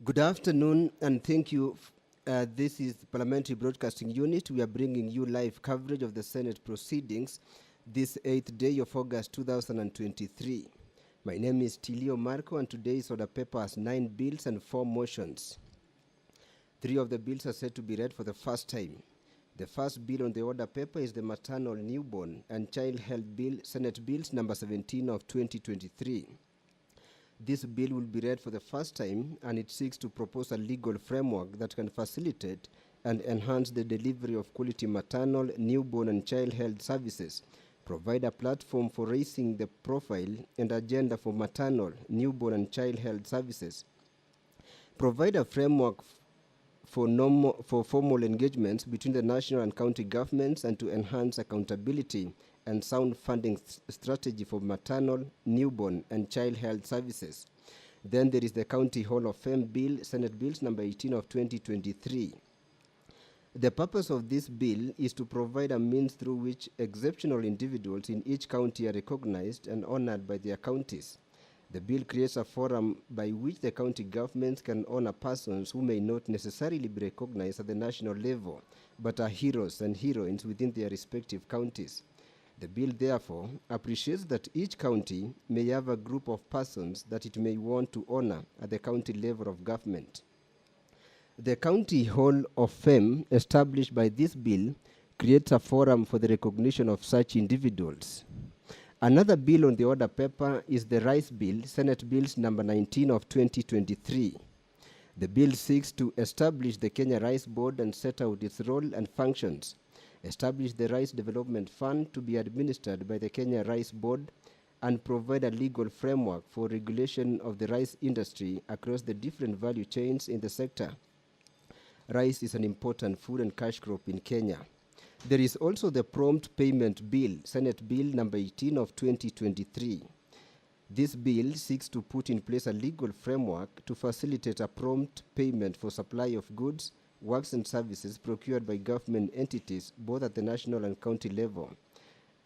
Good afternoon, and thank you. This is the Parliamentary Broadcasting Unit. We are bringing you live coverage of the Senate proceedings this 8th day of August 2023. My name is Tilio Marco, and today's order paper has 9 bills and 4 motions. 3 of the bills are set to be read for the first time. The first bill on the order paper is the Maternal, Newborn and Child Health Bill, Senate Bills number 17 of 2023. This bill will be read for the first time, and it seeks to propose a legal framework that can facilitate and enhance the delivery of quality maternal, newborn and child health services, provide a platform for raising the profile and agenda for maternal, newborn and child health services, provide a framework for formal engagements between the national and county governments, and to enhance accountability and sound funding strategy for maternal, newborn and child health services. Then there is the County Hall of Fame Bill, Senate Bills number 18 of 2023. The purpose of this bill is to provide a means through which exceptional individuals in each county are recognized and honored by their counties. The bill creates a forum by which the county governments can honor persons who may not necessarily be recognized at the national level, but are heroes and heroines within their respective counties. The bill, therefore, appreciates that each county may have a group of persons that it may want to honor at the county level of government. The County Hall of Fame, established by this bill, creates a forum for the recognition of such individuals. Another bill on the order paper is the Rice Bill, Senate Bills number 19 of 2023. The bill seeks to establish the Kenya Rice Board and set out its role and functions, establish the Rice Development Fund to be administered by the Kenya Rice Board, and provide a legal framework for regulation of the rice industry across the different value chains in the sector. Rice is an important food and cash crop in Kenya. There is also the Prompt Payment Bill, Senate Bill number 18 of 2023. This bill seeks to put in place a legal framework to facilitate a prompt payment for supply of goods, works and services procured by government entities both at the national and county level.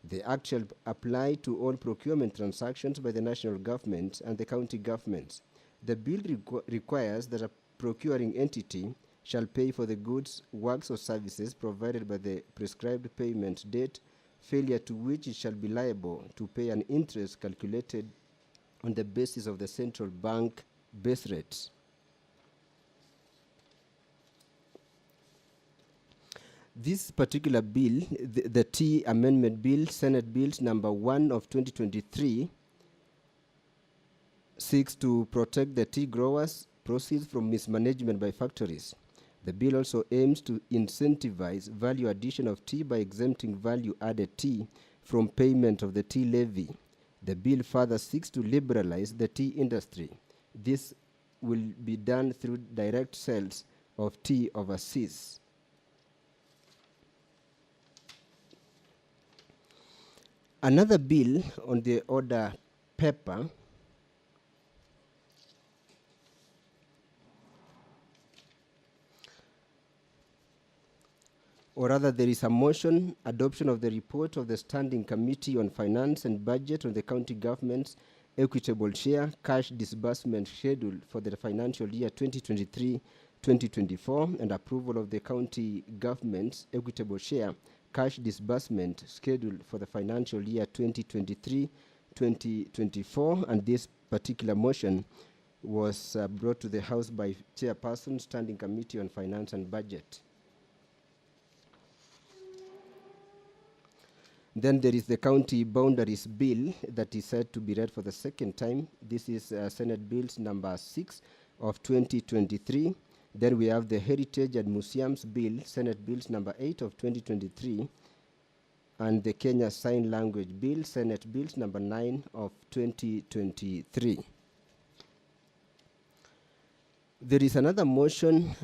The act shall apply to all procurement transactions by the national government and the county governments. The bill requires that a procuring entity shall pay for the goods, works or services provided by the prescribed payment date, failure to which it shall be liable to pay an interest calculated on the basis of the central bank base rates. This particular bill, the Tea Amendment Bill, Senate Bills number 1 of 2023, seeks to protect the tea growers' proceeds from mismanagement by factories. The bill also aims to incentivize value addition of tea by exempting value-added tea from payment of the tea levy. The bill further seeks to liberalize the tea industry. This will be done through direct sales of tea overseas. Another bill on the order paper or rather there is a motion, adoption of the report of the Standing Committee on Finance and Budget on the county government's equitable share cash disbursement schedule for the financial year 2023-2024 and approval of the county government's equitable share cash disbursement schedule for the financial year 2023-2024, and this particular motion was brought to the House by Chairperson, Standing Committee on Finance and Budget. Then there is the County Boundaries Bill that is said to be read for the second time. This is Senate Bills number 6 of 2023. Then we have the Heritage and Museums Bill, Senate Bills number 8 of 2023, and the Kenya Sign Language Bill, Senate Bills number 9 of 2023. There is another motion,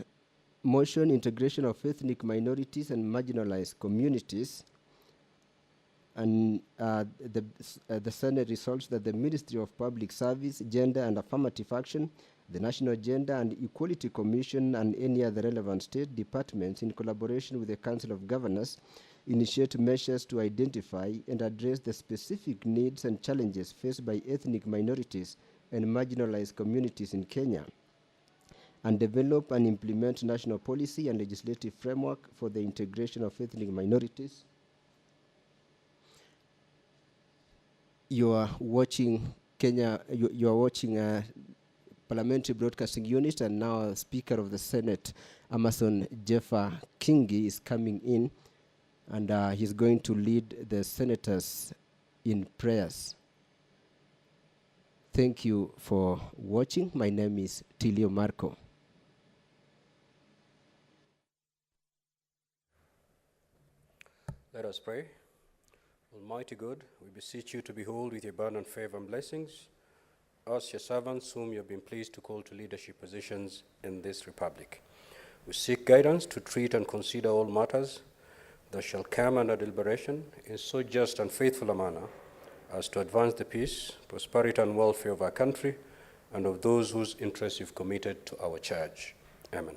integration of ethnic minorities and marginalized communities. And the Senate resolves that the Ministry of Public Service, Gender and Affirmative Action, the National Gender and Equality Commission, and any other relevant state departments, in collaboration with the Council of Governors, initiate measures to identify and address the specific needs and challenges faced by ethnic minorities and marginalized communities in Kenya. and develop and implement national policy and legislative framework for the integration of ethnic minorities. You are watching Parliamentary Broadcasting Unit, and now Speaker of the Senate, Amason Jeffer Kingi, is coming in, and he's going to lead the senators in prayers. Thank you for watching. My name is Tilio Marco. Let us pray. Almighty God, we beseech you to behold with your abundant favor and blessings us, your servants, whom you have been pleased to call to leadership positions in this republic. We seek guidance to treat and consider all matters that shall come under deliberation in so just and faithful a manner as to advance the peace, prosperity, and welfare of our country and of those whose interests you've committed to our charge. Amen.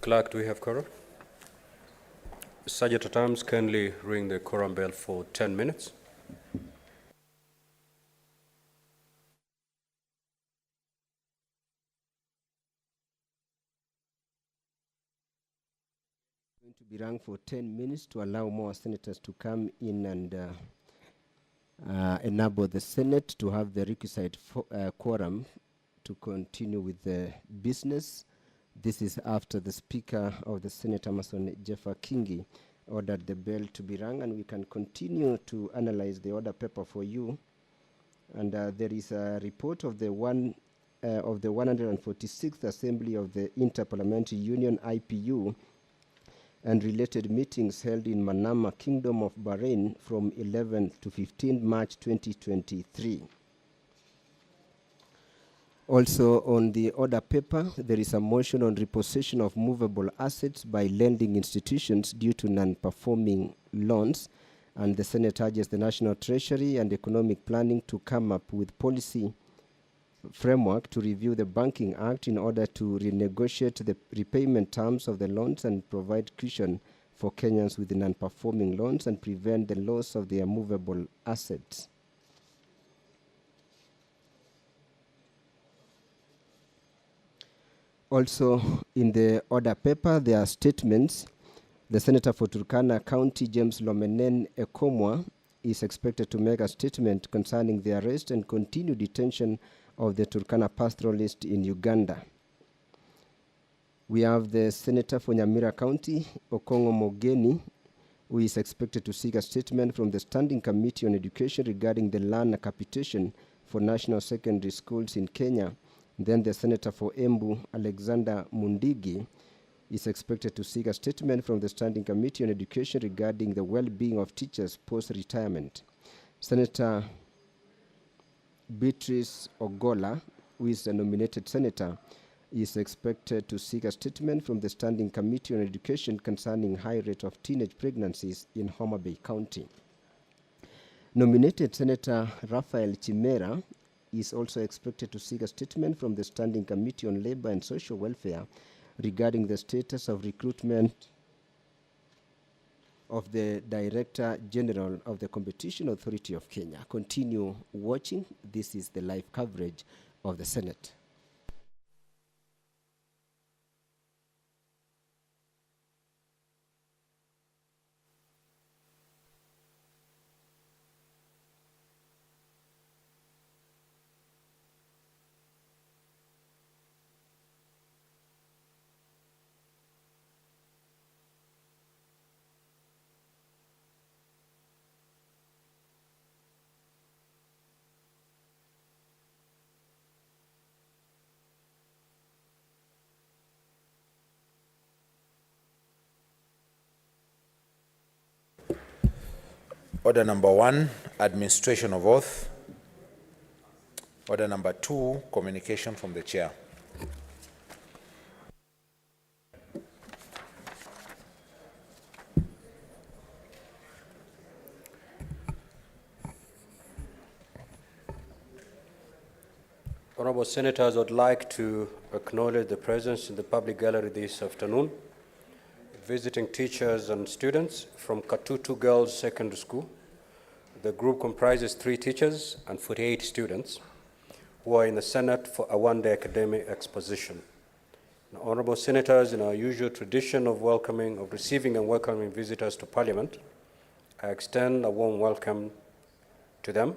Clerk, do we have quorum? Sergeant at Arms, kindly ring the quorum bell for 10 minutes. Going to be rung for 10 minutes to allow more senators to come in and enable the Senate to have the requisite quorum to continue with the business. This is after the Speaker of the Senate, Amason Jeffer Kingi, ordered the bell to be rung, and we can continue to analyze the order paper for you. And there is a report of the 146th Assembly of the Interparliamentary Union, IPU, and related meetings held in Manama, Kingdom of Bahrain from 11th to 15th March 2023. Also on the order paper, there is a motion on repossession of movable assets by lending institutions due to non-performing loans, and the Senate urges the National Treasury and Economic Planning to come up with policy framework to review the Banking Act in order to renegotiate the repayment terms of the loans and provide cushion for Kenyans with non-performing loans and prevent the loss of their movable assets. Also, in the order paper, there are statements. The Senator for Turkana County, James Lomenen Ekomwa, is expected to make a statement concerning the arrest and continued detention of the Turkana pastoralist in Uganda. We have the Senator for Nyamira County, Okongo Mogeni, who is expected to seek a statement from the Standing Committee on Education regarding the learner capitation for national secondary schools in Kenya. Then the Senator for Embu, Alexander Mundigi, is expected to seek a statement from the Standing Committee on Education regarding the well-being of teachers post-retirement. Senator Beatrice Ogola, who is a nominated senator, is expected to seek a statement from the Standing Committee on Education concerning high rate of teenage pregnancies in Homa Bay County. Nominated Senator Raphael Chimera is also expected to seek a statement from the Standing Committee on Labor and Social Welfare regarding the status of recruitment of the Director General of the Competition Authority of Kenya. Continue watching. This is the live coverage of the Senate. Order number 1, administration of oath. Order number 2, communication from the chair. Honorable Senators, I would like to acknowledge the presence in the public gallery this afternoon, visiting teachers and students from Katutu Girls Secondary School. The group comprises 3 teachers and 48 students who are in the Senate for a one-day academic exposition. Now, Honorable Senators, in our usual tradition of receiving and welcoming visitors to Parliament, I extend a warm welcome to them.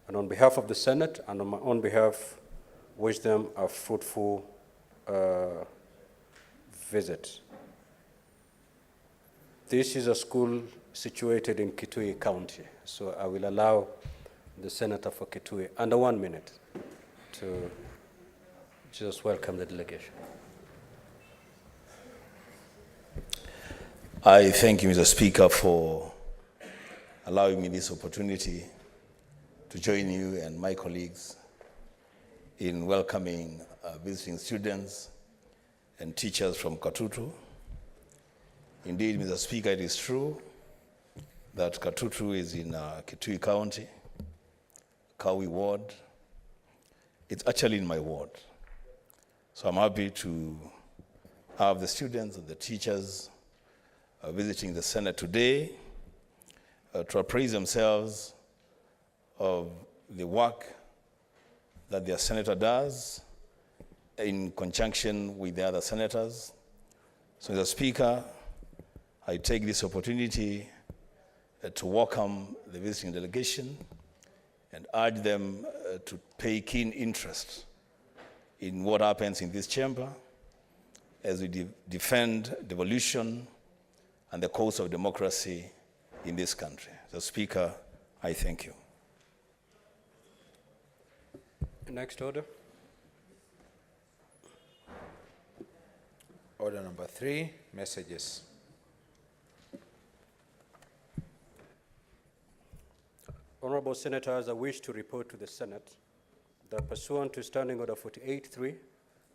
And on behalf of the Senate and on my own behalf, wish them a fruitful visit. This is a school situated in Kitui County, so I will allow the Senator for Kitui under 1 minute to just welcome the delegation. I thank you, Mr. Speaker, for allowing me this opportunity to join you and my colleagues in welcoming visiting students and teachers from Katutu. Indeed, Mr. Speaker, it is true that Katutu is in Kitui County, Kawi Ward. It's actually in my ward. So I'm happy to have the students and the teachers visiting the Senate today to appraise themselves of the work that their senator does in conjunction with the other senators. So, Mr. Speaker, I take this opportunity to welcome the visiting delegation and urge them to pay keen interest in what happens in this chamber as we defend devolution and the cause of democracy in this country. So, Speaker, I thank you. Next order. Order number 3, messages. Honorable Senators, I wish to report to the Senate that pursuant to Standing Order 48.3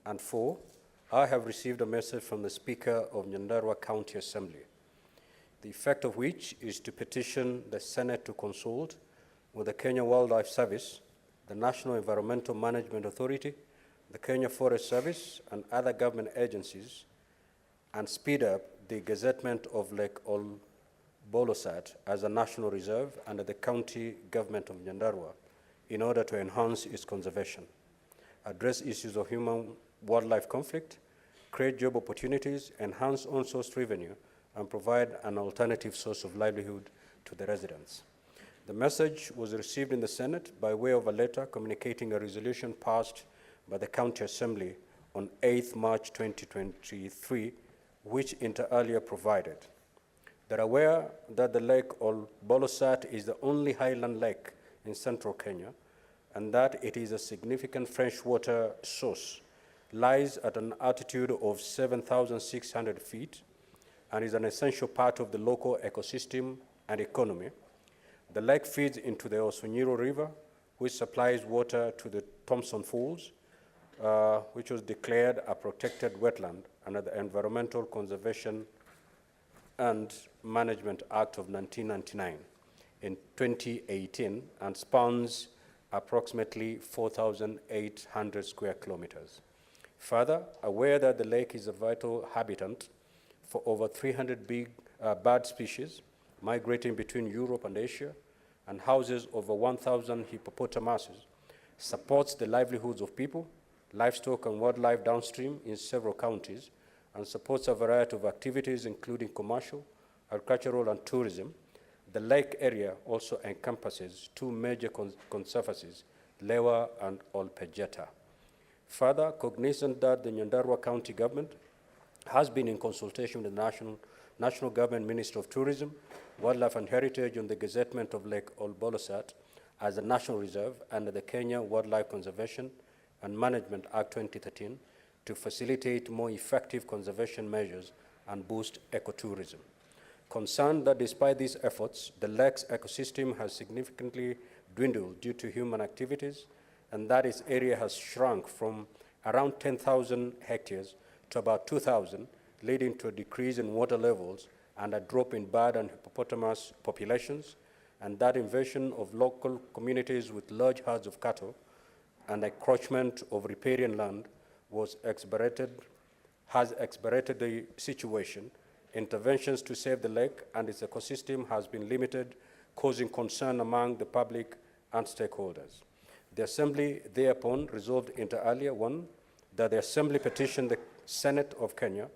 and 4, I have received a message from the Speaker of Nyandarua County Assembly, the effect of which is to petition the Senate to consult with the Kenya Wildlife Service, the National Environmental Management Authority, the Kenya Forest Service, and other government agencies, and speed up the gazettement of Lake Bolosat as a national reserve under the county government of Nyandarua in order to enhance its conservation, address issues of human-wildlife conflict, create job opportunities, enhance on-source revenue, and provide an alternative source of livelihood to the residents. The message was received in the Senate by way of a letter communicating a resolution passed by the County Assembly on 8th March 2023, which inter alia provided. They're aware that the Lake Bolosat is the only highland lake in central Kenya, and that it is a significant freshwater source, lies at an altitude of 7,600 feet, and is an essential part of the local ecosystem and economy. The lake feeds into the Osunyiro River, which supplies water to the Thompson Falls, which was declared a protected wetland under the Environmental Conservation and Management Act of 1999 in 2018 and spans approximately 4,800 square kilometers. Further, aware that the lake is a vital habitat for over 300 bird species migrating between Europe and Asia, and houses over 1,000 hippopotamuses, supports the livelihoods of people, livestock and wildlife downstream in several counties, and supports a variety of activities including commercial, agricultural, and tourism. The lake area also encompasses 2 major conservancies, Lewa and Olpejeta. Further, cognizant that the Nyandarua County government has been in consultation with the National Government Ministry of Tourism, Wildlife and Heritage on the gazettement of Lake Bolosat as a national reserve under the Kenya Wildlife Conservation and Management Act 2013 to facilitate more effective conservation measures and boost ecotourism. Concerned that despite these efforts, the lake's ecosystem has significantly dwindled due to human activities, and that its area has shrunk from around 10,000 hectares to about 2,000, leading to a decrease in water levels and a drop in bird and hippopotamus populations, and that invasion of local communities with large herds of cattle and encroachment of riparian land has exacerbated the situation. Interventions to save the lake and its ecosystem has been limited, causing concern among the public and stakeholders. The Assembly thereupon resolved inter alia, 1, that the Assembly petitioned the Senate of Kenya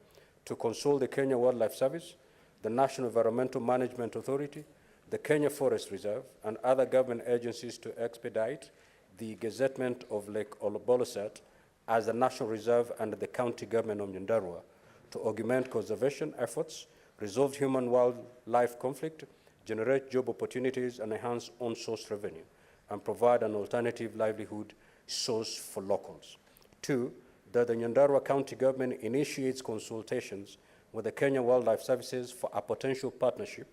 to consult the Kenya Wildlife Service, the National Environmental Management Authority, the Kenya Forest Reserve, and other government agencies to expedite the gazettement of Lake Olbolosat as a national reserve under the county government of Nyandarua to augment conservation efforts, resolve human-wildlife conflict, generate job opportunities, and enhance on-source revenue, and provide an alternative livelihood source for locals. 2, that the Nyandarua County government initiates consultations with the Kenya Wildlife Services for a potential partnership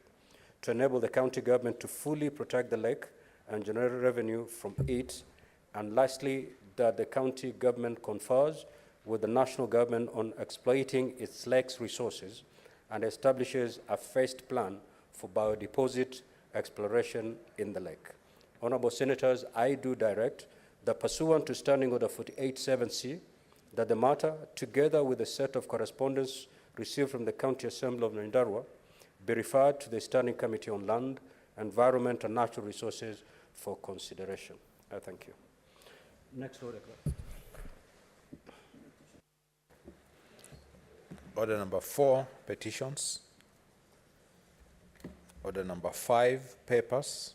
to enable the county government to fully protect the lake and generate revenue from it. And lastly, that the county government confers with the national government on exploiting its lake's resources and establishes a phased plan for biodeposit exploration in the lake. Honorable Senators, I do direct that pursuant to Standing Order 48.7c, that the matter, together with a set of correspondence received from the County Assembly of Nyandarua, be referred to the Standing Committee on Land, Environment, and Natural Resources for consideration. I thank you. Next order. Order number 4, petitions. Order number 5, papers.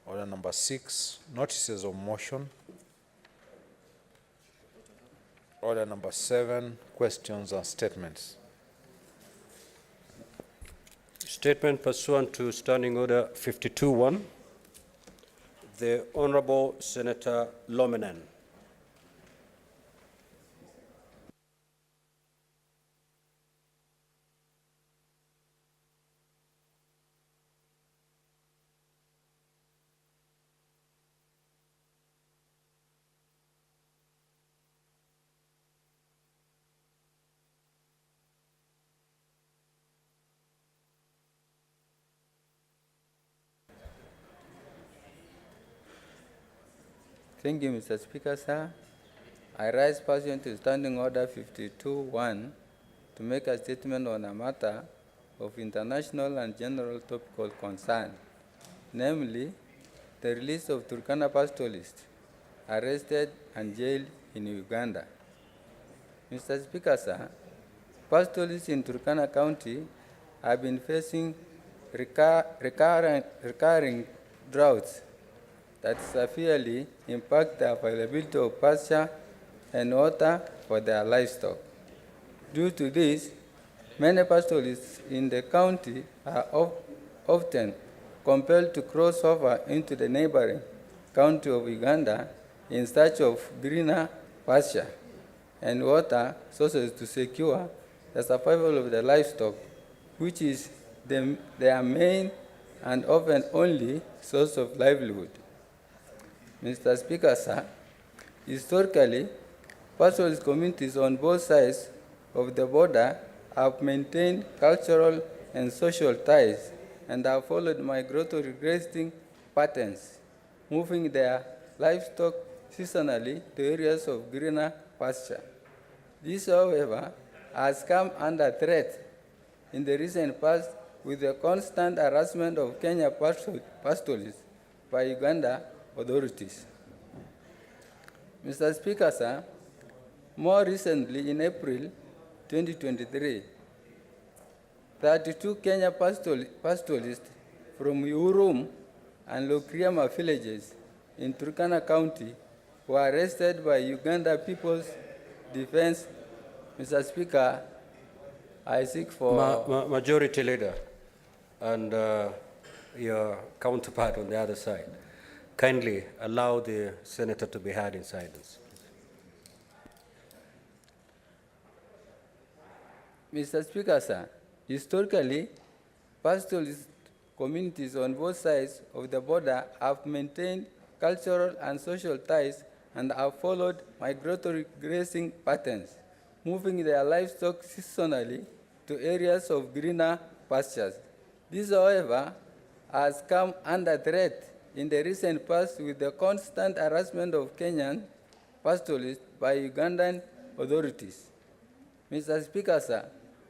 Order number 6, notices of motion. Order number 7, questions and statements. Statement pursuant to Standing Order 52.1. The Honorable Senator Lominen. Thank you, Mr. Speaker, sir. I rise pursuant to Standing Order 52.1 to make a statement on a matter of international and general topical concern, namely the release of Turkana pastoralists arrested and jailed in Uganda. Mr. Speaker, sir, pastoralists in Turkana County have been facing recurring droughts that severely impact the availability of pasture and water for their livestock. Due to this, many pastoralists in the county are often compelled to cross over into the neighboring county of Uganda in search of greener pasture and water sources to secure the survival of the livestock, which is their main and often only source of livelihood. Mr. Speaker, sir, historically, pastoralist communities on both sides of the border have maintained cultural and social ties and have followed migratory grazing patterns, moving their livestock seasonally to areas of greener pasture. This, however, has come under threat in the recent past with the constant harassment of Kenya pastoralists by Uganda authorities. Mr. Speaker, sir, more recently in April 2023, 32 Kenya pastoralists from Urum and Lokriama villages in Turkana County were arrested by Uganda People's Defense. Mr. Speaker, I seek for... Majority Leader and your counterpart on the other side, kindly allow the senator to be heard in silence. Mr. Speaker, sir, Historically, pastoralist communities on both sides of the border have maintained cultural and social ties and have followed migratory grazing patterns, moving their livestock seasonally to areas of greener pastures. This, however, has come under threat in the recent past with the constant harassment of Kenyan pastoralists by Ugandan authorities. Mr. Speaker, sir,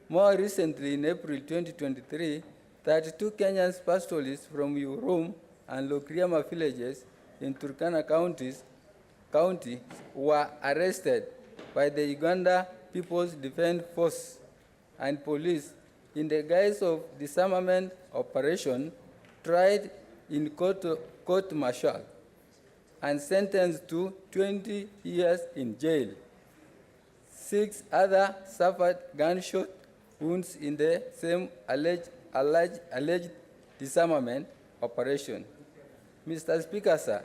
more recently in April 2023, 32 Kenyan pastoralists from Urum and Lokriama villages in Turkana County were arrested by the Uganda People's Defense Force and police in the guise of disarmament operation, tried in court martial, and sentenced to 20 years in jail. 6 others suffered gunshot wounds in the same alleged disarmament operation. Mr. Speaker, sir,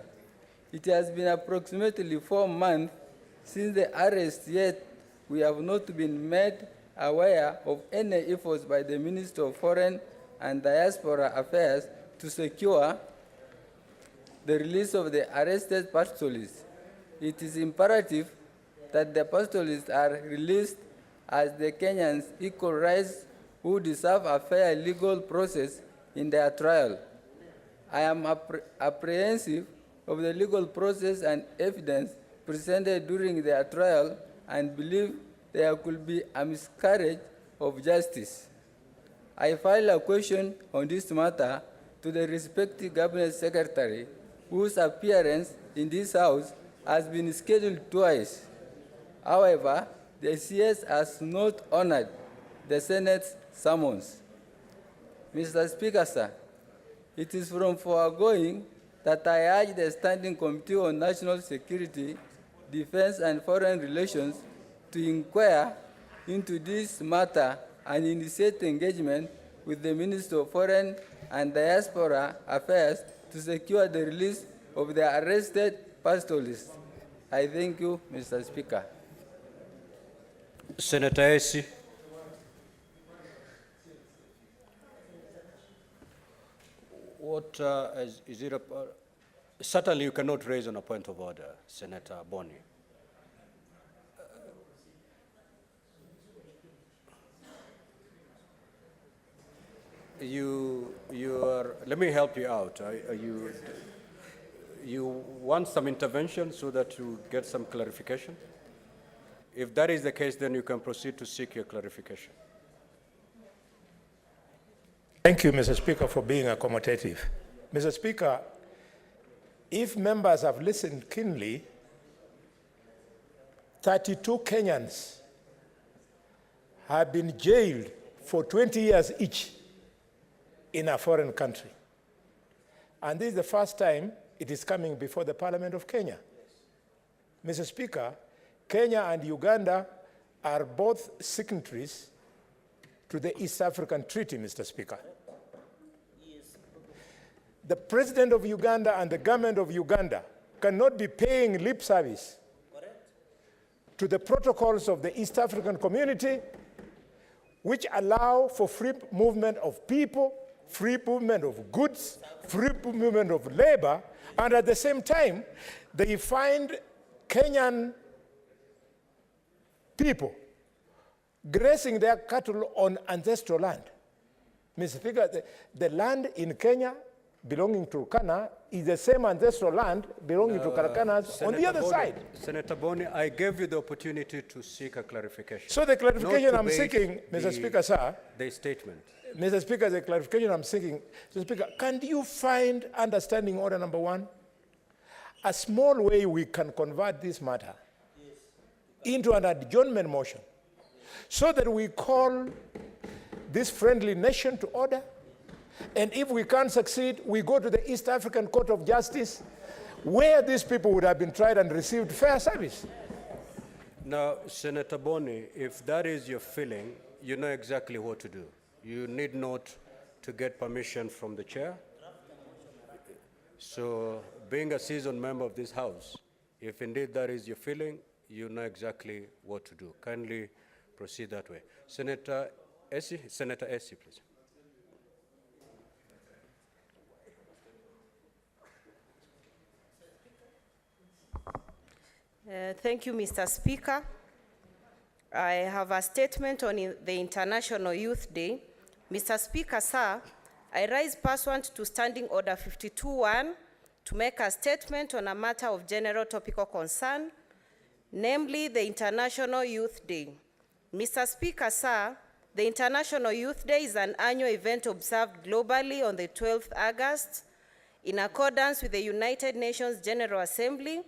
it has been approximately 4 months since the arrest, yet we have not been made aware of any efforts by the Minister of Foreign and Diaspora Affairs to secure the release of the arrested pastoralists. It is imperative that the pastoralists are released as the Kenyans' equal rights who deserve a fair legal process in their trial. I am apprehensive of the legal process and evidence presented during their trial and believe there could be a miscarriage of justice. I filed a question on this matter to the respective Cabinet Secretary, whose appearance in this House has been scheduled twice. However, the CS has not honored the Senate's summons. Mr. Speaker, sir, it is from foregoing that I urge the Standing Committee on National Security, Defense and Foreign Relations to inquire into this matter and initiate engagement with the Minister of Foreign and Diaspora Affairs to secure the release of the arrested pastoralists. I thank you, Mr. Speaker. Senator Esi. What is it? Certainly, you cannot raise on a point of order, Senator Boni. Let me help you out. You want some intervention so that you get some clarification? If that is the case, then you can proceed to seek your clarification. Thank you, Mr. Speaker, for being accommodative. Mr. Speaker, if members have listened keenly, 32 Kenyans have been jailed for 20 years each in a foreign country. And this is the first time it is coming before the Parliament of Kenya. Mr. Speaker, Kenya and Uganda are both signatories to the East African Treaty, Mr. Speaker. The President of Uganda and the government of Uganda cannot be paying lip service to the protocols of the East African Community, which allow for free movement of people, free movement of goods, free movement of labor, and at the same time, they find Kenyan people grazing their cattle on ancestral land. Mr. Speaker, the land in Kenya belonging to Turkana is the same ancestral land belonging to Turkana on the other side. Senator Boni, I gave you the opportunity to seek a clarification. So the clarification I'm seeking, Mr. Speaker, sir. The statement. Mr. Speaker, the clarification I'm seeking, Mr. Speaker, can you find understanding order number 1? A small way we can convert this matter into an adjournment motion so that we call this friendly nation to order. And if we can't succeed, we go to the East African Court of Justice where these people would have been tried and received fair service. Now, Senator Boni, if that is your feeling, you know exactly what to do. You need not to get permission from the chair. So, being a seasoned member of this House, if indeed that is your feeling, you know exactly what to do. Kindly proceed that way. Senator Essie, Senator Essie, please. Thank you, Mr. Speaker. I have a statement on the International Youth Day. Mr. Speaker, sir, I rise pursuant to Standing Order 52.1 to make a statement on a matter of general topical concern, namely the International Youth Day. Mr. Speaker, sir, the International Youth Day is an annual event observed globally on the 12th August in accordance with the United Nations General Assembly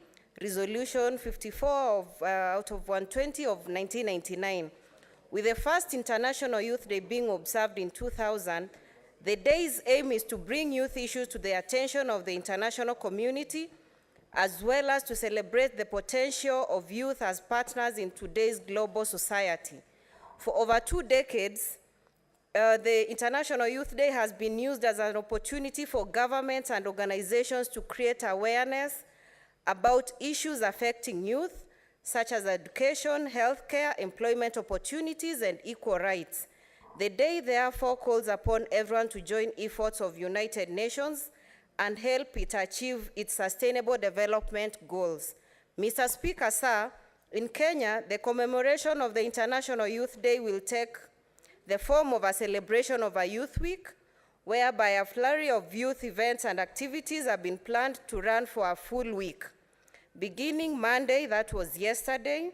Resolution 54 out of 120 of 1999. With the first International Youth Day being observed in 2000, the day's aim is to bring youth issues to the attention of the international community, as well as to celebrate the potential of youth as partners in today's global society. For over 2 decades, the International Youth Day has been used as an opportunity for governments and organizations to create awareness about issues affecting youth, such as education, healthcare, employment opportunities, and equal rights. The day therefore calls upon everyone to join efforts of United Nations and help it achieve its sustainable development goals. Mr. Speaker, sir, in Kenya, the commemoration of the International Youth Day will take the form of a celebration of a youth week, whereby a flurry of youth events and activities have been planned to run for a full week, beginning Monday, that was yesterday,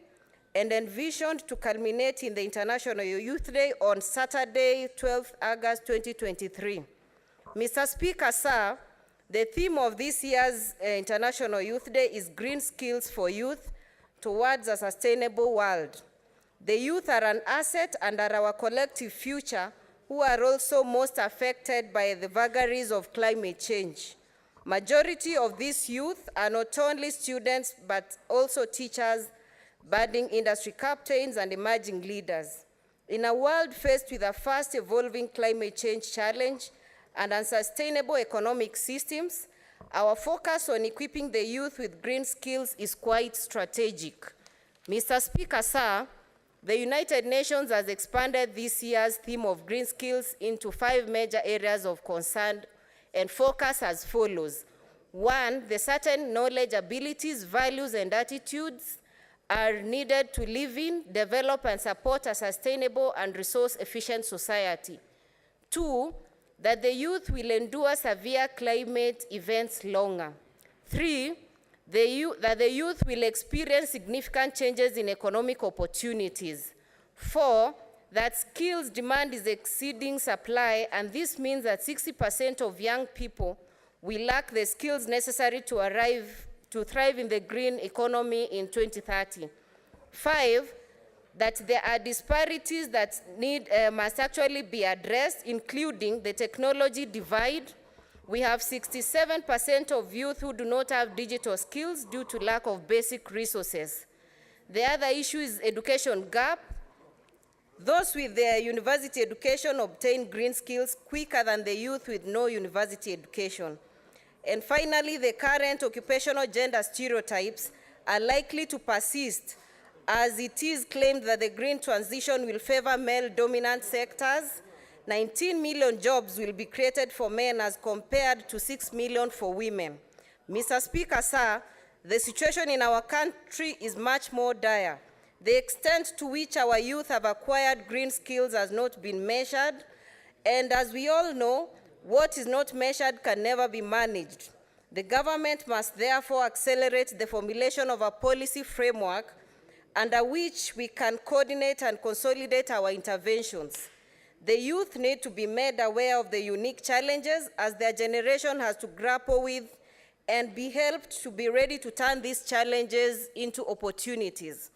and envisioned to culminate in the International Youth Day on Saturday, 12th August 2023. Mr. Speaker, sir, the theme of this year's International Youth Day is Green Skills for Youth Towards a Sustainable World. The youth are an asset and are our collective future, who are also most affected by the vagaries of climate change. Majority of these youth are not only students, but also teachers, budding industry captains, and emerging leaders. In a world faced with a fast evolving climate change challenge and unsustainable economic systems, our focus on equipping the youth with green skills is quite strategic. Mr. Speaker, sir, the United Nations has expanded this year's theme of green skills into 5 major areas of concern and focus as follows. 1, the certain knowledge, abilities, values, and attitudes are needed to live in, develop, and support a sustainable and resource-efficient society. 2, that the youth will endure severe climate events longer. 3, that the youth will experience significant changes in economic opportunities. 4, that skills demand is exceeding supply, and this means that 60% of young people will lack the skills necessary to thrive in the green economy in 2030. 5, that there are disparities that must actually be addressed, including the technology divide. We have 67% of youth who do not have digital skills due to lack of basic resources. The other issue is education gap. Those with their university education obtain green skills quicker than the youth with no university education. And finally, the current occupational gender stereotypes are likely to persist, as it is claimed that the green transition will favor male-dominant sectors. 19 million jobs will be created for men as compared to 6 million for women. Mr. Speaker, sir, the situation in our country is much more dire. The extent to which our youth have acquired green skills has not been measured, and as we all know, what is not measured can never be managed. The government must therefore accelerate the formulation of a policy framework under which we can coordinate and consolidate our interventions. The youth need to be made aware of the unique challenges as their generation has to grapple with, and be helped to be ready to turn these challenges into opportunities.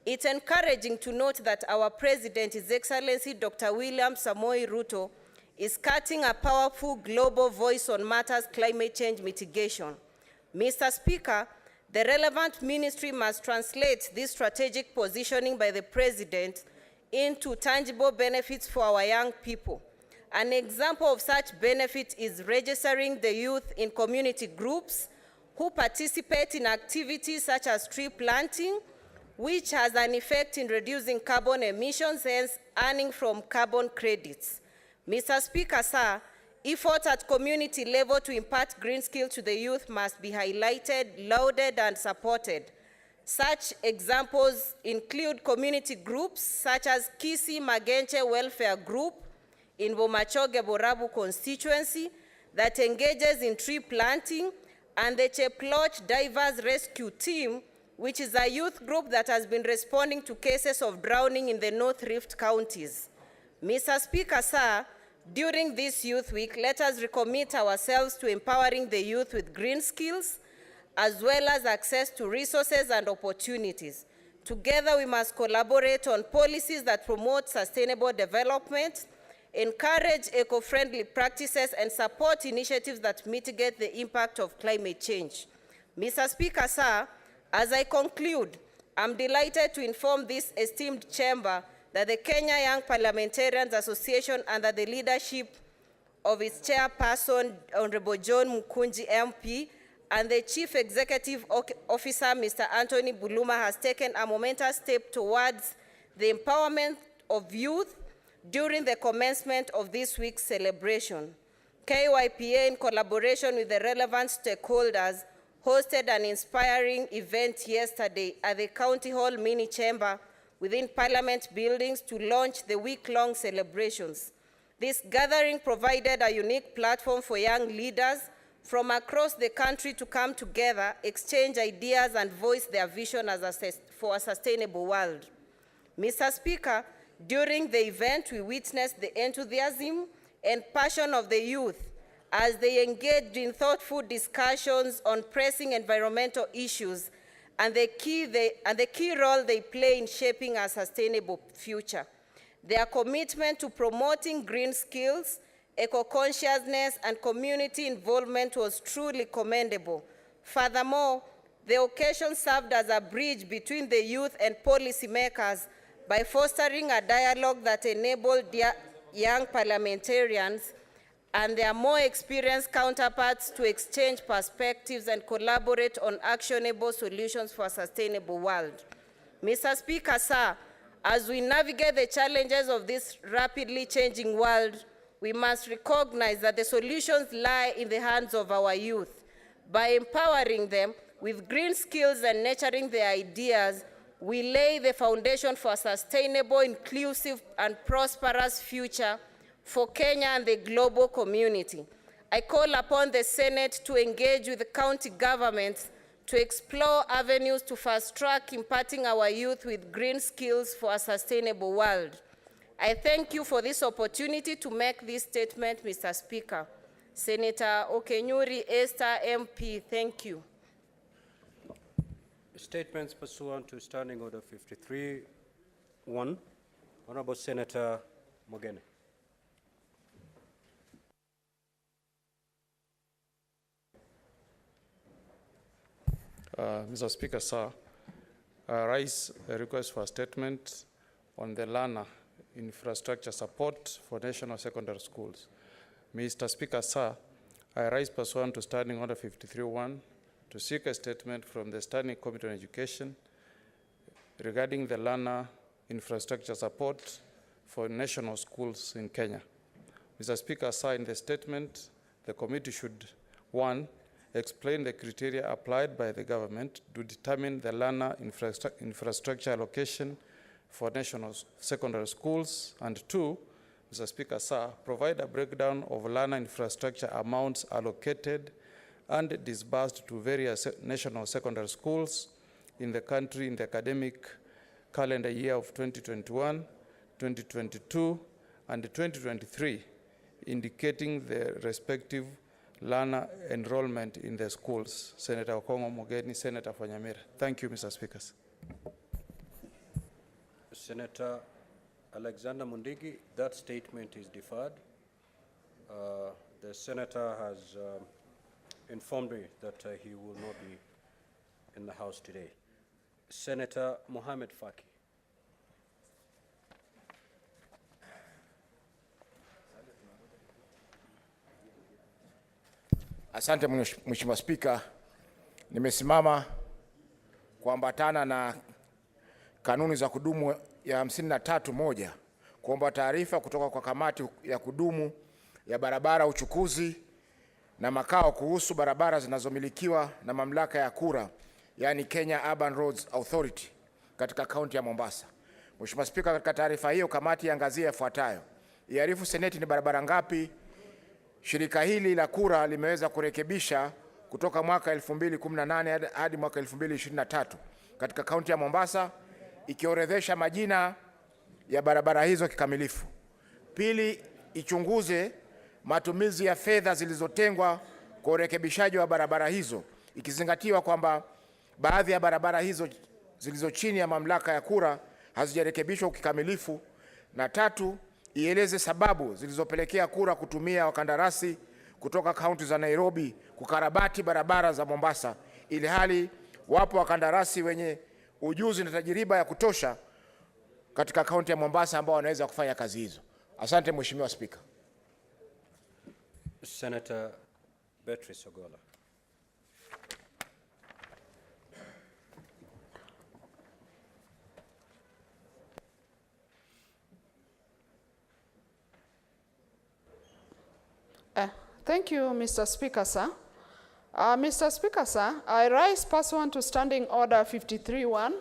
It's encouraging to note that our President, His Excellency Dr. William Samoei Ruto, is cutting a powerful global voice on matters climate change mitigation. Mr. Speaker, the relevant ministry must translate this strategic positioning by the President into tangible benefits for our young people. An example of such benefit is registering the youth in community groups who participate in activities such as tree planting, which has an effect in reducing carbon emissions, hence earning from carbon credits. Mr. Speaker, sir, efforts at community level to impart green skills to the youth must be highlighted, lauded, and supported. Such examples include community groups such as Kisi Magenche Welfare Group in Bomachoge Borabu constituency that engages in tree planting, and the Cheploch Divers Rescue Team, which is a youth group that has been responding to cases of drowning in the North Rift counties. Mr. Speaker, sir, during this Youth Week, let us recommit ourselves to empowering the youth with green skills, as well as access to resources and opportunities. Together, we must collaborate on policies that promote sustainable development, encourage eco-friendly practices, and support initiatives that mitigate the impact of climate change. Mr. Speaker, sir, as I conclude, I'm delighted to inform this esteemed chamber that the Kenya Young Parliamentarians Association, under the leadership of its chairperson, Honorable John Mukunji MP, and the Chief Executive Officer, Mr. Anthony Buluma, has taken a momentous step towards the empowerment of youth during the commencement of this week's celebration. KYPA, in collaboration with the relevant stakeholders, hosted an inspiring event yesterday at the County Hall Mini Chamber within Parliament buildings to launch the week-long celebrations. This gathering provided a unique platform for young leaders from across the country to come together, exchange ideas, and voice their vision for a sustainable world. Mr. Speaker, during the event, we witnessed the enthusiasm and passion of the youth as they engaged in thoughtful discussions on pressing environmental issues and the key role they play in shaping a sustainable future. Their commitment to promoting green skills, eco-consciousness, and community involvement was truly commendable. Furthermore, the occasion served as a bridge between the youth and policymakers by fostering a dialogue that enabled young parliamentarians and their more experienced counterparts to exchange perspectives and collaborate on actionable solutions for a sustainable world. Mr. Speaker, sir, as we navigate the challenges of this rapidly changing world, we must recognize that the solutions lie in the hands of our youth. By empowering them with green skills and nurturing their ideas, we lay the foundation for a sustainable, inclusive, and prosperous future for Kenya and the global community. I call upon the Senate to engage with the county governments to explore avenues to fast-track imparting our youth with green skills for a sustainable world. I thank you for this opportunity to make this statement, Mr. Speaker. Senator Okenyuri Esther MP, thank you. Statements pursuant to Standing Order 53-1. Honorable Senator Mogene. Mr. Speaker, sir, I raise a request for a statement on the learner infrastructure support for national secondary schools. Mr. Speaker, sir, I rise pursuant to Standing Order 53-1 to seek a statement from the Standing Committee on Education regarding the learner infrastructure support for national schools in Kenya. Mr. Speaker, sir, in the statement, the committee should, 1, explain the criteria applied by the government to determine the learner infrastructure allocation for national secondary schools, and 2, Mr. Speaker, sir, provide a breakdown of learner infrastructure amounts allocated and disbursed to various national secondary schools in the country in the academic calendar year of 2021, 2022, and 2023, indicating the respective learner enrollment in the schools. Senator Okongo Mogeni, Senator Fanyamira. Thank you, Mr. Speakers. Senator Alexander Mundigi, that statement is deferred. The senator has informed me that he will not be in the House today. Senator Mohamed Faki. Asante Mheshimiwa Spika, nimesimama kuambatana na kanuni za kudumu ya 53(1) kuomba taarifa kutoka kwa kamati ya kudumu ya barabara, uchukuzi na makao kuhusu barabara zinazomilikiwa na mamlaka ya kura, yani Kenya Urban Roads Authority katika kaunti ya Mombasa. Mheshimiwa Spika, katika taarifa hiyo kamati iangazia yafuatayo: iarifu Seneti ni barabara ngapi shirika hili la kura limeweza kurekebisha kutoka mwaka 2018 hadi mwaka 2023 katika kaunti ya Mombasa, ikiorodhesha majina ya barabara hizo kikamilifu. Pili, ichunguze matumizi ya fedha zilizotengwa kwa urekebishaji wa barabara hizo, ikizingatiwa kwamba baadhi ya barabara hizo zilizo chini ya mamlaka ya kura hazijarekebishwa kikamilifu. Na tatu, ieleze sababu zilizopelekea kura kutumia wakandarasi kutoka kaunti za Nairobi kukarabati barabara za Mombasa, ili hali wapo wakandarasi wenye ujuzi na tajiriba ya kutosha katika kaunti ya Mombasa ambao wanaweza kufanya kazi hizo. Asante Mheshimiwa Spika. Senator Beatrice Ogola. Thank you, Mr. Speaker, sir. Mr. Speaker, sir, I rise pursuant to Standing Order 53(1)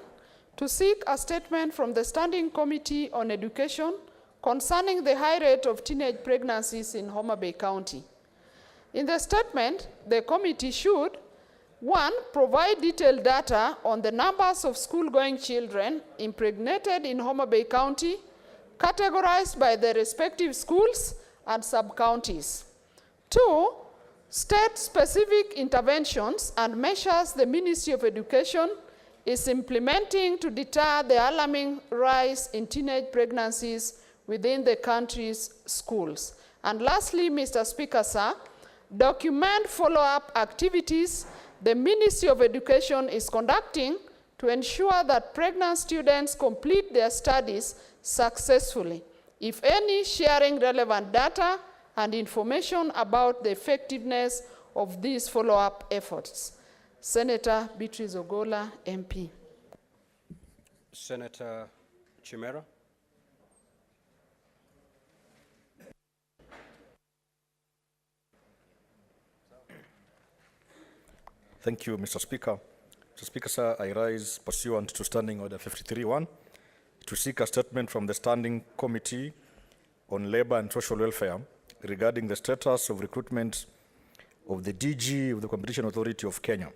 to seek a statement from the Standing Committee on Education concerning the high rate of teenage pregnancies in Homa Bay County. In the statement, the committee should, 1, provide detailed data on the numbers of school-going children impregnated in Homa Bay County, categorized by the respective schools and sub-counties. 2, state specific interventions and measures the Ministry of Education is implementing to deter the alarming rise in teenage pregnancies within the country's schools. And lastly, Mr. Speaker, sir, document follow-up activities the Ministry of Education is conducting to ensure that pregnant students complete their studies successfully. If any, sharing relevant data and information about the effectiveness of these follow-up efforts. Senator Beatrice Ogola, MP. Senator Chimera. Thank you, Mr. Speaker. Mr. Speaker, sir, I rise pursuant to Standing Order 53(1) to seek a statement from the Standing Committee on Labor and Social Welfare regarding the status of recruitment of the DG of the Competition Authority of Kenya.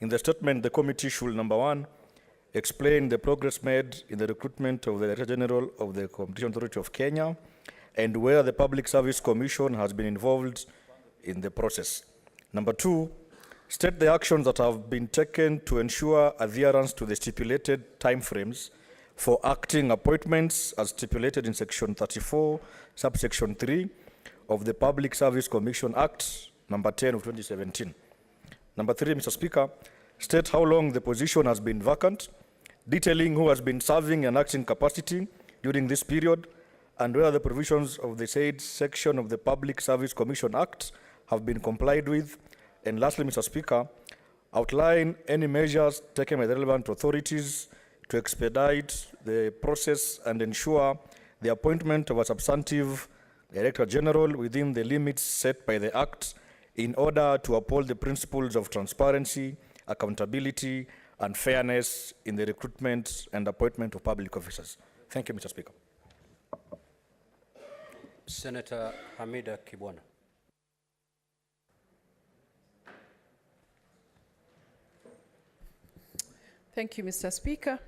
In the statement, the committee should, number 1, explain the progress made in the recruitment of the Director General of the Competition Authority of Kenya and where the Public Service Commission has been involved in the process. Number 2, state the actions that have been taken to ensure adherence to the stipulated timeframes for acting appointments as stipulated in Section 34, subsection 3 of the Public Service Commission Act, number 10 of 2017. Number 3, Mr. Speaker, state how long the position has been vacant, detailing who has been serving an acting capacity during this period, and whether the provisions of the said section of the Public Service Commission Act have been complied with. And lastly, Mr. Speaker, outline any measures taken by the relevant authorities to expedite the process and ensure the appointment of a substantive Director General within the limits set by the Act in order to uphold the principles of transparency, accountability, and fairness in the recruitment and appointment of public officers. Thank you, Mr. Speaker. Senator Hamida Kibwana. Thank you, Mr. Speaker.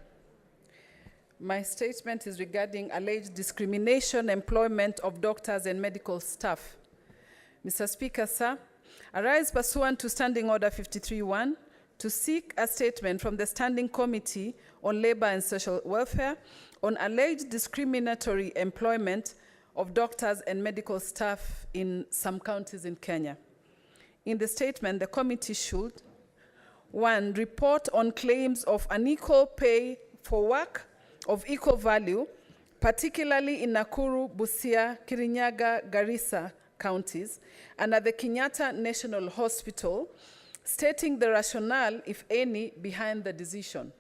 My statement is regarding alleged discrimination employment of doctors and medical staff. Mr. Speaker, sir, I rise pursuant to Standing Order 53(1) to seek a statement from the Standing Committee on Labor and Social Welfare on alleged discriminatory employment of doctors and medical staff in some counties in Kenya. In the statement, the committee should, 1, report on claims of unequal pay for work of equal value, particularly in Nakuru, Busia, Kirinyaga, Garissa counties, and at the Kenyatta National Hospital, stating the rationale, if any, behind the decision.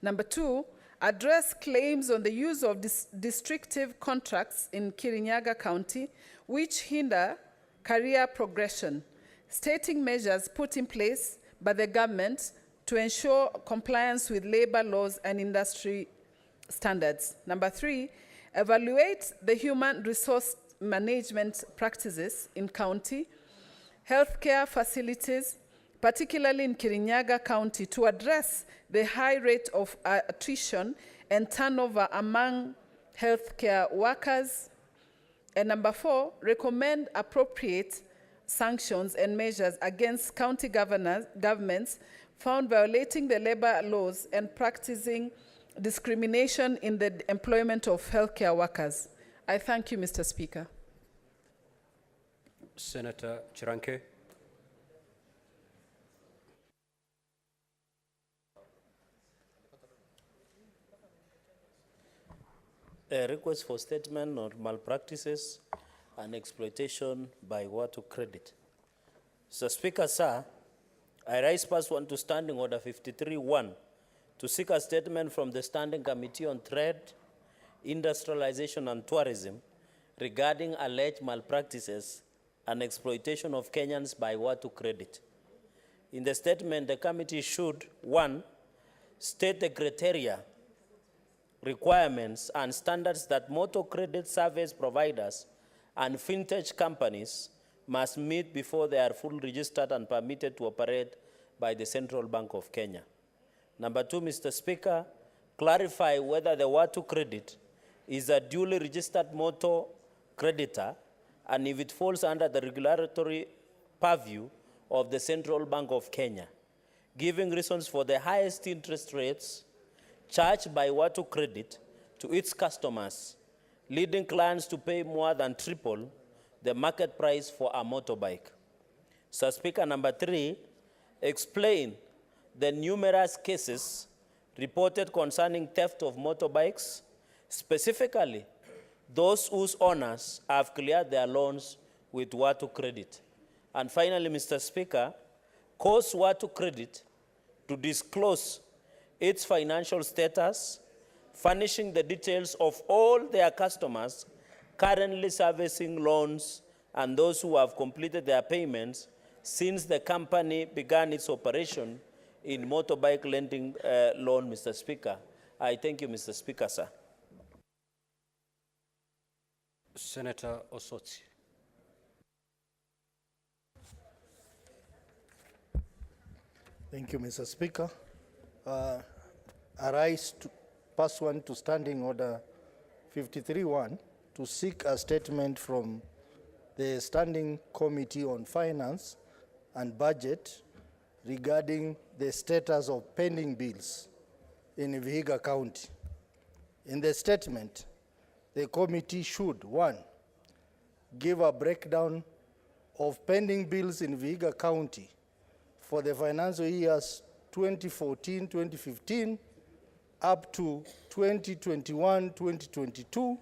Number 2, address claims on the use of districtive contracts in Kirinyaga County which hinder career progression, stating measures put in place by the government to ensure compliance with labor laws and industry standards. Number 3, evaluate the human resource management practices in county, healthcare facilities, particularly in Kirinyaga County, to address the high rate of attrition and turnover among healthcare workers. And number 4, recommend appropriate sanctions and measures against county governments found violating the labor laws and practicing discrimination in the employment of healthcare workers. I thank you, Mr. Speaker. Senator Chiranke. A request for statement on malpractices and exploitation by Watu Credit. Mr. Speaker, sir, I rise pursuant to Standing Order 53-1 to seek a statement from the Standing Committee on Trade, Industrialization and Tourism regarding alleged malpractices and exploitation of Kenyans by Watu Credit. In the statement, the committee should, 1, state the criteria, requirements, and standards that motor credit service providers and fintech companies must meet before they are fully registered and permitted to operate by the Central Bank of Kenya. Number 2, Mr. Speaker, clarify whether the Watu Credit is a duly registered motor creditor and if it falls under the regulatory purview of the Central Bank of Kenya, giving reasons for the highest interest rates charged by Watu Credit to its customers, leading clients to pay more than triple the market price for a motorbike. So, Speaker, number 3, explain the numerous cases reported concerning theft of motorbikes, specifically those whose owners have cleared their loans with Watu Credit. And finally, Mr. Speaker, cause Watu Credit to disclose its financial status, furnishing the details of all their customers currently servicing loans and those who have completed their payments since the company began its operation in motorbike lending loan, Mr. Speaker. I thank you, Mr. Speaker, sir. Senator Osotsi. Thank you, Mr. Speaker. I rise pursuant to Standing Order 53-1 to seek a statement from the Standing Committee on Finance and Budget regarding the status of pending bills in Vihiga County. In the statement, the committee should, 1, give a breakdown of pending bills in Vihiga County for the financial years 2014-2015 up to 2021-2022,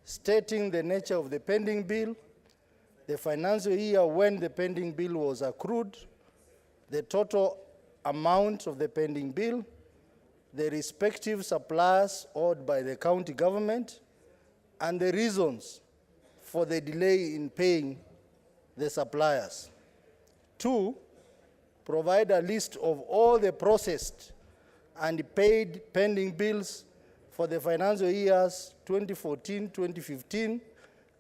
stating the nature of the pending bill, the financial year when the pending bill was accrued, the total amount of the pending bill, the respective suppliers owed by the county government, and the reasons for the delay in paying the suppliers. 2, provide a list of all the processed and paid pending bills for the financial years 2014-2015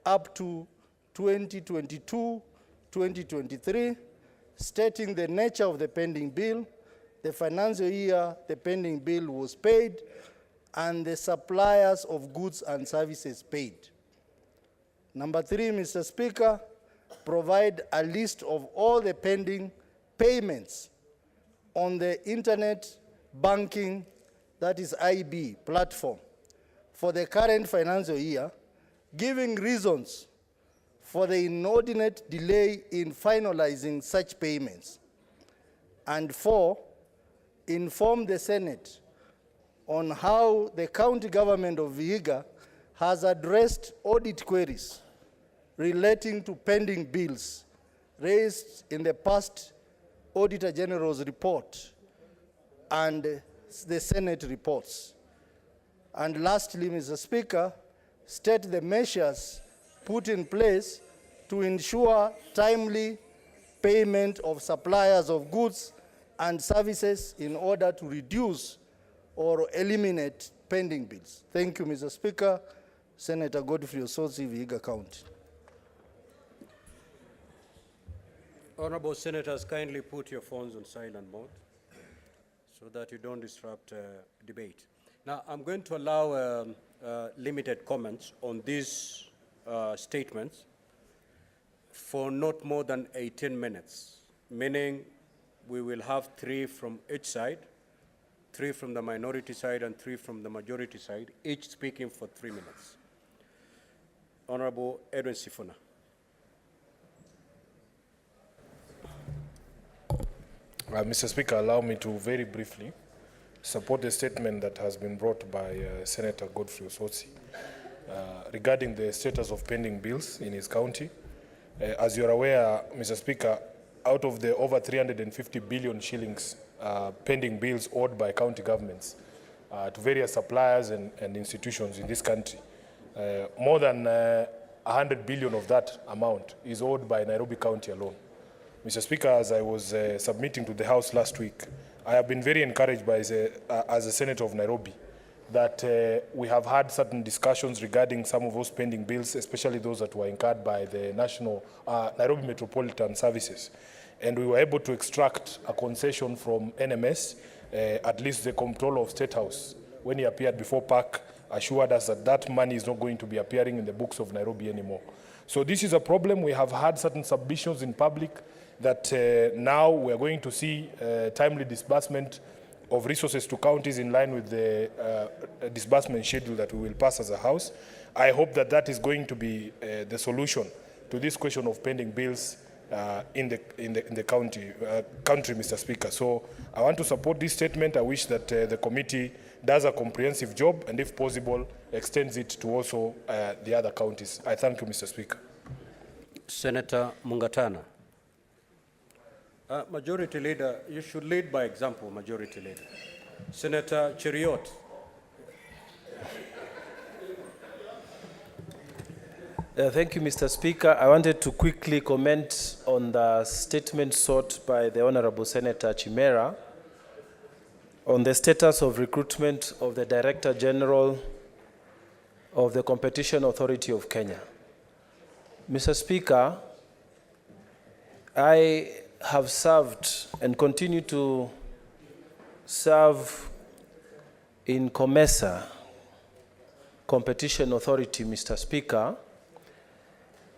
up to 2022-2023, stating the nature of the pending bill, the financial year the pending bill was paid, and the suppliers of goods and services paid. Number 3, Mr. Speaker, provide a list of all the pending payments on the internet banking, that is IB platform, for the current financial year, giving reasons for the inordinate delay in finalizing such payments. And 4, inform the Senate on how the county government of Vihiga has addressed audit queries relating to pending bills raised in the past Auditor General's report, and the Senate reports. And lastly, Mr. Speaker, state the measures put in place to ensure timely payment of suppliers of goods and services in order to reduce or eliminate pending bills. Thank you, Mr. Speaker. Senator Godfrey Osotsi, Vihiga County. Honorable Senators, kindly put your phones on silent mode so that you don't disrupt debate. Now, I'm going to allow limited comments on these statements for not more than 18 minutes, meaning we will have 3 from each side, 3 from the minority side and 3 from the majority side, each speaking for 3 minutes. Honorable Edwin Sifuna. Mr. Speaker, allow me to very briefly support the statement that has been brought by Senator Godfrey Osotsi regarding the status of pending bills in his county. As you're aware, Mr. Speaker, out of the over 350 billion shillings pending bills owed by county governments to various suppliers and institutions in this country, more than 100 billion of that amount is owed by Nairobi County alone. Mr. Speaker, as I was submitting to the House last week, I have been very encouraged by as a Senator of Nairobi that we have had certain discussions regarding some of those pending bills, especially those that were incurred by the National Nairobi Metropolitan Services. And we were able to extract a concession from NMS, at least the Comptroller of State House, when he appeared before PAC, assured us that that money is not going to be appearing in the books of Nairobi anymore. So this is a problem. We have had certain submissions in public that now we are going to see timely disbursement of resources to counties in line with the disbursement schedule that we will pass as a House. I hope that that is going to be the solution to this question of pending bills in the country, Mr. Speaker. So I want to support this statement. I wish that the committee does a comprehensive job and, if possible, extends it to also the other counties. I thank you, Mr. Speaker. Senator Mungatana. Majority Leader, you should lead by example, Majority Leader. Senator Cheriot. Thank you, Mr. Speaker. I wanted to quickly comment on the statement sought by the Honorable Senator Chimera on the status of recruitment of the Director General of the Competition Authority of Kenya. Mr. Speaker, I have served and continue to serve in COMESA, Competition Authority, Mr. Speaker.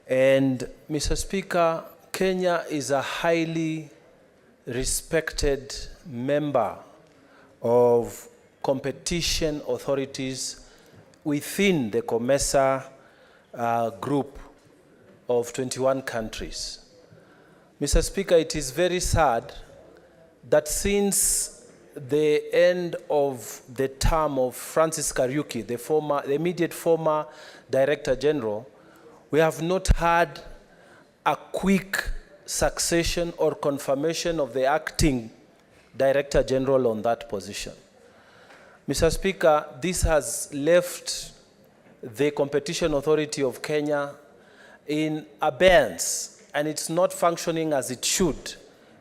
And Mr. Speaker, Kenya is a highly respected member of competition authorities within the COMESA group of 21 countries. Mr. Speaker, it is very sad that since the end of the term of Francis Kariuki, the immediate former Director General, we have not had a quick succession or confirmation of the acting Director General on that position. Mr. Speaker, this has left the Competition Authority of Kenya in abeyance, and it's not functioning as it should,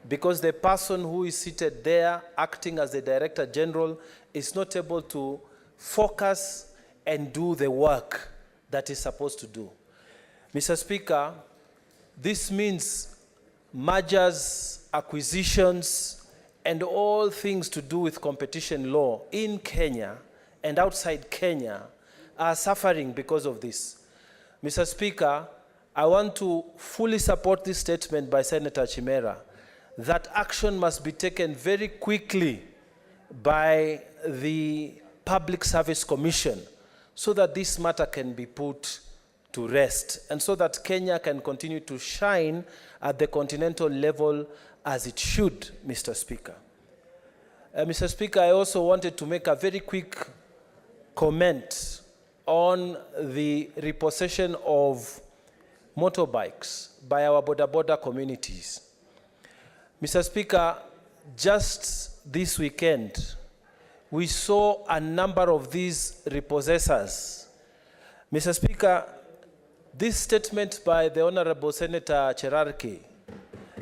because the person who is seated there acting as the Director General is not able to focus and do the work that he's supposed to do. Mr. Speaker, this means mergers, acquisitions, and all things to do with competition law in Kenya and outside Kenya are suffering because of this. Mr. Speaker, I want to fully support this statement by Senator Chimera that action must be taken very quickly by the Public Service Commission so that this matter can be put to rest and so that Kenya can continue to shine at the continental level as it should, Mr. Speaker. Mr. Speaker, I also wanted to make a very quick comment on the repossession of motorbikes by our border communities. Mr. Speaker, just this weekend, we saw a number of these repossessors. Mr. Speaker, this statement by the Honorable Senator Cherarki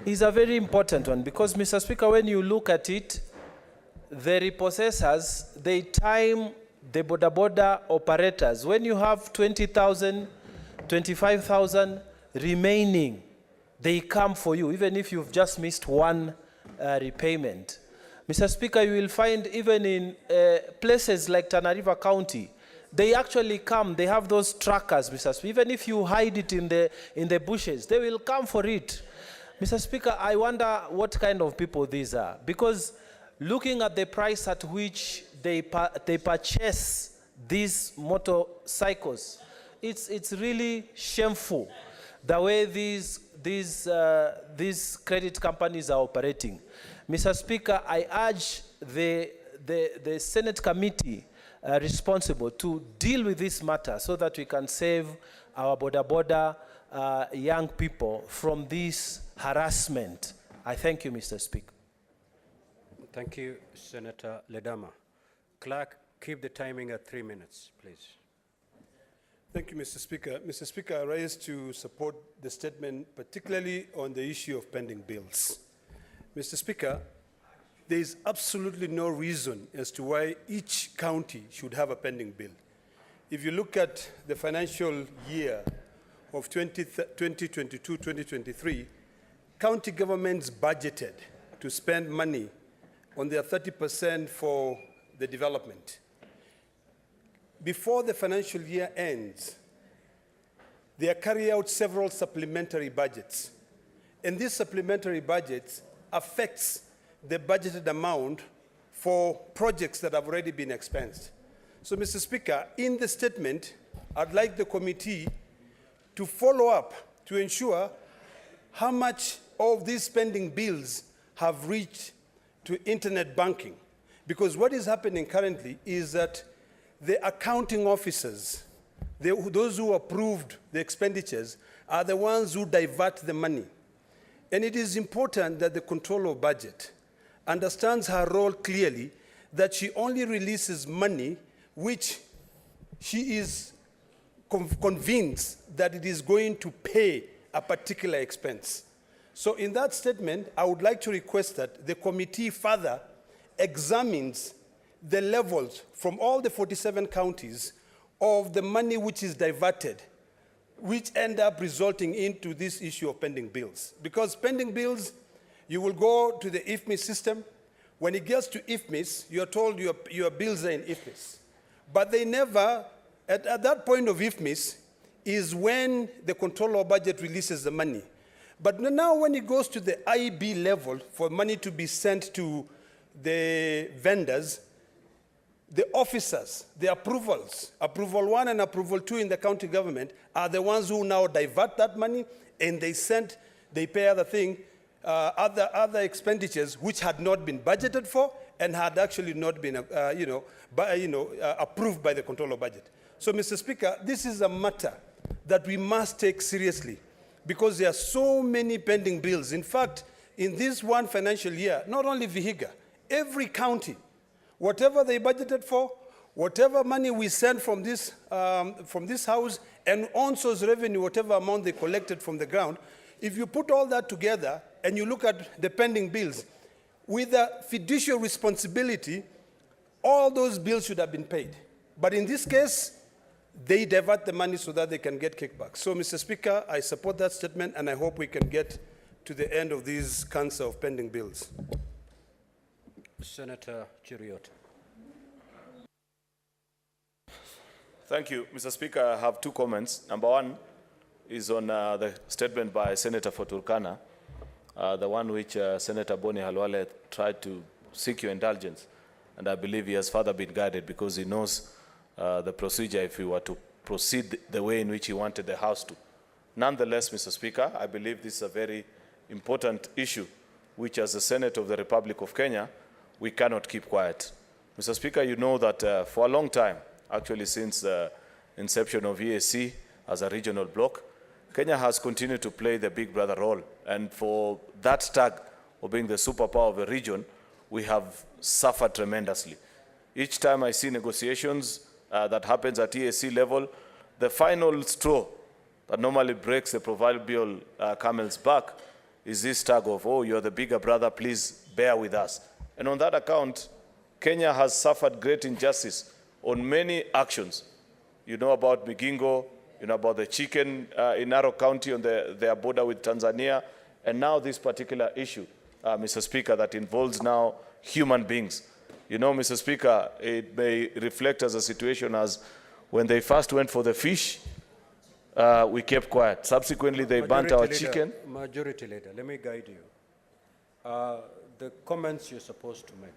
is a very important one because, Mr. Speaker, when you look at it, the repossessors, they time the border operators. When you have 20,000, 25,000 remaining, they come for you, even if you've just missed one repayment. Mr. Speaker, you will find even in places like Tana River County, they actually come, they have those trackers, Mr. Speaker. Even if you hide it in the bushes, they will come for it. Mr. Speaker, I wonder what kind of people these are. Because looking at the price at which they purchase these motorcycles, it's really shameful the way these credit companies are operating. Mr. Speaker, I urge the Senate committee responsible to deal with this matter so that we can save our border young people from this harassment. I thank you, Mr. Speaker. Thank you, Senator Ledama. Clerk, keep the timing at 3 minutes, please. Thank you, Mr. Speaker. Mr. Speaker, I rise to support the statement, particularly on the issue of pending bills. Mr. Speaker, there is absolutely no reason as to why each county should have a pending bill. If you look at the financial year of 2022-2023, county governments budgeted to spend money on their 30% for the development. Before the financial year ends, they carry out several supplementary budgets. And these supplementary budgets affects the budgeted amount for projects that have already been expensed. So, Mr. Speaker, in the statement, I'd like the committee to follow up to ensure how much of these spending bills have reached to internet banking. Because what is happening currently is that the accounting officers, those who approved the expenditures, are the ones who divert the money. And it is important that the controller of budget understands her role clearly, that she only releases money which she is convinced that it is going to pay a particular expense. So in that statement, I would like to request that the committee further examines the levels from all the 47 counties of the money which is diverted, which end up resulting into this issue of pending bills. Because pending bills, you will go to the IFMIS system. When it gets to IFMIS, you're told your bills are in IFMIS. But they never, at that point of IFMIS, is when the controller of budget releases the money. But now when it goes to the IB level for money to be sent to the vendors, the officers, the approvals, approval 1 and approval 2 in the county government are the ones who now divert that money, and they pay other expenditures which had not been budgeted for and had actually not been approved by the controller of budget. So, Mr. Speaker, this is a matter that we must take seriously because there are so many pending bills. In fact, in this one financial year, not only Vihiga, every county, whatever they budgeted for, whatever money we send from this house, and ONSO's revenue, whatever amount they collected from the ground, if you put all that together and you look at the pending bills, with a fiduciary responsibility, all those bills should have been paid. But in this case, they divert the money so that they can get kickbacks. So, Mr. Speaker, I support that statement, and I hope we can get to the end of this cancer of pending bills. Senator Chiriot. Thank you, Mr. Speaker. I have two comments. Number one is on the statement by Senator for Turkana, the one which Senator Boni Halwale tried to seek your indulgence. And I believe he has further been guided because he knows the procedure if he were to proceed the way in which he wanted the House to. Nonetheless, Mr. Speaker, I believe this is a very important issue which, as the Senate of the Republic of Kenya, we cannot keep quiet. Mr. Speaker, you know that for a long time, actually since the inception of EAC as a regional bloc, Kenya has continued to play the big brother role. And for that tag of being the superpower of the region, we have suffered tremendously. Each time I see negotiations that happens at EAC level, the final straw that normally breaks the proverbial camel's back is this tag of, oh, you're the bigger brother, please bear with us. And on that account, Kenya has suffered great injustice on many actions. You know about Migingo, you know about the chicken in Narok County on their border with Tanzania, and now this particular issue, Mr. Speaker, that involves now human beings. You know, Mr. Speaker, it may reflect as a situation as when they first went for the fish, we kept quiet. Subsequently, they burnt our chicken. Majority Leader, let me guide you. The comments you're supposed to make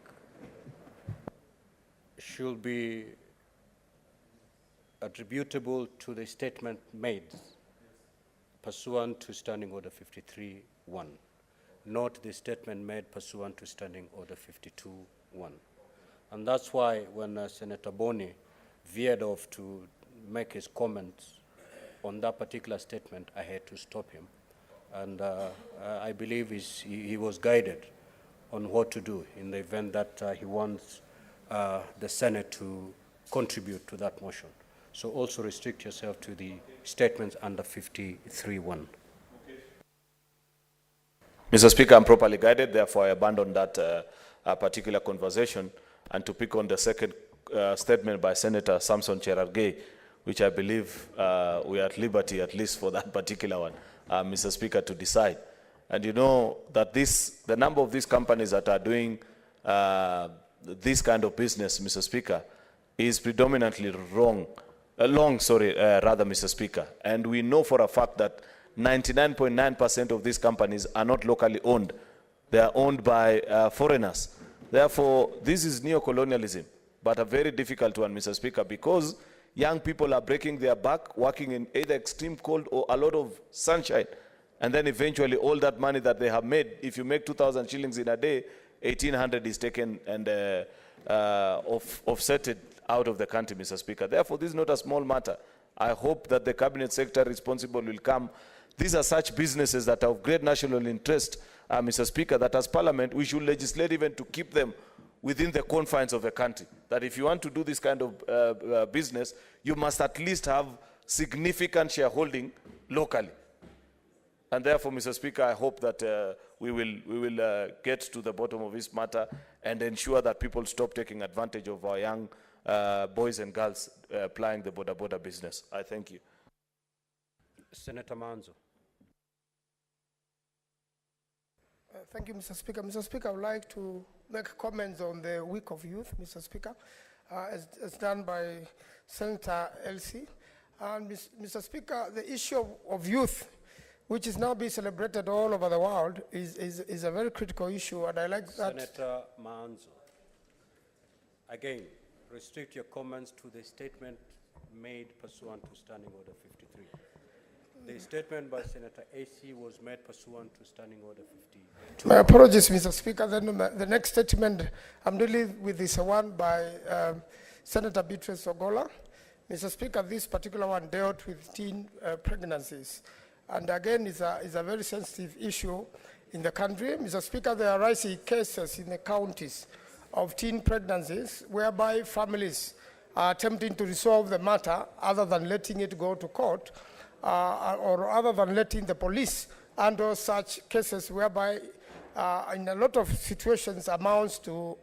should be attributable to the statement made pursuant to Standing Order 53-1, not the statement made pursuant to Standing Order 52-1. And that's why when Senator Boni veered off to make his comments on that particular statement, I had to stop him. And I believe he was guided on what to do in the event that he wants the Senate to contribute to that motion. So also restrict yourself to the statements under 53-1. Mr. Speaker, I'm properly guided, therefore I abandon that particular conversation, and to pick on the second statement by Senator Samson Cherargei, which I believe we are at liberty, at least for that particular one, Mr. Speaker, to decide. And you know that the number of these companies that are doing this kind of business, Mr. Speaker, is predominantly long, Mr. Speaker. And we know for a fact that 99.9% of these companies are not locally owned. They are owned by foreigners. Therefore, this is neo-colonialism, but a very difficult one, Mr. Speaker, because young people are breaking their back, working in either extreme cold or a lot of sunshine. And then eventually all that money that they have made, if you make 2,000 shillings in a day, 1,800 is taken and offsetted out of the country, Mr. Speaker. Therefore, this is not a small matter. I hope that the cabinet secretary responsible will come. These are such businesses that are of great national interest, Mr. Speaker, that as Parliament, we should legislate even to keep them within the confines of the country. That if you want to do this kind of business, you must at least have significant shareholding locally. And therefore, Mr. Speaker, I hope that we will get to the bottom of this matter and ensure that people stop taking advantage of our young boys and girls plying the border business. I thank you. Senator Manzo. Thank you, Mr. Speaker. Mr. Speaker, I would like to make comments on the Week of Youth, Mr. Speaker, as done by Senator Elsie. And Mr. Speaker, the issue of youth, which is now being celebrated all over the world, is a very critical issue, and I like that. Senator Manzo, again, restrict your comments to the statement made pursuant to Standing Order 53. The statement by Senator AC was made pursuant to Standing Order 52. My apologies, Mr. Speaker. Then the next statement I'm dealing with is one by Senator Beatrice Ogola. Mr. Speaker, this particular one dealt with teen pregnancies. And again, it's a very sensitive issue in the country. Mr. Speaker, there are rising cases in the counties of teen pregnancies whereby families are attempting to resolve the matter other than letting it go to court or other than letting the police handle such cases whereby in a lot of situations amounts to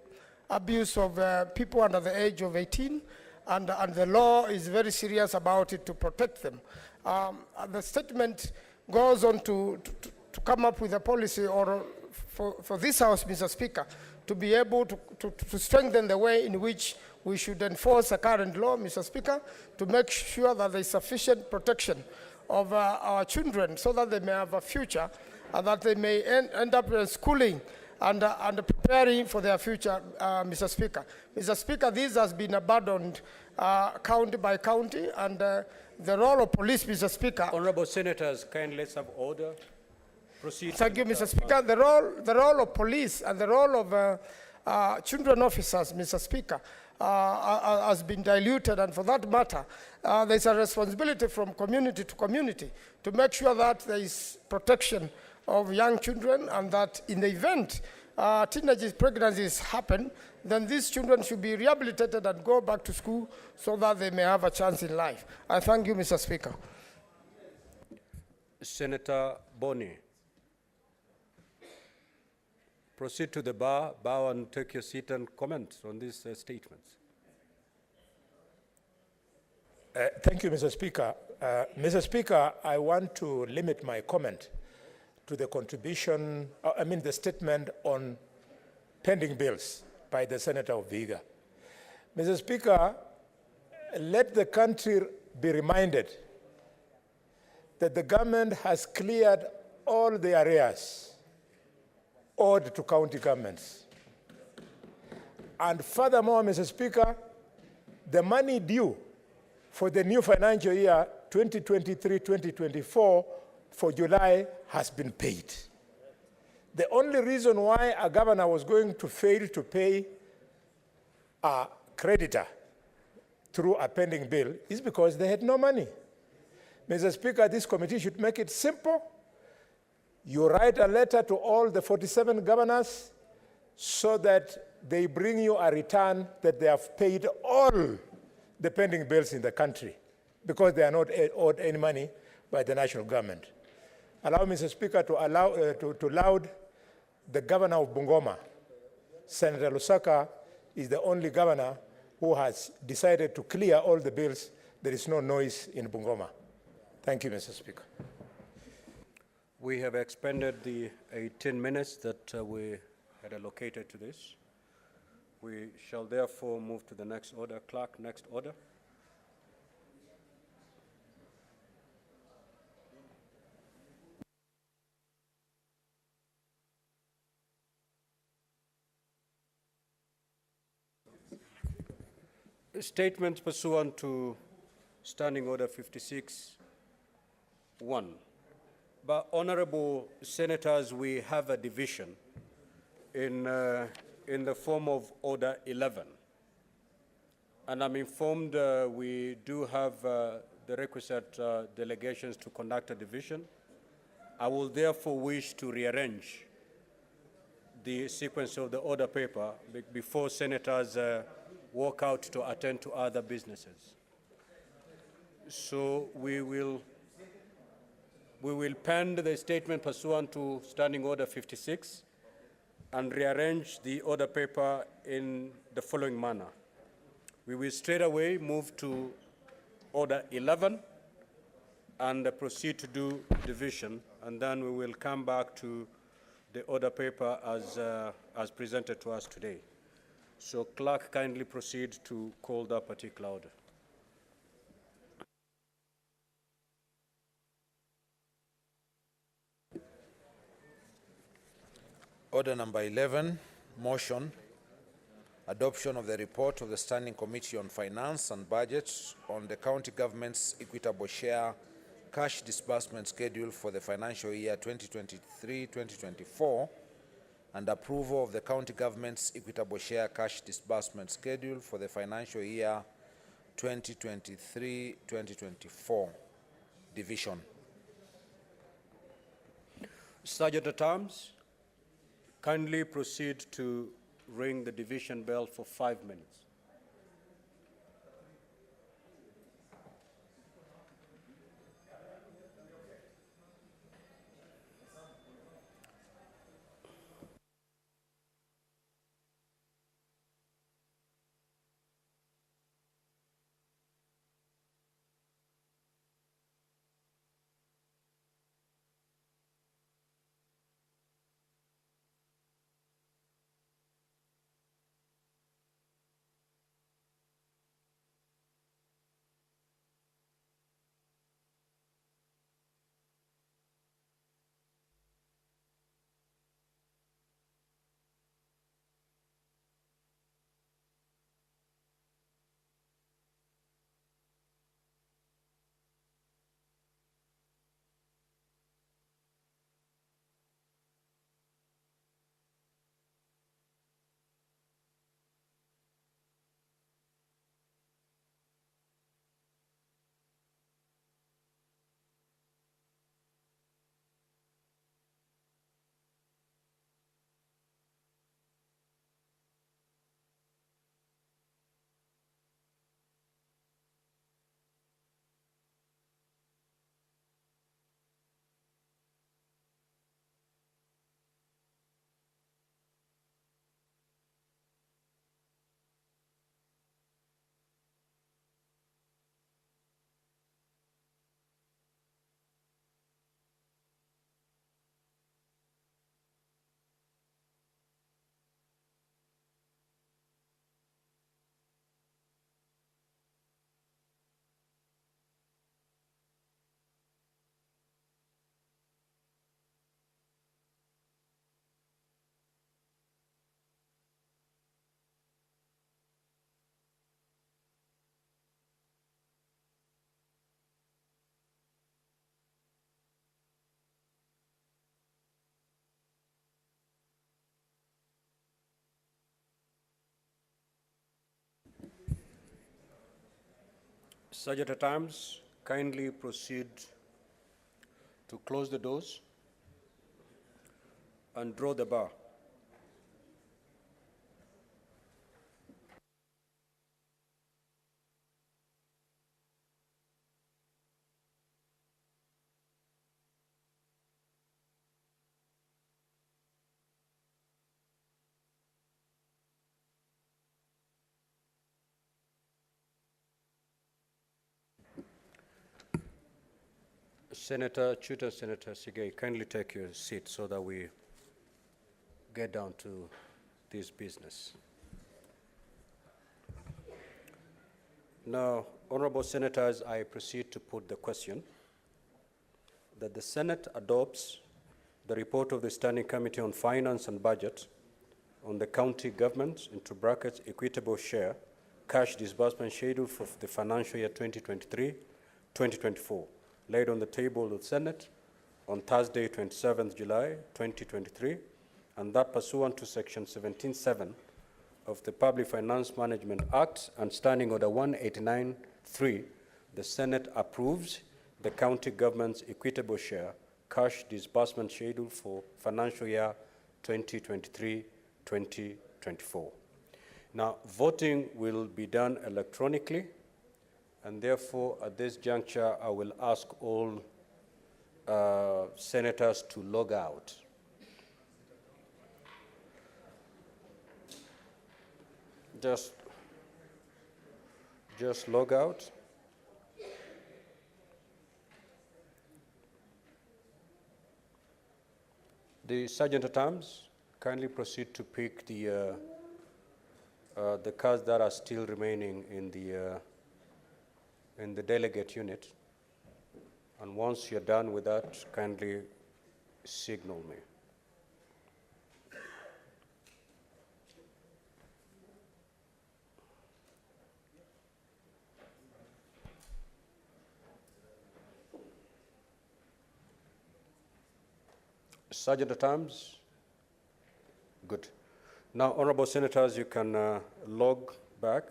abuse of people under the age of 18, and the law is very serious about it to protect them. The statement goes on to come up with a policy or for this House, Mr. Speaker, to be able to strengthen the way in which we should enforce the current law, Mr. Speaker, to make sure that there is sufficient protection of our children so that they may have a future and that they may end up schooling and preparing for their future, Mr. Speaker. Mr. Speaker, this has been abandoned county by county, and the role of police, Mr. Speaker. Honorable Senators, kindly let's have order. Proceed. Thank you, Mr. Speaker. The role of police and the role of children officers, Mr. Speaker, has been diluted, and for that matter, there's a responsibility from community to community to make sure that there is protection of young children, and that in the event teenage pregnancies happen, then these children should be rehabilitated and go back to school so that they may have a chance in life. I thank you, Mr. Speaker. Senator Boni. Proceed to the bar, bow and take your seat and comment on these statements. Thank you, Mr. Speaker. Mr. Speaker, I want to limit my comment to the contribution, the statement on pending bills by the Senator of Vihiga. Mr. Speaker, let the country be reminded that the government has cleared all the arrears owed to county governments. And furthermore, Mr. Speaker, the money due for the new financial year 2023-2024 for July has been paid. The only reason why a governor was going to fail to pay a creditor through a pending bill is because they had no money. Mr. Speaker, this committee should make it simple. You write a letter to all the 47 governors so that they bring you a return that they have paid all the pending bills in the country because they are not owed any money by the national government. Allow Mr. Speaker to laud the governor of Bungoma. Senator Lusaka is the only governor who has decided to clear all the bills. There is no noise in Bungoma. Thank you, Mr. Speaker. We have expended the 18 minutes that we had allocated to this. We shall therefore move to the next order. Clerk, next order. Statements pursuant to Standing Order 56-1. But honorable senators, we have a division in the form of Order 11. And I'm informed we do have the requisite delegations to conduct a division. I will therefore wish to rearrange the sequence of the order paper before senators walk out to attend to other businesses. So we will pen the statement pursuant to Standing Order 56 and rearrange the order paper in the following manner. We will straight away move to Order 11 and proceed to do division, and then we will come back to the order paper as presented to us today. So clerk, kindly proceed to call that particular order. Order number 11, motion, adoption of the report of the Standing Committee on Finance and Budget on the county government's equitable share cash disbursement schedule for the financial year 2023-2024 and approval of the county government's equitable share cash disbursement schedule for the financial year 2023-2024. Division. Sergeant at Arms, kindly proceed to ring the division bell for 5 minutes. Sergeant at Arms, kindly proceed to close the doors and draw the bar. Senator Chuta, Senator Sigay, kindly take your seat so that we get down to this business. Now, honorable senators, I proceed to put the question that the Senate adopts the report of the Standing Committee on Finance and Budget on the county government, into brackets, equitable share, cash disbursement schedule for the financial year 2023-2024, laid on the table of the Senate on Thursday, 27th July, 2023, and that pursuant to Section 17(7) of the Public Finance Management Act and Standing Order 189.3, the Senate approves the county government's equitable share cash disbursement schedule for financial year 2023-2024. Now, voting will be done electronically, and therefore, at this juncture, I will ask all senators to log out. Just log out. The Sergeant at Arms, kindly proceed to pick the cards that are still remaining in the delegate unit. And once you're done with that, kindly signal me. Sergeant at Arms? Good. Now, honorable senators, you can log back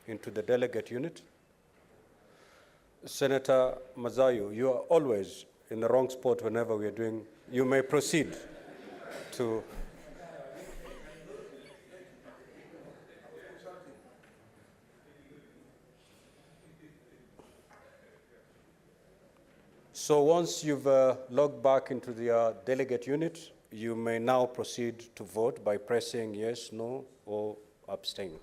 into the delegate unit. Senator Mazayo, you are always in the wrong spot whenever we are doing. You may proceed to. So once you've logged back into the delegate unit, you may now proceed to vote by pressing yes, no, or abstain.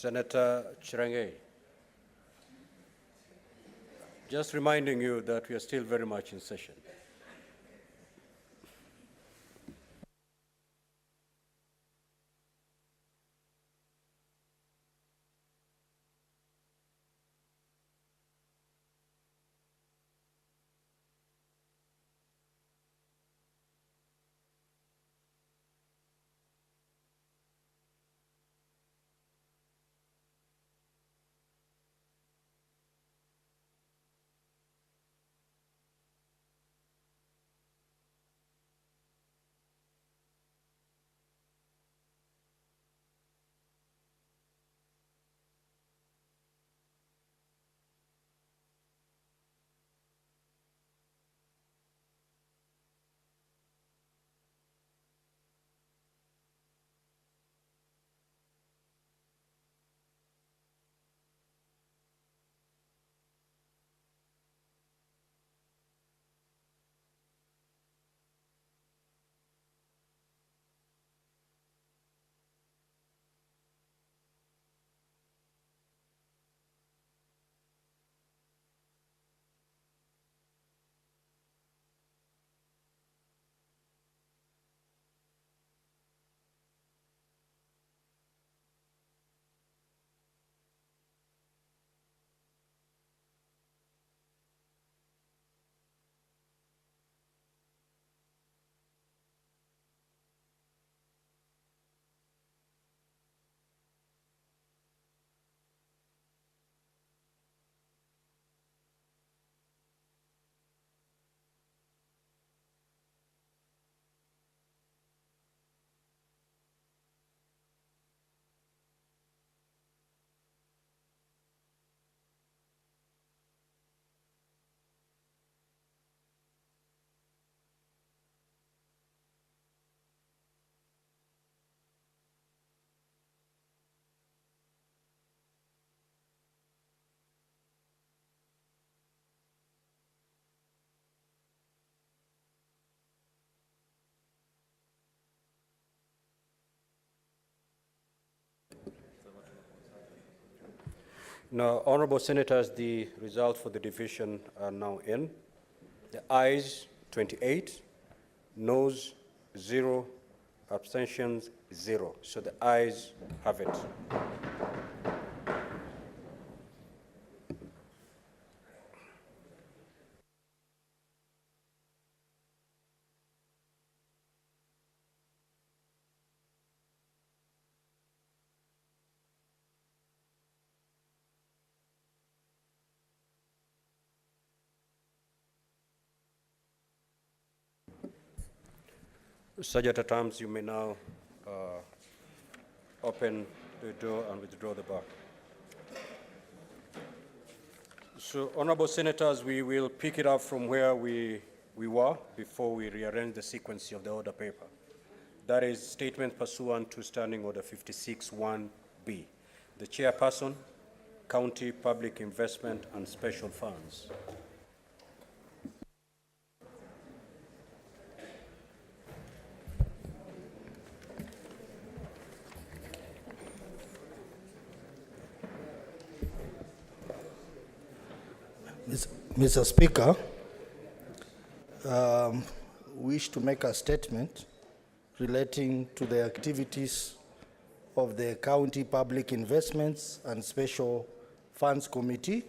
Senator Chirangei. Just reminding you that we are still very much in session. Now, honorable senators, the results for the division are now in. The ayes, 28, noes, 0, abstentions, 0. So the ayes have it. Such at times, you may now open the door and withdraw the bar. So, honorable senators, we will pick it up from where we were before we rearrange the sequence of the order paper. That is statement pursuant to Standing Order 56-1B. The chairperson, County Public Investment and Special Funds. Mr. Speaker, wish to make a statement relating to the activities of the County Public Investments and Special Funds Committee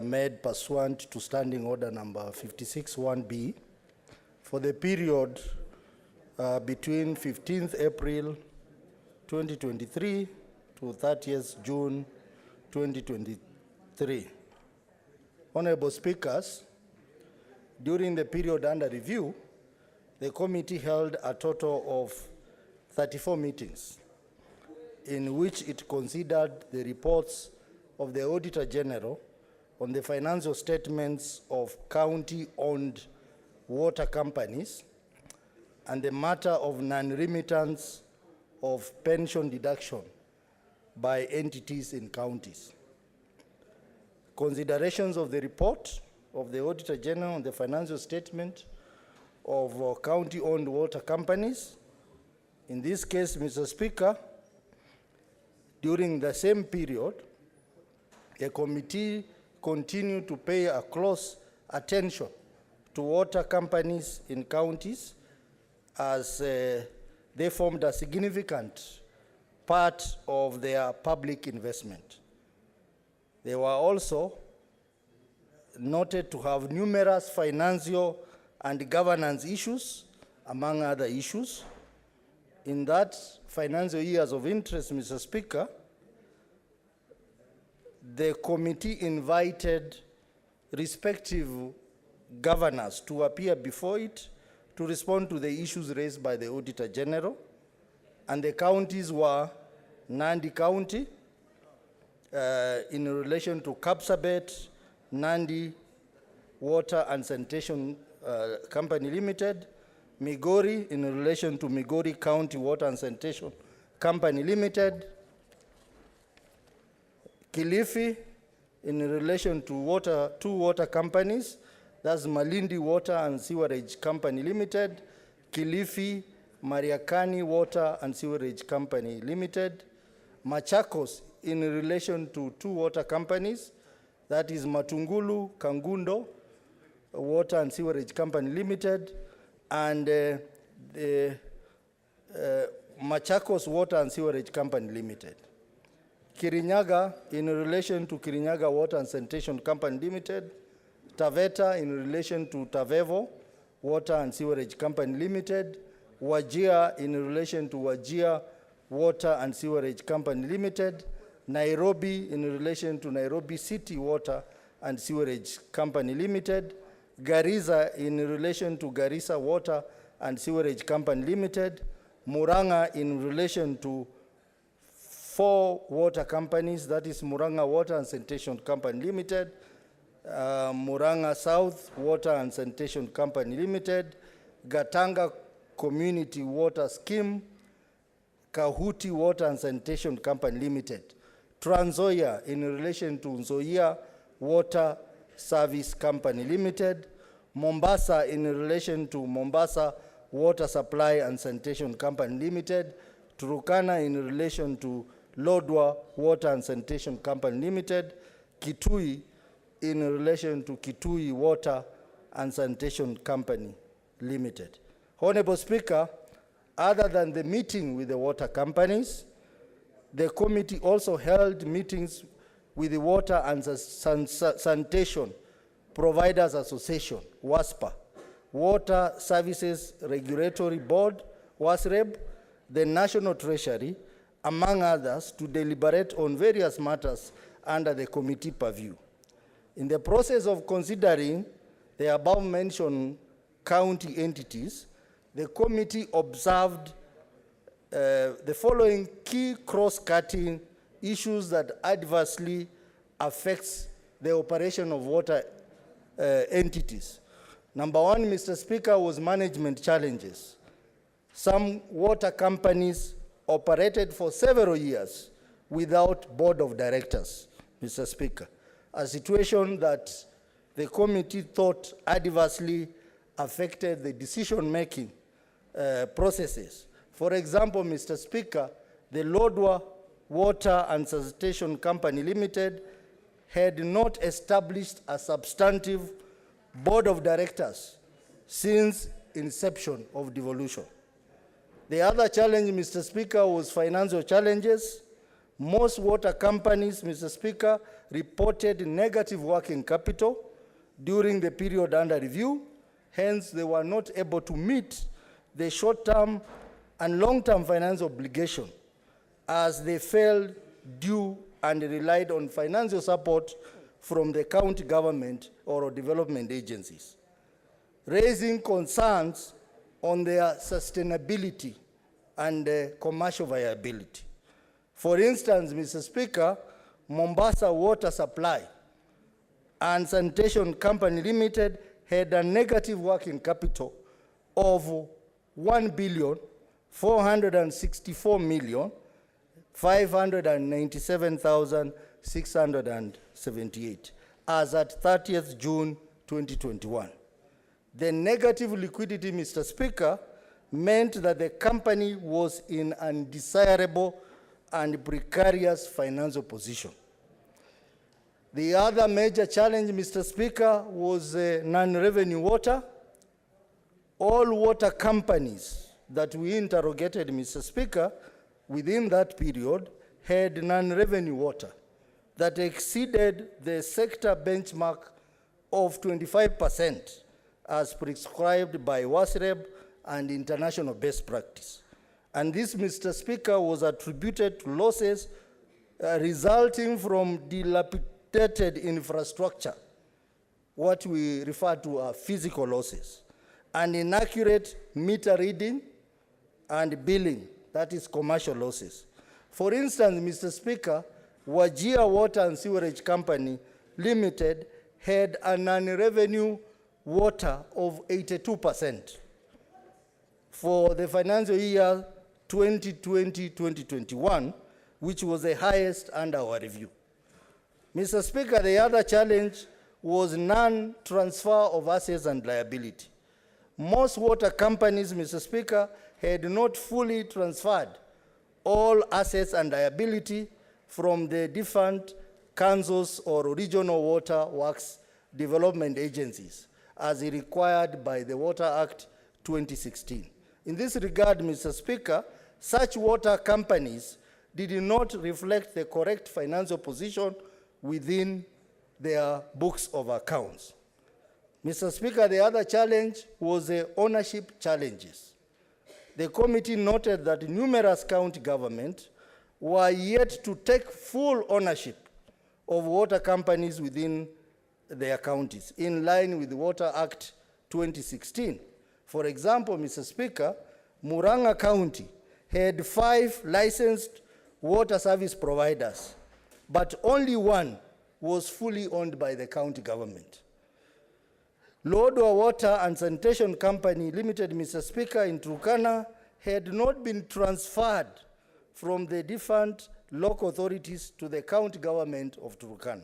made pursuant to Standing Order number 56-1B for the period between 15th April 2023 to 30th June 2023. Honorable Speakers, during the period under review, the committee held a total of 34 meetings in which it considered the reports of the Auditor General on the financial statements of county-owned water companies and the matter of non-remittance of pension deduction by entities in counties. Considerations of the report of the Auditor General on the financial statement of county-owned water companies. In this case, Mr. Speaker, During the same period, the committee continued to pay a close attention to water companies in counties as they formed a significant part of their public investment. They were also noted to have numerous financial and governance issues, among other issues. In that financial years of interest, Mr. Speaker, the committee invited respective governors to appear before it to respond to the issues raised by the Auditor General, and the counties were Nandi County, in relation to Kapsabet, Nandi Water and Sanitation Company Limited, Migori in relation to Migori County Water and Sanitation Company Limited, Kilifi in relation to two water companies, that's Malindi Water and Sewerage Company Limited, Kilifi Mariakani Water and Sewerage Company Limited, Machakos in relation to two water companies, that is Matungulu Kangundo Water and Sewerage Company Limited, and the Machakos Water and Sewerage Company Limited. Kirinyaga in relation to Kirinyaga Water and Sanitation Company Limited, Taveta in relation to Tavevo Water and Sewerage Company Limited, Wajir in relation to Wajir Water and Sewerage Company Limited, Nairobi in relation to Nairobi City Water and Sewerage Company Limited, Garissa in relation to Garissa Water and Sewerage Company Limited, Muranga in relation to 4 water companies, that is Muranga Water and Sanitation Company Limited, Muranga South Water and Sanitation Company Limited, Gatanga Community Water Scheme, Kahuti Water and Sanitation Company Limited, Trans Nzoia in relation to Nzoia Water Service Company Limited, Mombasa in relation to Mombasa Water Supply and Sanitation Company Limited, Turukana in relation to Lodwar Water and Sanitation Company Limited, Kitui in relation to Kitui Water and Sanitation Company Limited. Honorable Speaker, other than the meeting with the water companies, the committee also held meetings with the Water and Sanitation Providers Association, WASPA, Water Services Regulatory Board, WASREB, the National Treasury, among others, to deliberate on various matters under the committee purview. In the process of considering the above-mentioned county entities, the committee observed the following key cross-cutting issues that adversely affects the operation of water entities. Number one, Mr. Speaker, was management challenges. Some water companies operated for several years without board of directors, Mr. Speaker, a situation that the committee thought adversely affected the decision-making processes. For example, Mr. Speaker, the Lodwar Water and Sanitation Company Limited had not established a substantive board of directors since inception of devolution. The other challenge, Mr. Speaker, was financial challenges. Most water companies, Mr. Speaker, reported negative working capital during the period under review. Hence, they were not able to meet the short-term and long-term financial obligation as they fell due and relied on financial support from the county government or development agencies, raising concerns on their sustainability and commercial viability. For instance, Mr. Speaker, Mombasa Water Supply and Sanitation Company Limited had a negative working capital of 1,464,597,678 as at 30th June 2021. The negative liquidity, Mr. Speaker, meant that the company was in undesirable and precarious financial position. The other major challenge, Mr. Speaker, was non-revenue water. All water companies that we interrogated, Mr. Speaker, within that period had non-revenue water that exceeded the sector benchmark of 25% as prescribed by WASREB and international best practice. And this, Mr. Speaker, was attributed to losses resulting from dilapidated infrastructure, what we refer to as physical losses, and inaccurate meter reading and billing, that is commercial losses. For instance, Mr. Speaker, Wajir Water and Sewerage Company Limited had a non-revenue water of 82% for the financial year 2020-2021, which was the highest under our review. Mr. Speaker, the other challenge was non-transfer of assets and liability. Most water companies, Mr. Speaker, had not fully transferred all assets and liability from the different councils or regional water works development agencies as required by the Water Act 2016. In this regard, Mr. Speaker, such water companies did not reflect the correct financial position within their books of accounts. Mr. Speaker, the other challenge was the ownership challenges. The committee noted that numerous county governments were yet to take full ownership of water companies within their counties, in line with the Water Act 2016. For example, Mr. Speaker, Murang'a County had 5 licensed water service providers, but only one was fully owned by the county government. Lodwar Water and Sanitation Company Limited, Mr. Speaker, in Turkana had not been transferred from the different local authorities to the county government of Turkana.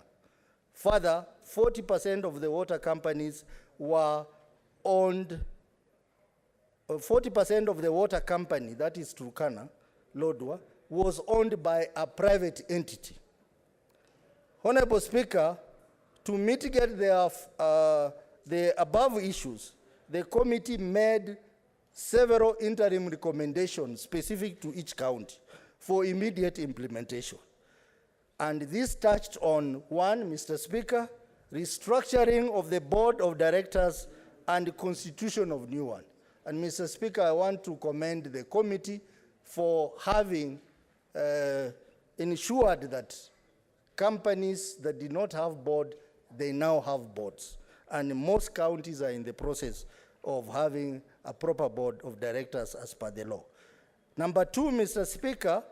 Further, 40% of the water companies were owned, 40% of the water company, that is Turkana, Lodwar, was owned by a private entity. Honorable Speaker, to mitigate the above issues, the committee made several interim recommendations specific to each county for immediate implementation. And this touched on, 1, Mr. Speaker, restructuring of the board of directors and the constitution of new one. And Mr. Speaker, I want to commend the committee for having ensured that companies that did not have board, they now have boards. And most counties are in the process of having a proper board of directors as per the law. Number 2, Mr. Speaker,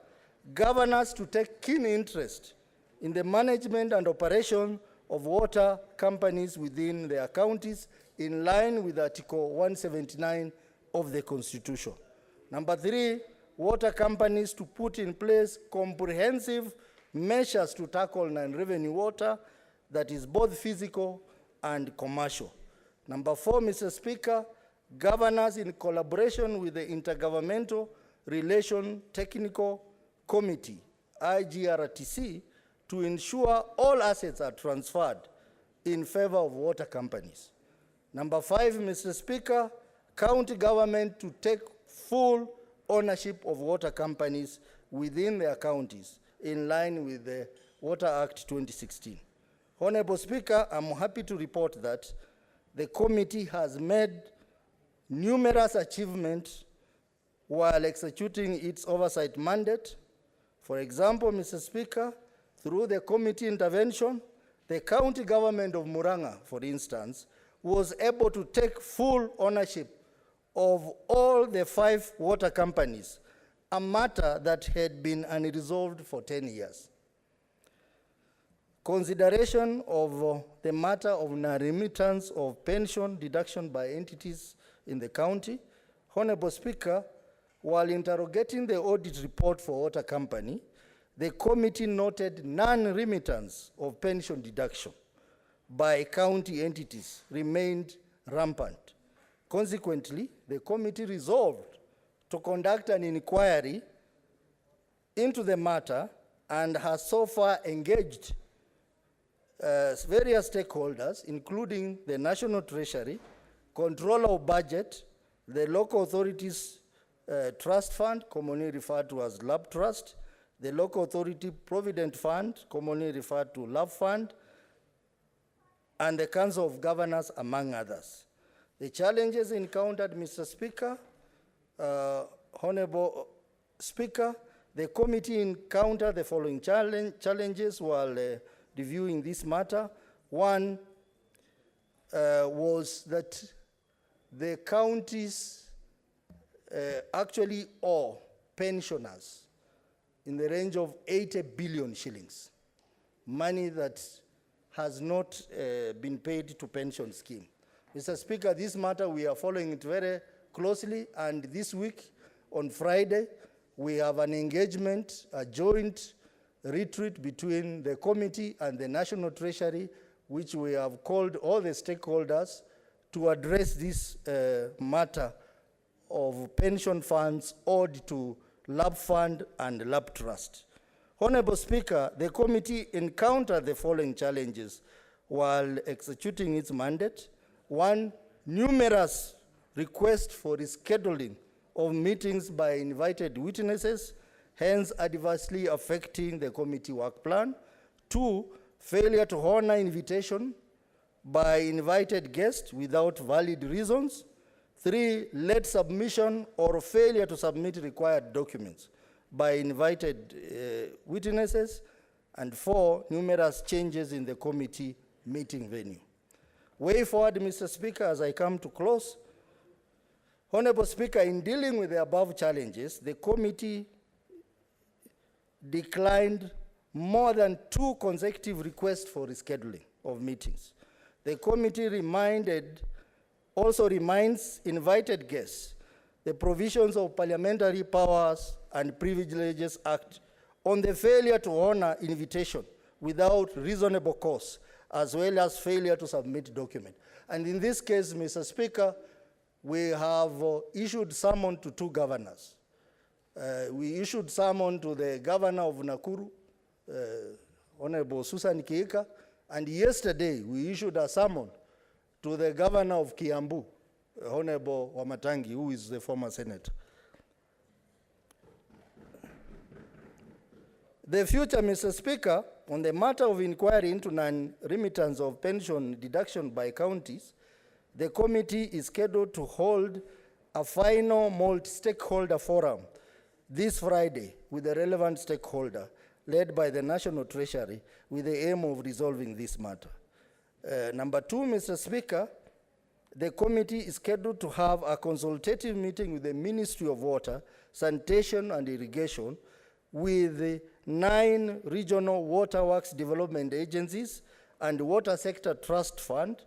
governors to take keen interest in the management and operation of water companies within their counties in line with Article 179 of the Constitution. Number 3, water companies to put in place comprehensive measures to tackle non-revenue water that is both physical and commercial. Number 4, Mr. Speaker, governors in collaboration with the Intergovernmental Relation Technical Committee, IGRTC, to ensure all assets are transferred in favor of water companies. Number 5, Mr. Speaker, county government to take full ownership of water companies within their counties in line with the Water Act 2016. Honorable Speaker, I'm happy to report that the committee has made numerous achievements while executing its oversight mandate. For example, Mr. Speaker, through the committee intervention, the county government of Murang'a, for instance, was able to take full ownership of all the 5 water companies, a matter that had been unresolved for 10 years. Consideration of the matter of non-remittance of pension deduction by entities in the county. Honorable Speaker, while interrogating the audit report for water company, the committee noted non-remittance of pension deduction by county entities remained rampant. Consequently, the committee resolved to conduct an inquiry into the matter and has so far engaged various stakeholders, including the National Treasury, Controller of Budget, the Local Authorities Trust Fund, commonly referred to as LAB Trust, the Local Authority Provident Fund, commonly referred to LAB Fund, and the Council of Governors, among others. The challenges encountered, Mr. Speaker, Honorable Speaker, the committee encountered the following challenges while reviewing this matter. One was that the counties actually owe pensioners in the range of 80 billion shillings, money that has not been paid to pension scheme. Mr. Speaker, this matter, we are following it very closely, and this week, on Friday, we have an engagement, a joint retreat between the committee and the National Treasury, which we have called all the stakeholders to address this matter of pension funds owed to LAB Fund and LAB Trust. Honorable Speaker, the committee encountered the following challenges while executing its mandate. One, numerous requests for rescheduling of meetings by invited witnesses, hence adversely affecting the committee work plan. Two, failure to honor invitation by invited guests without valid reasons. Three, late submission or failure to submit required documents by invited witnesses. And four, numerous changes in the committee meeting venue. Way forward, Mr. Speaker, as I come to close, Honorable Speaker, in dealing with the above challenges, the committee declined more than 2 consecutive requests for rescheduling of meetings. The committee also reminds invited guests the provisions of Parliamentary Powers and Privileges Act on the failure to honor invitation without reasonable cause, as well as failure to submit document. And in this case, Mr. Speaker, we have issued summons to 2 governors. We issued summons to the governor of Nakuru, Honorable Susan Kiika, and yesterday we issued a summons to the governor of Kiambu, Honorable Wamatangi, who is the former senator. The future, Mr. Speaker, on the matter of inquiry into non-remittance of pension deduction by counties, the committee is scheduled to hold a final multi-stakeholder forum this Friday with the relevant stakeholder led by the National Treasury with the aim of resolving this matter. Number 2, Mr. Speaker, the committee is scheduled to have a consultative meeting with the Ministry of Water, Sanitation and Irrigation, with the 9 regional waterworks development agencies and Water Sector Trust Fund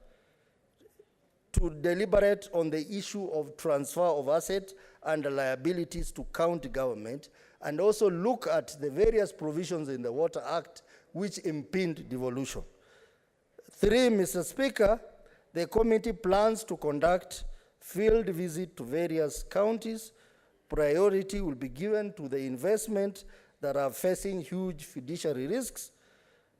to deliberate on the issue of transfer of assets and liabilities to county government, and also look at the various provisions in the Water Act which impede devolution. 3, Mr. Speaker, the committee plans to conduct field visit to various counties. Priority will be given to the investment that are facing huge fiduciary risks.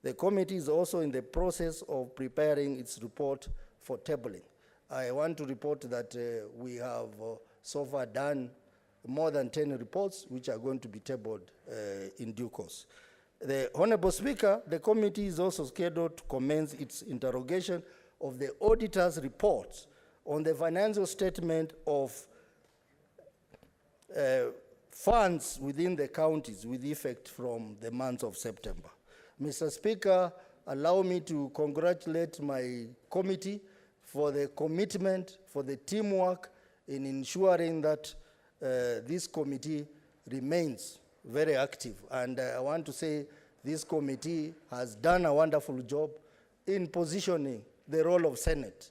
The committee is also in the process of preparing its report for tabling. I want to report that we have so far done more than 10 reports which are going to be tabled in due course. The Honorable Speaker, the committee is also scheduled to commence its interrogation of the auditor's reports on the financial statement of funds within the counties with effect from the month of September. Mr. Speaker, allow me to congratulate my committee for the commitment, for the teamwork in ensuring that this committee remains very active. And I want to say this committee has done a wonderful job in positioning the role of Senate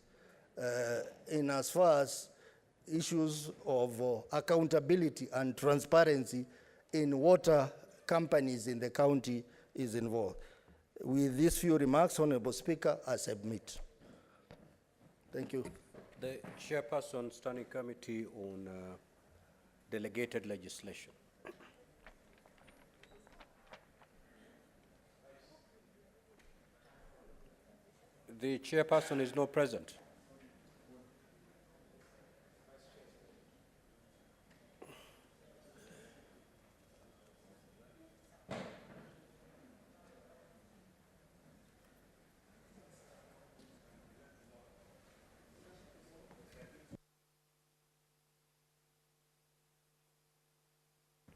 in as far as issues of accountability and transparency in water companies in the county is involved. With these few remarks, Honorable Speaker, I submit. Thank you. The Chairperson, Standing Committee on Delegated Legislation. The chairperson is not present.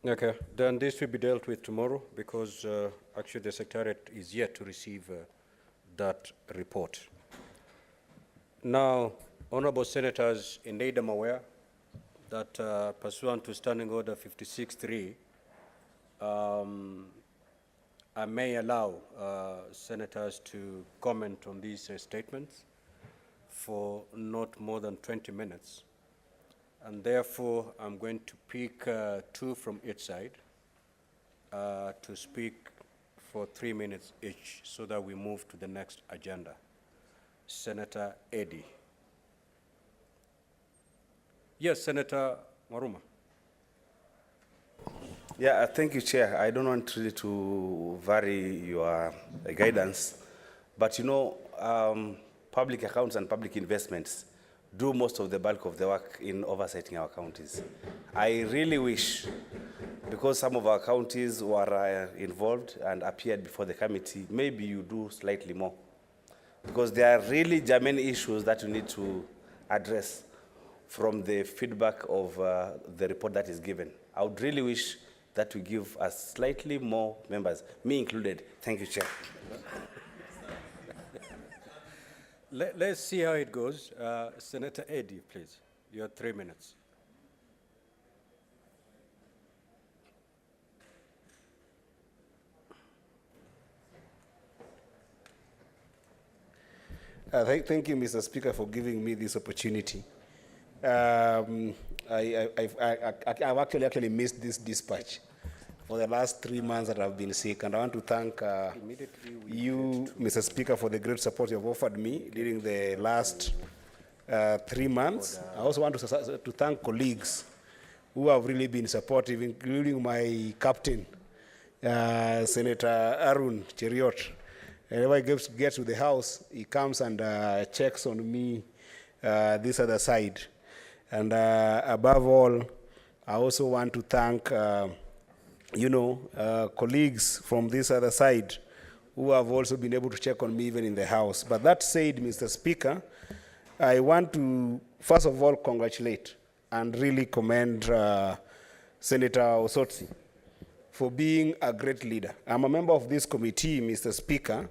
Okay, then this will be dealt with tomorrow because actually the Secretariat is yet to receive that report. Now, honorable senators, indeed I'm aware that pursuant to Standing Order 56.3, I may allow senators to comment on these statements for not more than 20 minutes. And therefore, I'm going to pick two from each side to speak for 3 minutes each so that we move to the next agenda. Senator Eddy. Yes, Senator Waruma. Yeah, thank you, Chair. I don't want really to vary your guidance, but you know, public accounts and public investments do most of the bulk of the work in oversighting our counties. I really wish, because some of our counties were involved and appeared before the committee, maybe you do slightly more. Because there are really germane issues that you need to address from the feedback of the report that is given. I would really wish that we give us slightly more members, me included. Thank you, Chair. Let's see how it goes. Senator Eddy, please. You have 3 minutes. Thank you, Mr. Speaker, for giving me this opportunity. I've actually missed this dispatch for the last 3 months that I've been sick, and I want to thank you, Mr. Speaker, for the great support you have offered me during the last 3 months. I also want to thank colleagues who have really been supportive, including my captain, Senator Arun Cheriot. Whenever he gets to the house, he comes and checks on me this other side. And above all, I also want to thank colleagues from this other side who have also been able to check on me even in the house. But that said, Mr. Speaker, I want to, first of all, congratulate and really commend Senator Osotsi for being a great leader. I'm a member of this committee, Mr. Speaker,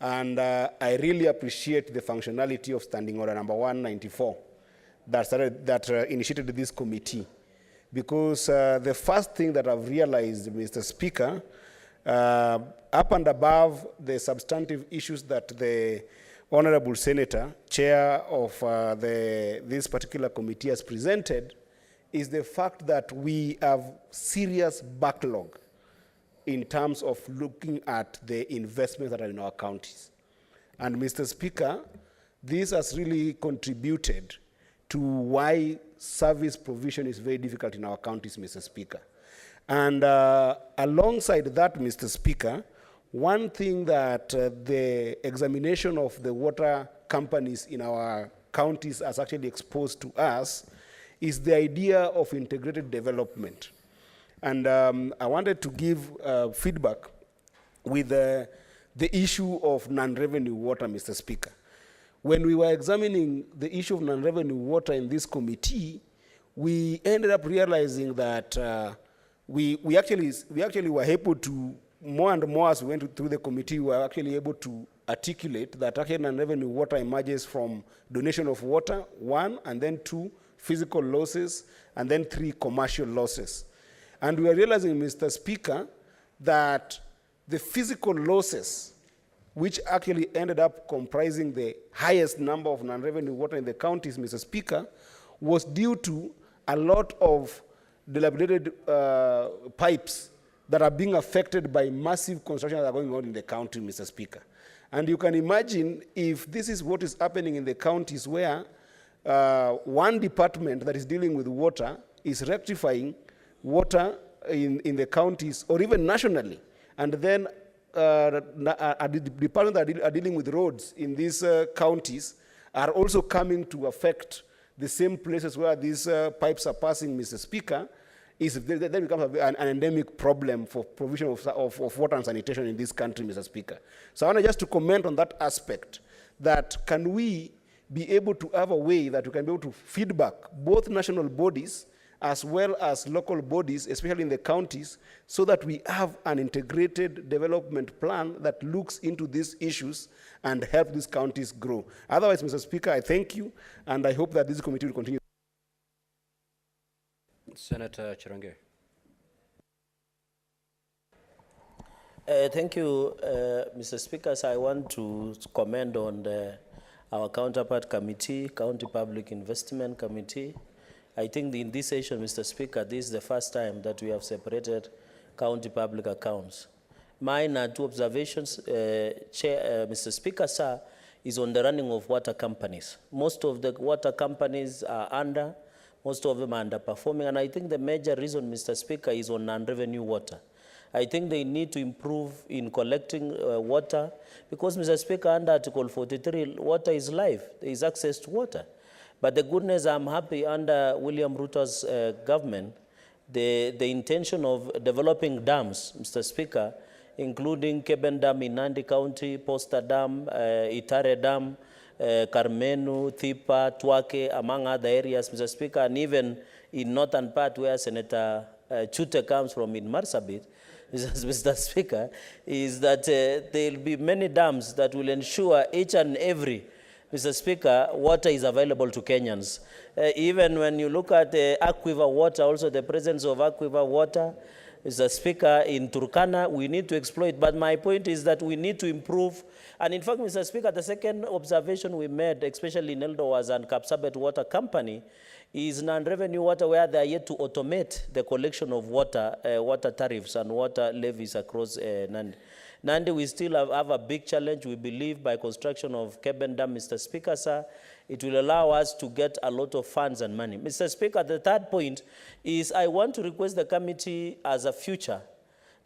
and I really appreciate the functionality of Standing Order number 194 that initiated this committee. Because the first thing that I've realized, Mr. Speaker, up and above the substantive issues that the Honorable Senator, Chair of this particular committee has presented, is the fact that we have serious backlog in terms of looking at the investments that are in our counties. And Mr. Speaker, this has really contributed to why service provision is very difficult in our counties, Mr. Speaker. And alongside that, Mr. Speaker, one thing that the examination of the water companies in our counties has actually exposed to us is the idea of integrated development. And I wanted to give feedback with the issue of non-revenue water, Mr. Speaker. When we were examining the issue of non-revenue water in this committee, we ended up realizing that we actually were able to, more and more as we went through the committee, we were actually able to articulate that actually non-revenue water emerges from donation of water, 1, and then 2, physical losses, and then 3, commercial losses. And we are realizing, Mr. Speaker, that the physical losses, which actually ended up comprising the highest number of non-revenue water in the counties, Mr. Speaker, was due to a lot of dilapidated pipes that are being affected by massive construction that are going on in the county, Mr. Speaker. And you can imagine if this is what is happening in the counties where one department that is dealing with water is rectifying water in the counties or even nationally, and then departments that are dealing with roads in these counties are also coming to affect the same places where these pipes are passing, Mr. Speaker, then becomes an endemic problem for provision of water and sanitation in this country, Mr. Speaker. So I want just to comment on that aspect, that can we be able to have a way that we can be able to feedback both national bodies as well as local bodies, especially in the counties, so that we have an integrated development plan that looks into these issues and help these counties grow. Otherwise, Mr. Speaker, I thank you, and I hope that this committee will continue. Senator Chirange. Thank you, Mr. Speaker. So I want to comment on our counterpart committee, County Public Investment Committee. I think in this session, Mr. Speaker, this is the first time that we have separated county public accounts. Mine are two observations. Mr. Speaker, sir, is on the running of water companies. Most of the water companies are under, most of them are underperforming, and I think the major reason, Mr. Speaker, is on non-revenue water. I think they need to improve in collecting water, because, Mr. Speaker, under Article 43, water is life. There is access to water. But the goodness, I'm happy under William Ruto's government, the intention of developing dams, Mr. Speaker, including Keben Dam in Nandi County, Posta Dam, Itare Dam, Karmenu, Thipa, Twake, among other areas, Mr. Speaker, and even in northern part where Senator Chute comes from in Marsabit, Mr. Speaker, is that there will be many dams that will ensure each and every, Mr. Speaker, water is available to Kenyans. Even when you look at aquifer water, also the presence of aquifer water, Mr. Speaker, in Turkana, we need to exploit. But my point is that we need to improve. And in fact, Mr. Speaker, the second observation we made, especially in Eldowas and Kapsabet Water Company, is non-revenue water, where they are yet to automate the collection of water, water tariffs and water levies across Nandi. Nandi, we still have a big challenge. We believe by construction of Keben Dam, Mr. Speaker, sir, it will allow us to get a lot of funds and money. Mr. Speaker, the third point is I want to request the committee as a future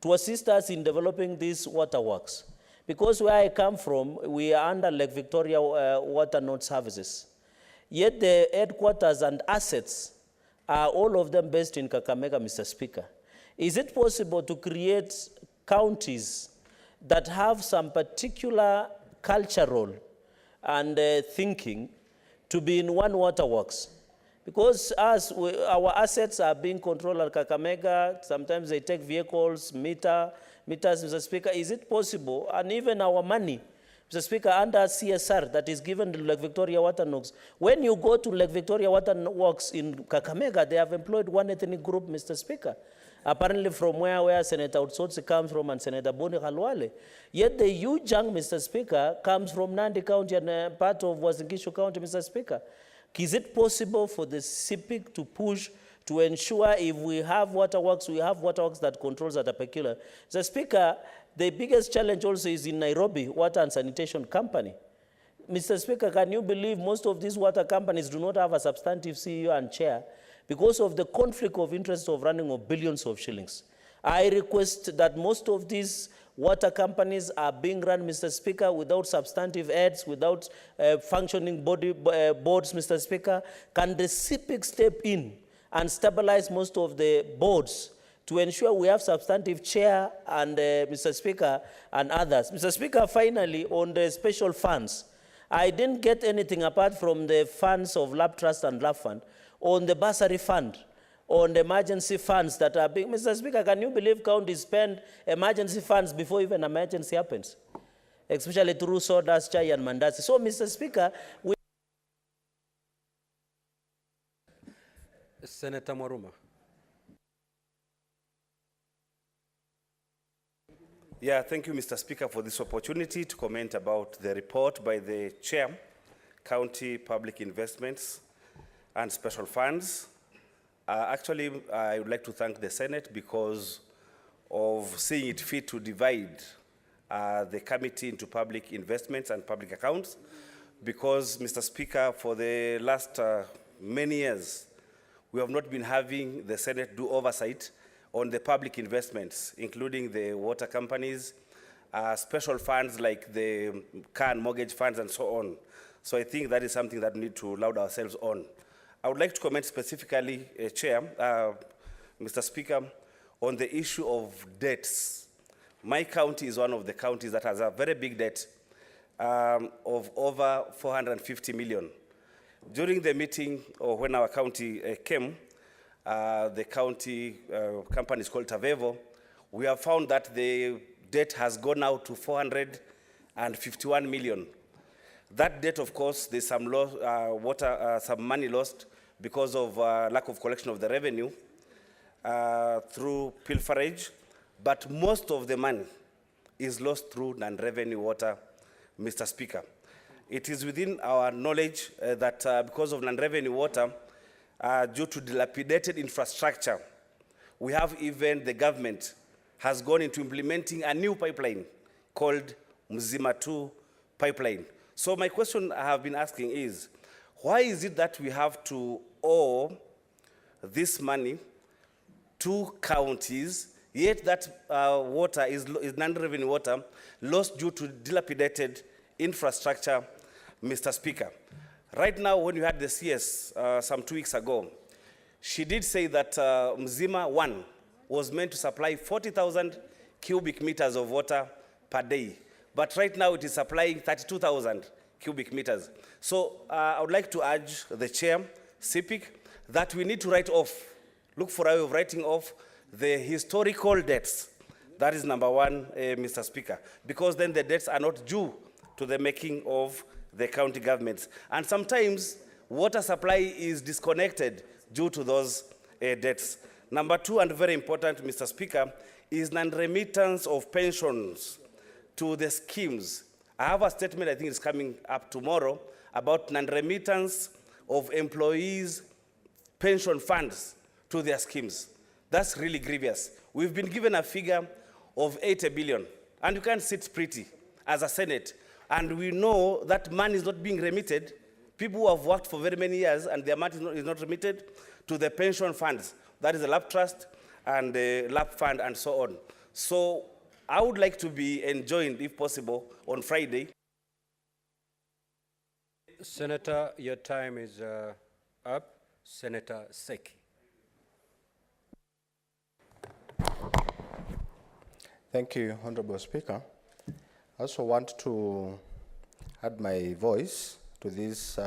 to assist us in developing these waterworks. Because where I come from, we are under Lake Victoria Water Node Services. Yet the headquarters and assets are all of them based in Kakamega, Mr. Speaker. Is it possible to create counties that have some particular cultural and thinking to be in one waterworks? Because our assets are being controlled at Kakamega, sometimes they take vehicles, meters, Mr. Speaker. Is it possible, and even our money, Mr. Speaker, under CSR that is given to Lake Victoria Water Works, when you go to Lake Victoria Water Works in Kakamega, they have employed one ethnic group, Mr. Speaker, apparently from where Senator Utsotsi comes from and Senator Boni Khalwale. Yet the huge chunk, Mr. Speaker, comes from Nandi County and part of Uasin Gishu County, Mr. Speaker. Is it possible for the CPIC to push to ensure if we have waterworks that controls at a peculiar? Mr. Speaker, the biggest challenge also is in Nairobi Water and Sanitation Company. Mr. Speaker, can you believe most of these water companies do not have a substantive CEO and chair because of the conflict of interest of running of billions of shillings? I request that most of these water companies are being run, Mr. Speaker, without substantive heads, without functioning boards, Mr. Speaker. Can the CPIC step in and stabilize most of the boards to ensure we have substantive chair and, Mr. Speaker, and others? Mr. Speaker, finally, on the special funds, I didn't get anything apart from the funds of Lab Trust and Lab Fund, on the bursary fund, on the emergency funds that are being... Mr. Speaker, can you believe counties spend emergency funds before even emergency happens? Especially through sodas, chai, and mandasi. So, Mr. Speaker, we... Senator Mwaruma. Yeah, thank you, Mr. Speaker, for this opportunity to comment about the report by the Chair, County Public Investments and Special Funds. Actually, I would like to thank the Senate because of seeing it fit to divide the committee into public investments and public accounts. Because, Mr. Speaker, for the last many years, we have not been having the Senate do oversight on the public investments, including the water companies special funds like the car and mortgage funds and so on. So I think that is something that we need to laud ourselves on. I would like to comment specifically, Chair, Mr. Speaker, on the issue of debts. My county is one of the counties that has a very big debt of over 450 million. During the meeting, or when our county came, the county company is called Tavevo, we have found that the debt has gone out to 451 million. That debt, of course, there's some some money lost because of lack of collection of the revenue through pilferage, but most of the money is lost through non-revenue water, Mr. Speaker. It is within our knowledge that because of non-revenue water, due to dilapidated infrastructure, we have even the government has gone into implementing a new pipeline called Mzima 2 pipeline. So my question I have been asking is, why is it that we have to owe this money to counties, yet that water is non-revenue water lost due to dilapidated infrastructure, Mr. Speaker? Right now, when you had the CS some 2 weeks ago, she did say that Mzima 1 was meant to supply 40,000 cubic meters of water per day. But right now it is supplying 32,000 cubic meters. So I would like to urge the chair, CPIC, that we need to write off, look for a way of writing off the historical debts. That is number one, Mr. Speaker, because then the debts are not due to the making of the county governments. And sometimes water supply is disconnected due to those debts. Number two, and very important, Mr. Speaker, is non-remittance of pensions to the schemes. I have a statement, I think it's coming up tomorrow, about non-remittance of employees' pension funds to their schemes. That's really grievous. We've been given a figure of 80 billion, and you can't sit pretty as a Senate. And we know that money is not being remitted. People who have worked for very many years and their money is not remitted to the pension funds. That is the LAP Trust and the LAP Fund and so on. So I would like to be enjoined, if possible, on Friday. Senator, your time is up. Senator Seki. Thank you, Honorable Speaker. I also want to add my voice to this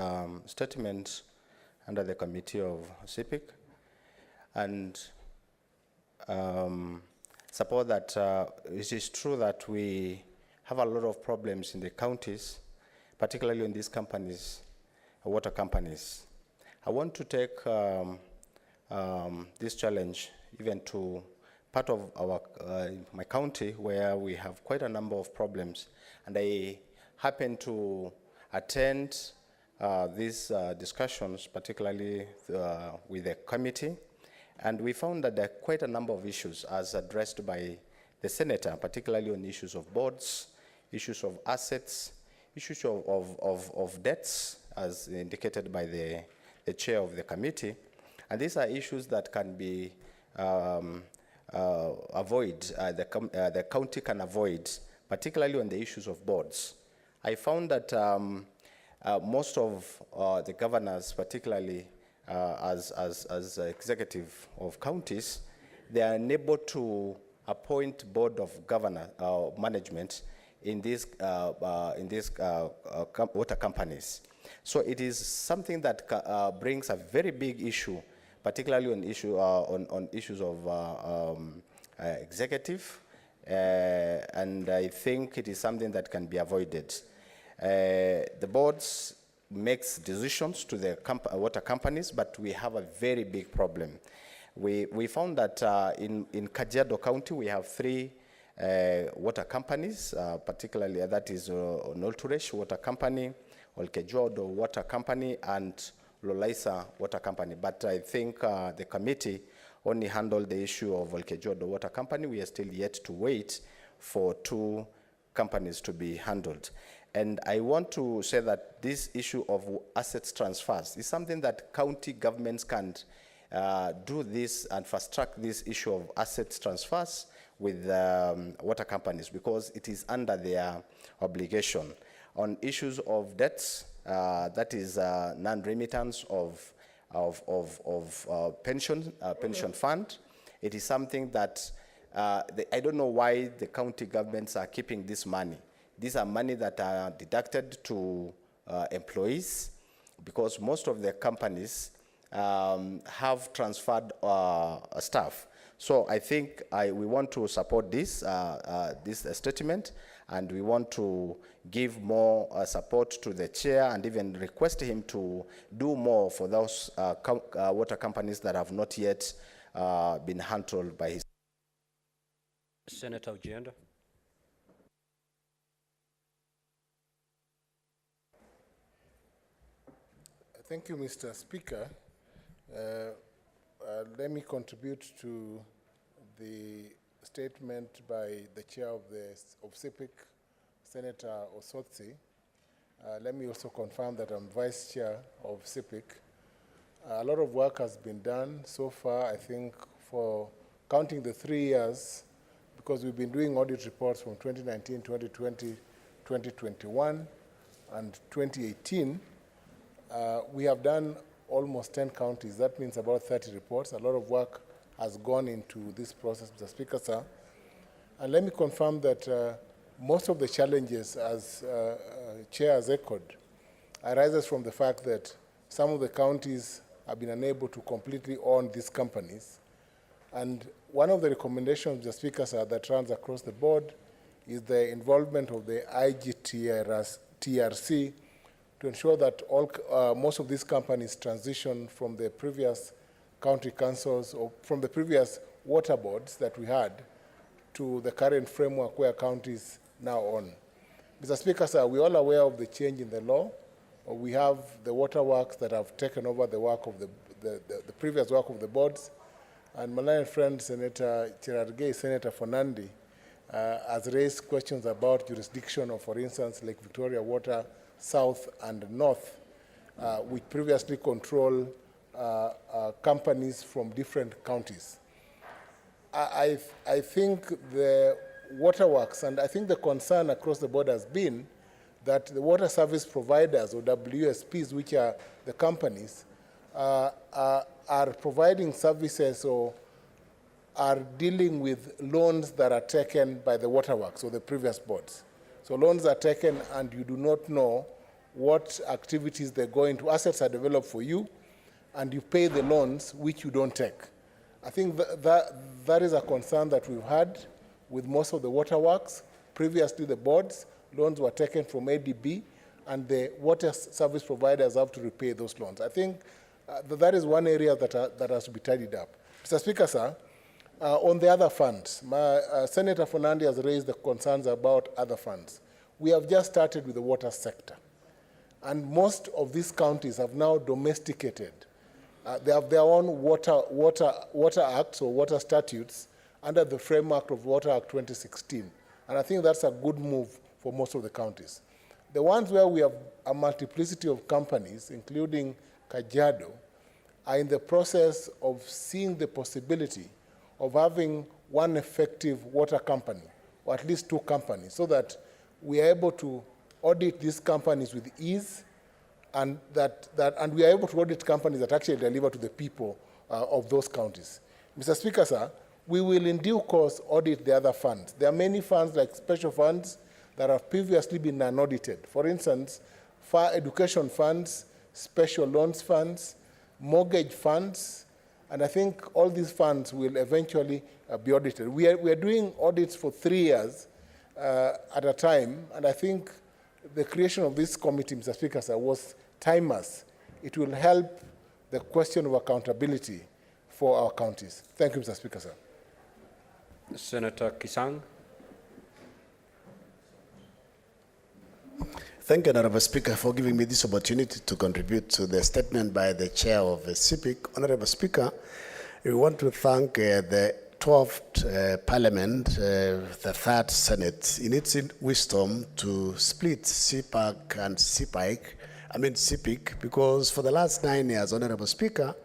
statement under the Committee of CPIC and support that it is true that we have a lot of problems in the counties, particularly in these companies, water companies. I want to take this challenge even to part of our my county where we have quite a number of problems, and I happen to attend these discussions, particularly with the committee, and we found that there are quite a number of issues as addressed by the senator, particularly on issues of boards, issues of assets, issues of debts, as indicated by the chair of the committee, and these are issues that can be the county can avoid, particularly on the issues of boards. I found that most of the governors, particularly as executive of counties, they are unable to appoint board of management in these water companies. So it is something that brings a very big issue, particularly on issues of executive, and I think it is something that can be avoided. The boards makes decisions to the water companies, but we have a very big problem. We found that in Kajiado County we have 3 water companies, particularly that is Nolturesh Water Company, Olkejodo Water Company, and Lolaisa Water Company. But I think the committee only handled the issue of Olkejodo Water Company. We are still yet to wait for 2 companies to be handled. And I want to say that this issue of assets transfers is something that county governments can do this and fast track this issue of assets transfers with water companies because it is under their obligation. On issues of debts, that is non-remittance of pension fund, it is something that I don't know why the county governments are keeping this money. These are money that are deducted to employees because most of the companies have transferred staff. So I think we want to support this statement, and we want to give more support to the chair and even request him to do more for those water companies that have not yet been handled by his. Senator Ojenda. Thank you, Mr. Speaker. Let me contribute to the statement by the chair of CIPIC, Senator Osotsi. Let me also confirm that I'm vice chair of CIPIC. A lot of work has been done so far, I think, for counting the 3 years, because we've been doing audit reports from 2019, 2020, 2021, and 2018. We have done almost 10 counties. That means about 30 reports. A lot of work has gone into this process, Mr. Speaker, sir. And let me confirm that most of the challenges, as Chair has echoed, arises from the fact that some of the counties have been unable to completely own these companies. And one of the recommendations, Mr. Speaker, sir, that runs across the board is the involvement of the IGTRC to ensure that most of these companies transition from the previous county councils or from the previous water boards that we had to the current framework where counties now own. Mr. Speaker, sir, we're all aware of the change in the law. We have the waterworks that have taken over the work of the previous work of the boards. And my learned friend, Senator Cherargei, Senator Fernandi, has raised questions about jurisdiction of, for instance, Lake Victoria Water South and North, which previously control companies from different counties. I think the waterworks, and I think the concern across the board has been that the water service providers, or WSPs, which are the companies, are providing services or are dealing with loans that are taken by the waterworks or the previous boards. So loans are taken and you do not know what activities they're going to. Assets are developed for you and you pay the loans which you don't take. I think that is a concern that we've had with most of the waterworks. Previously, the boards, loans were taken from ADB, and the water service providers have to repay those loans. I think that is one area that has to be tidied up. Mr. Speaker, sir, on the other funds, Senator Fernandi has raised the concerns about other funds. We have just started with the water sector, and most of these counties have now domesticated. They have their own water acts or water statutes under the framework of Water Act 2016. And I think that's a good move for most of the counties. The ones where we have a multiplicity of companies, including Kajiado, are in the process of seeing the possibility of having one effective water company, or at least two companies, so that we are able to audit these companies with ease, and we are able to audit companies that actually deliver to the people of those counties. Mr. Speaker, sir, we will in due course audit the other funds. There are many funds like special funds that have previously been unaudited. For instance, fire education funds, special loans funds, mortgage funds, and I think all these funds will eventually be audited. We are doing audits for 3 years at a time, and I think the creation of this committee, Mr. Speaker, sir, was timers. It will help the question of accountability for our counties. Thank you, Mr. Speaker, sir. Senator Kisang. Thank you, Honorable Speaker, for giving me this opportunity to contribute to the statement by the chair of the CIPIC. Honorable Speaker, we want to thank the 12th Parliament, the 3rd Senate, in its wisdom to split CIPAC and CIPIC, because for the last 9 years, Honorable Speaker,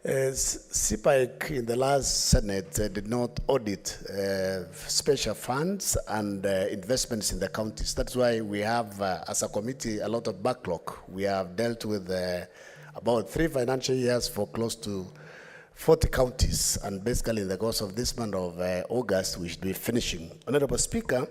CPIC in the last Senate did not audit special funds and investments in the counties. That's why we have, as a committee, a lot of backlog. We have dealt with about 3 financial years for close to 40 counties, and basically in the course of this month of August, we should be finishing. Honorable Speaker,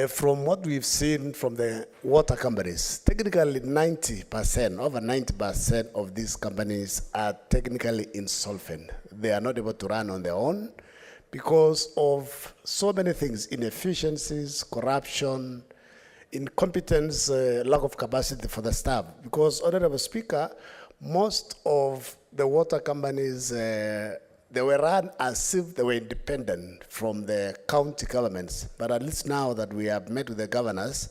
from what we've seen from the water companies, technically 90%, over 90% of these companies are technically insolvent. They are not able to run on their own because of so many things: inefficiencies, corruption, incompetence, lack of capacity for the staff. Because, Honorable Speaker, most of the water companies, they were run as if they were independent from the county governments. But at least now that we have met with the governors,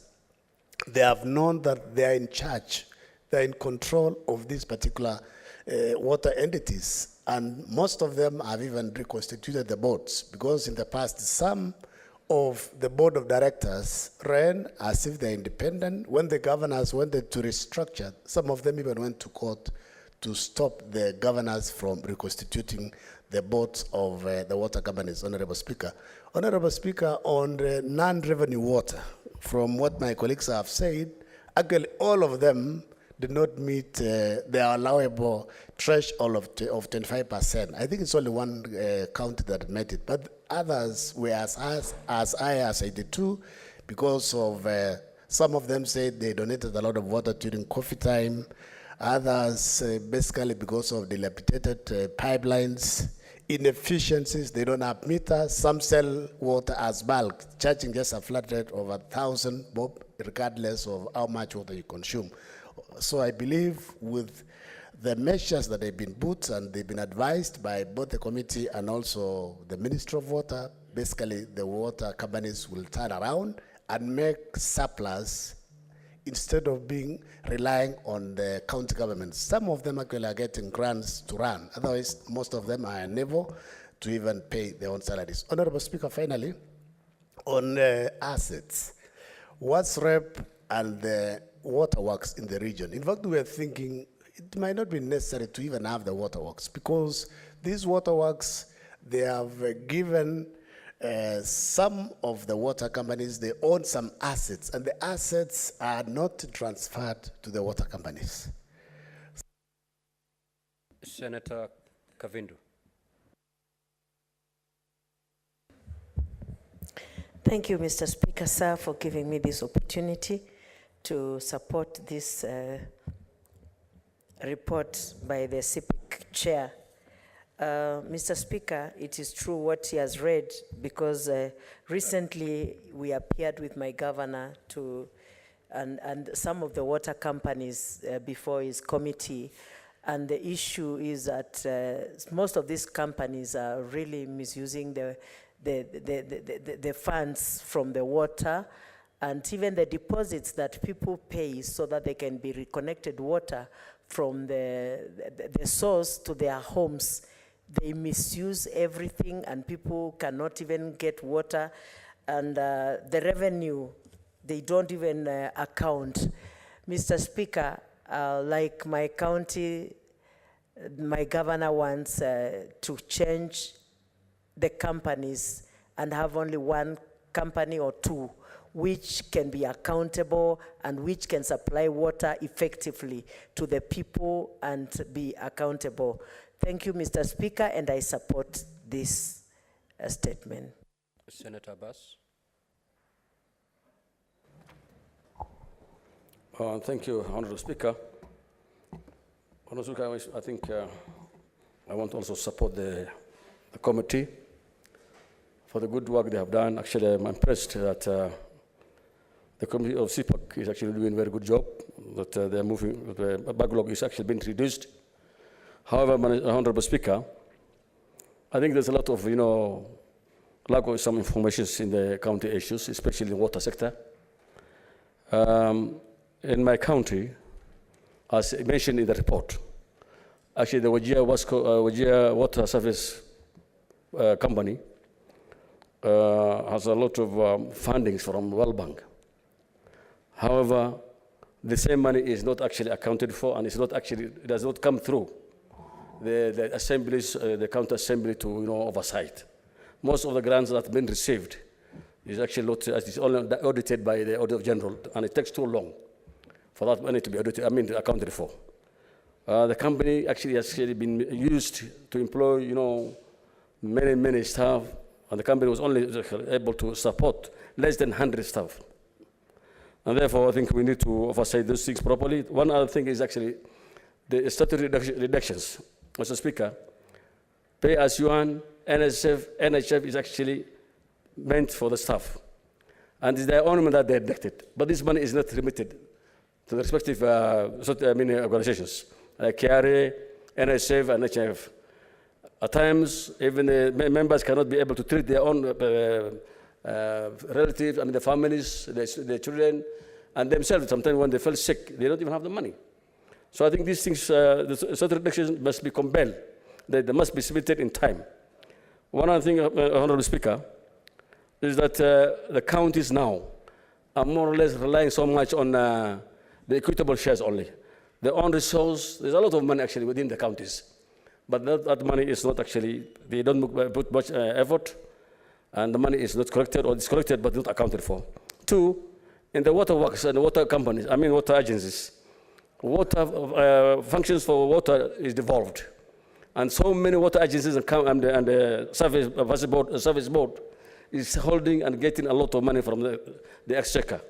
they have known that they are in charge, they are in control of these particular water entities. And most of them have even reconstituted the boards, because in the past, some of the board of directors ran as if they're independent. When the governors wanted to restructure, some of them even went to court to stop the governors from reconstituting the boards of the water companies. Honorable Speaker. Honorable Speaker, on the non-revenue water, from what my colleagues have said, actually all of them did not meet the allowable threshold of 25%. I think it's only one county that met it, but others were as high as 82, because of some of them said they donated a lot of water during coffee time. Others, basically because of dilapidated pipelines, inefficiencies, they don't have meters. Some sell water as bulk, charging just a flat rate of 1,000 bob, regardless of how much water you consume. So I believe with the measures that have been put and they've been advised by both the committee and also the Ministry of Water, basically the water companies will turn around and make surplus instead of relying on the county governments. Some of them actually are getting grants to run. Otherwise, most of them are unable to even pay their own salaries. Honorable Speaker, finally, on assets, what's REP and the waterworks in the region? In fact, we are thinking it might not be necessary to even have the waterworks, because these waterworks, they have given some of the water companies, they own some assets, and the assets are not transferred to the water companies. Senator Kavindu. Thank you, Mr. Speaker, sir, for giving me this opportunity to support this report by the CPIC chair. Mr. Speaker, it is true what he has read, because recently we appeared with my governor and some of the water companies before his committee, and the issue is that most of these companies are really misusing the funds from the water, and even the deposits that people pay so that they can be reconnected water from the source to their homes. They misuse everything, and people cannot even get water, and the revenue, they don't even account. Mr. Speaker, like my county, my governor wants to change the companies and have only one company or two which can be accountable and which can supply water effectively to the people and be accountable. Thank you, Mr. Speaker, and I support this statement. Senator Abbas. Thank you, Honorable Speaker. Honorable Speaker, I think I want to also support the committee for the good work they have done. Actually, I'm impressed that the committee of CPIC is actually doing a very good job, that they're moving, the backlog is actually being reduced. However, Honorable Speaker, I think there's a lot of, lack of some information in the county issues, especially in the water sector. In my county, as mentioned in the report, actually the Wajir Water Service Company has a lot of fundings from World Bank. However, the same money is not actually accounted for, and it's not actually, it does not come through the assemblies, the county assembly to oversight. Most of the grants that have been received is actually not, it's only audited by the Auditor General, and it takes too long for that money to be audited, accounted for. The company actually has been used to employ, many staff, and the company was only able to support less than 100 staff. And therefore, I think we need to oversight those things properly. One other thing is actually the statutory reductions. Mr. Speaker, pay as you earn, NHF is actually meant for the staff. And it's their own money that they deducted. But this money is not remitted to the respective organizations, like KRA, NHF, and HF. At times, even the members cannot be able to treat their own relatives, the families, their children, and themselves. Sometimes when they feel sick, they don't even have the money. So I think these things, the statutory reductions must be compelled. They must be submitted in time. One other thing, Honorable Speaker, is that the counties now are more or less relying so much on the equitable shares only. Their own resource, there's a lot of money actually within the counties. But that money is not actually, they don't put much effort, and the money is not collected, or it's collected but not accounted for. Two, in the water works and the water companies, water agencies, water functions for water is devolved. And so many water agencies and the service board is holding and getting a lot of money from the exchequer.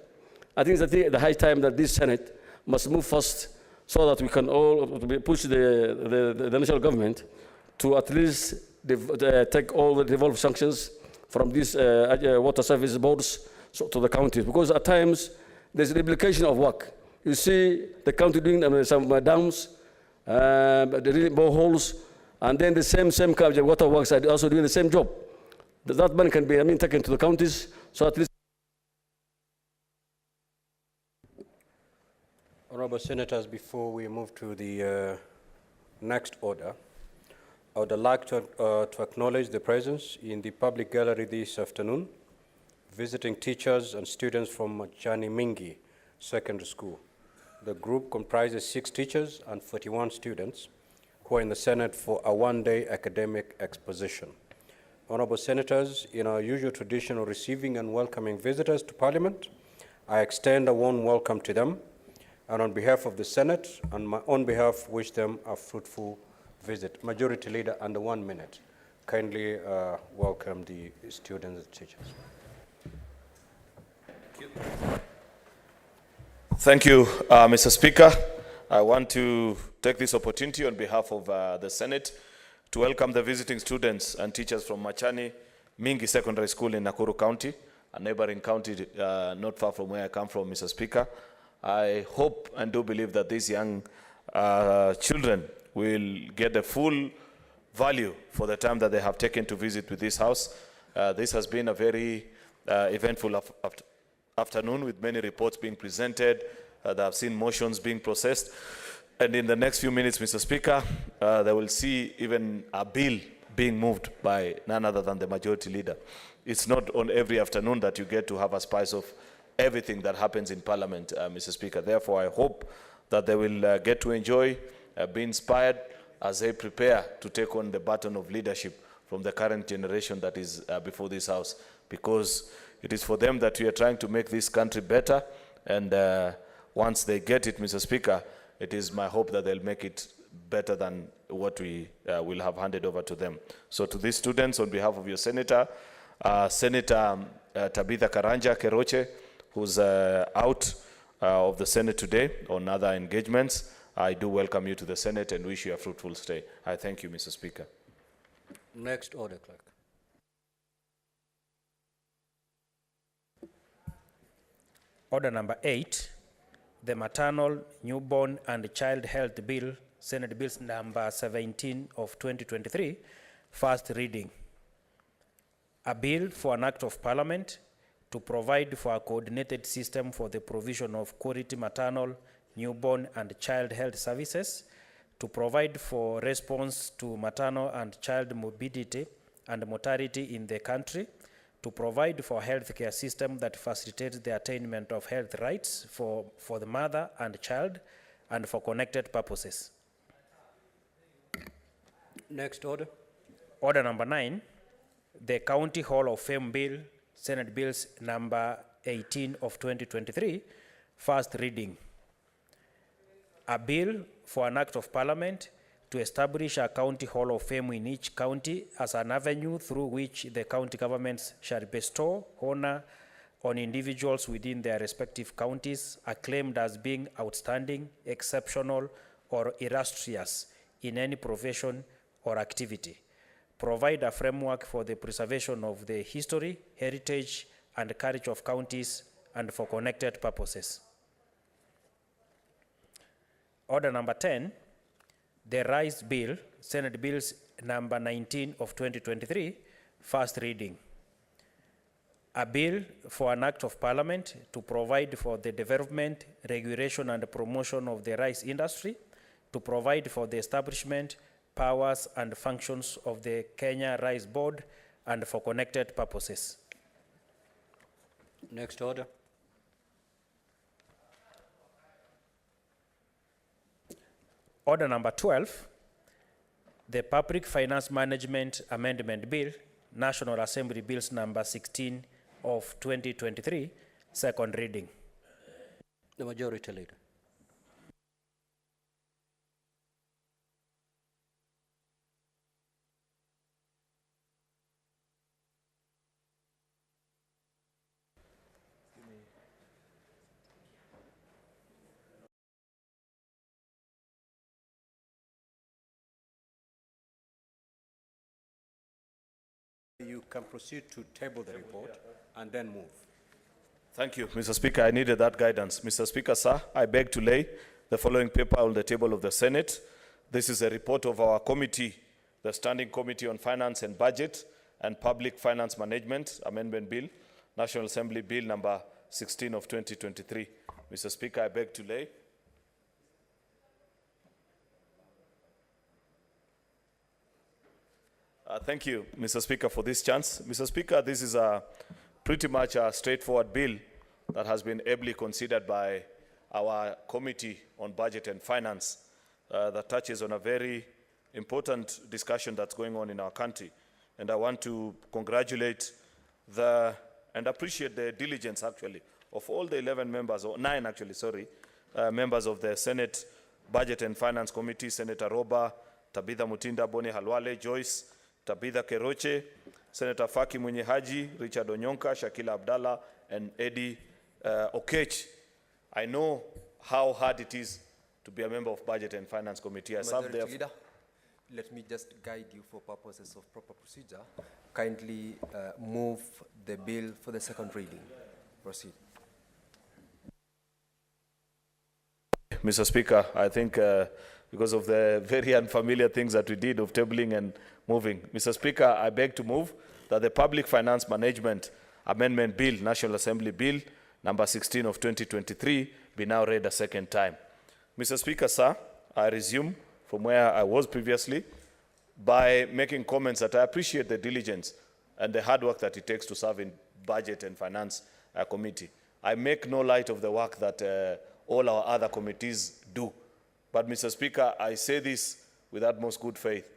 I think it's the high time that this Senate must move fast so that we can all push the national government to at least take all the devolved sanctions from these water service boards to the counties. Because at times, there's replication of work. You see the county doing some dams, the boreholes, and then the same water works are also doing the same job. That money can be taken to the counties, so at least. Honorable Senators, before we move to the next order, I would like to acknowledge the presence in the public gallery this afternoon, visiting teachers and students from Machani Mingi Secondary School. The group comprises 6 teachers and 41 students who are in the Senate for a one-day academic exposition. Honorable Senators, in our usual tradition of receiving and welcoming visitors to Parliament, I extend a warm welcome to them, and on behalf of the Senate and my own behalf, wish them a fruitful visit. Majority Leader, under 1 minute. Kindly welcome the students and teachers. Thank you, Mr. Speaker. I want to take this opportunity on behalf of the Senate to welcome the visiting students and teachers from Machani Mingi Secondary School in Nakuru County, a neighboring county not far from where I come from, Mr. Speaker. I hope and do believe that these young children will get the full value for the time that they have taken to visit with this house. This has been a very eventful afternoon with many reports being presented. They have seen motions being processed. And in the next few minutes, Mr. Speaker, they will see even a bill being moved by none other than the Majority Leader. It's not on every afternoon that you get to have a spice of everything that happens in Parliament, Mr. Speaker. Therefore, I hope that they will get to enjoy, be inspired as they prepare to take on the baton of leadership from the current generation that is before this House, because it is for them that we are trying to make this country better, and once they get it, Mr. Speaker, it is my hope that they'll make it better than what we will have handed over to them. So to these students, on behalf of your Senator, Senator Tabitha Karanja Keroche, who's out of the Senate today on other engagements, I do welcome you to the Senate and wish you a fruitful stay. I thank you, Mr. Speaker. Next order, Clerk. Order number 8, the Maternal, Newborn and Child Health Bill, Senate Bill number 17 of 2023, first reading. A bill for an act of Parliament to provide for a coordinated system for the provision of quality maternal, newborn and child health services, to provide for response to maternal and child morbidity and mortality in the country, to provide for a healthcare system that facilitates the attainment of health rights for the mother and child, and for connected purposes. Next order. Order number 9, the County Hall of Fame Bill, Senate Bills number 18 of 2023, first reading. A bill for an act of parliament to establish a county hall of fame in each county as an avenue through which the county governments shall bestow honor on individuals within their respective counties acclaimed as being outstanding, exceptional, or illustrious in any profession or activity. Provide a framework for the preservation of the history, heritage, and courage of counties and for connected purposes. Order number 10, the Rise Bill, Senate Bills number 19 of 2023, first reading. A bill for an act of parliament to provide for the development, regulation, and promotion of the rice industry, to provide for the establishment, powers, and functions of the Kenya Rice Board, and for connected purposes. Next order. Order number 12, the Public Finance Management Amendment Bill, National Assembly Bills number 16 of 2023, second reading. The Majority Leader. You can proceed to table the report and then move. Thank you, Mr. Speaker. I needed that guidance. Mr. Speaker, sir, I beg to lay the following paper on the table of the Senate. This is a report of our committee, the Standing Committee on Finance and Budget and Public Finance Management Amendment Bill, National Assembly Bill number 16 of 2023. Mr. Speaker, I beg to lay. Thank you, Mr. Speaker, for this chance. Mr. Speaker, this is pretty much a straightforward bill that has been ably considered by our Committee on Budget and Finance that touches on a very important discussion that's going on in our country. And I want to congratulate and appreciate the diligence, actually, of all the 11 members, or 9 actually, sorry, members of the Senate Budget and Finance Committee, Senator Roba, Tabitha Mutinda, Boni Halwale, Joyce, Tabitha Keroche, Senator Faki Mwenyehaji, Richard Onyonka, Shakila Abdallah, and Eddie Okech. I know how hard it is to be a member of Budget and Finance Committee. I served there. Leader, let me just guide you for purposes of proper procedure. Kindly move the bill for the second reading. Proceed. Mr. Speaker, I think because of the very unfamiliar things that we did of tabling and moving. Mr. Speaker, I beg to move that the Public Finance Management Amendment Bill, National Assembly Bill, number 16 of 2023, be now read a second time. Mr. Speaker, sir, I resume from where I was previously by making comments that I appreciate the diligence and the hard work that it takes to serve in Budget and Finance Committee. I make no light of the work that all our other committees do. But, Mr. Speaker, I say this with utmost good faith,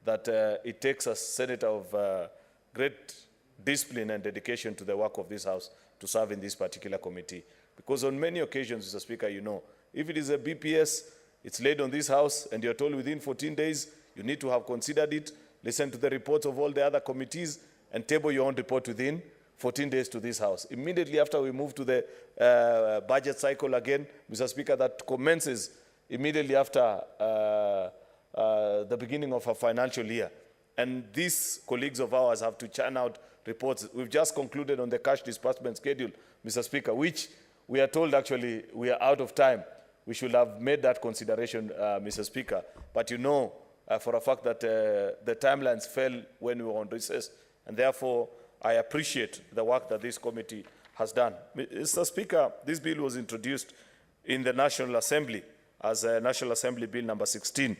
that it takes a senator of great discipline and dedication to the work of this House to serve in this particular committee. Because on many occasions, Mr. Speaker, you know, if it is a BPS, it's laid on this House, and you're told within 14 days, you need to have considered it, listen to the reports of all the other committees, and table your own report within 14 days to this House. Immediately after we move to the budget cycle again, Mr. Speaker, that commences immediately after the beginning of a financial year. And these colleagues of ours have to churn out reports. We've just concluded on the cash disbursement schedule, Mr. Speaker, which we are told actually we are out of time. We should have made that consideration, Mr. Speaker. But you know for a fact that the timelines fell when we were on recess. And therefore, I appreciate the work that this committee has done. Mr. Speaker, this bill was introduced in the National Assembly as a National Assembly Bill number 16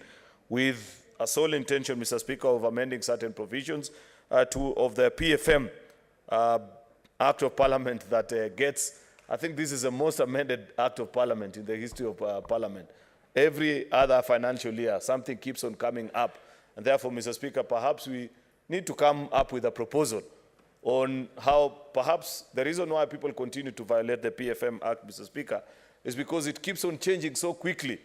with a sole intention, Mr. Speaker, of amending certain provisions of the PFM Act of Parliament that gets, I think this is the most amended Act of Parliament in the history of Parliament. Every other financial year, something keeps on coming up, And therefore, Mr. Speaker, perhaps we need to come up with a proposal on how perhaps the reason why people continue to violate the PFM Act, Mr. Speaker, is because it keeps on changing so quickly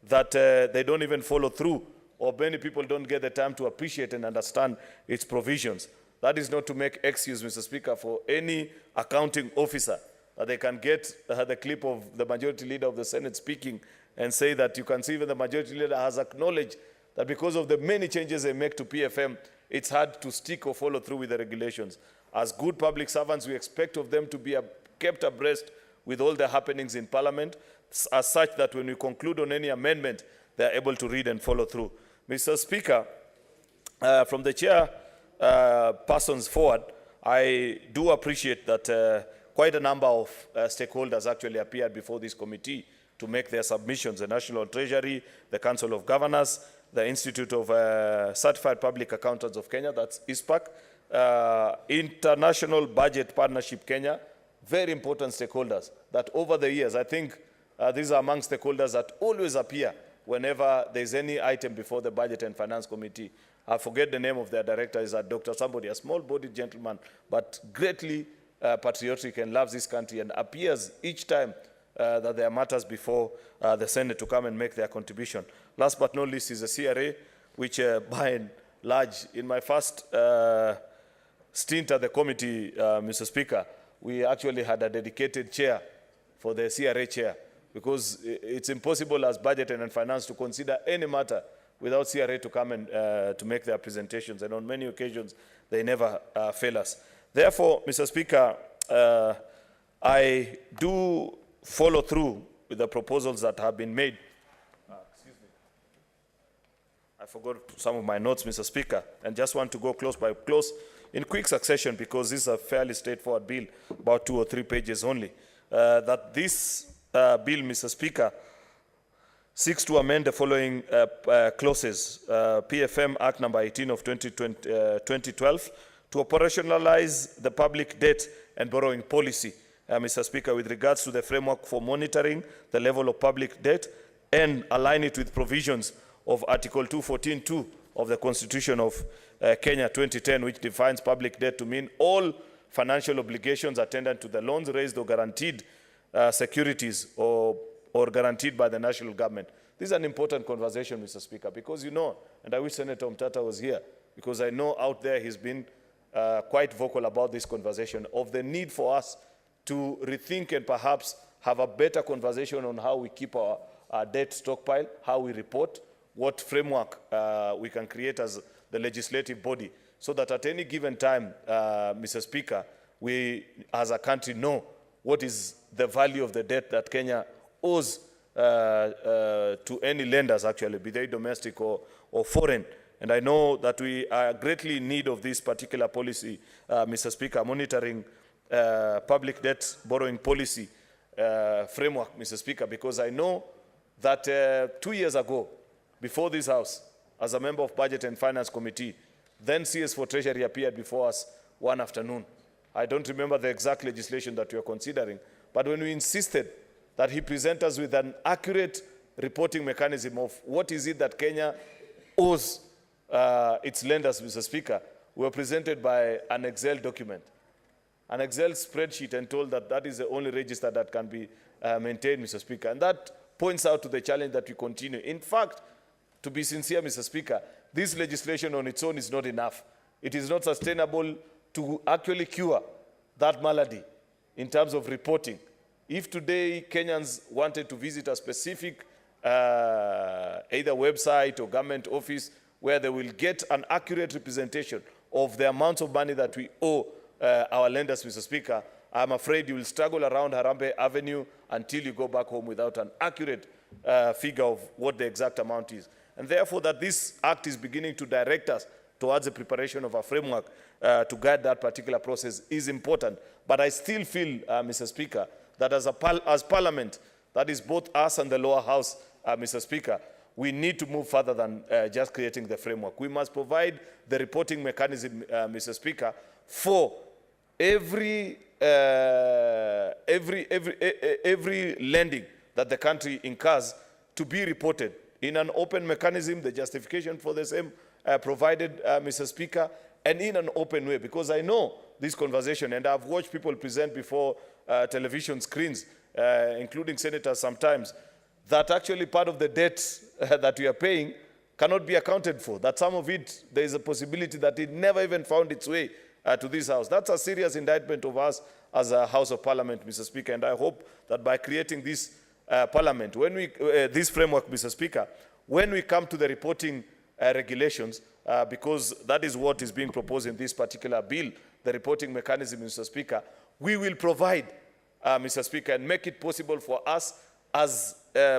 that they don't even follow through, or many people don't get the time to appreciate and understand its provisions. That is not to make excuse, Mr. Speaker, for any accounting officer that they can get the clip of the majority leader of the Senate speaking and say that you can see even the majority leader has acknowledged that because of the many changes they make to PFM, it's hard to stick or follow through with the regulations. As good public servants, we expect of them to be kept abreast with all the happenings in Parliament, as such that when we conclude on any amendment, they are able to read and follow through. Mr. Speaker, from the chair persons forward, I do appreciate that quite a number of stakeholders actually appeared before this committee to make their submissions: the National Treasury, the Council of Governors, the Institute of Certified Public Accountants of Kenya, that's ISPAC, International Budget Partnership Kenya, very important stakeholders that over the years, I think these are among stakeholders that always appear whenever there's any item before the Budget and Finance Committee. I forget the name of their director, is Dr. Somebody, a small-bodied gentleman, but greatly patriotic and loves this country and appears each time that there are matters before the Senate to come and make their contribution. Last but not least is the CRA, which by and large, in my first stint at the committee, Mr. Speaker, we actually had a dedicated chair for the CRA chair, because it's impossible as Budget and Finance to consider any matter without CRA to come and to make their presentations, and on many occasions, they never fail us. Therefore, Mr. Speaker, I do follow through with the proposals that have been made. Excuse me. I forgot some of my notes, Mr. Speaker, and just want to go close by close in quick succession, because this is a fairly straightforward bill, about 2 or 3 pages only. That this bill, Mr. Speaker, seeks to amend the following clauses: PFM Act number 18 of 2012, to operationalize the public debt and borrowing policy, Mr. Speaker, with regards to the framework for monitoring the level of public debt and align it with provisions of Article 214.2 of the Constitution of Kenya 2010, which defines public debt to mean all financial obligations attendant to the loans raised or guaranteed securities or guaranteed by the national government. This is an important conversation, Mr. Speaker, because you know, and I wish Senator Mtata was here, because I know out there he's been quite vocal about this conversation of the need for us to rethink and perhaps have a better conversation on how we keep our debt stockpile, how we report, what framework we can create as the legislative body, so that at any given time, Mr. Speaker, we as a country know what is the value of the debt that Kenya owes to any lenders, actually, be they domestic or foreign. And I know that we are greatly in need of this particular policy, Mr. Speaker, monitoring public debt borrowing policy framework, Mr. Speaker, because I know that 2 years ago, before this House, as a member of Budget and Finance Committee, then CS for Treasury appeared before us one afternoon. I don't remember the exact legislation that we are considering, but when we insisted that he present us with an accurate reporting mechanism of what is it that Kenya owes its lenders, Mr. Speaker, we were presented by an Excel document, an Excel spreadsheet, and told that that is the only register that can be maintained, Mr. Speaker. And that points out to the challenge that we continue. In fact, to be sincere, Mr. Speaker, this legislation on its own is not enough. It is not sustainable to actually cure that malady in terms of reporting. If today Kenyans wanted to visit a specific either website or government office where they will get an accurate representation of the amounts of money that we owe our lenders, Mr. Speaker, I'm afraid you will struggle around Harambee Avenue until you go back home without an accurate figure of what the exact amount is. And therefore, that this act is beginning to direct us towards the preparation of a framework to guide that particular process is important. But I still feel, Mr. Speaker, that as Parliament, that is both us and the lower house, Mr. Speaker, we need to move further than just creating the framework. We must provide the reporting mechanism, Mr. Speaker, for every lending that the country incurs to be reported in an open mechanism, the justification for the same, provided, Mr. Speaker, and in an open way, because I know this conversation, and I've watched people present before television screens, including senators sometimes, that actually part of the debt that we are paying cannot be accounted for, that some of it, there is a possibility that it never even found its way to this House. That's a serious indictment of us as a House of Parliament, Mr. Speaker, and I hope that by creating this Parliament, when we, this framework, Mr. Speaker, when we come to the reporting regulations, because that is what is being proposed in this particular bill, the reporting mechanism, Mr. Speaker, we will provide, Mr. Speaker, and make it possible for us as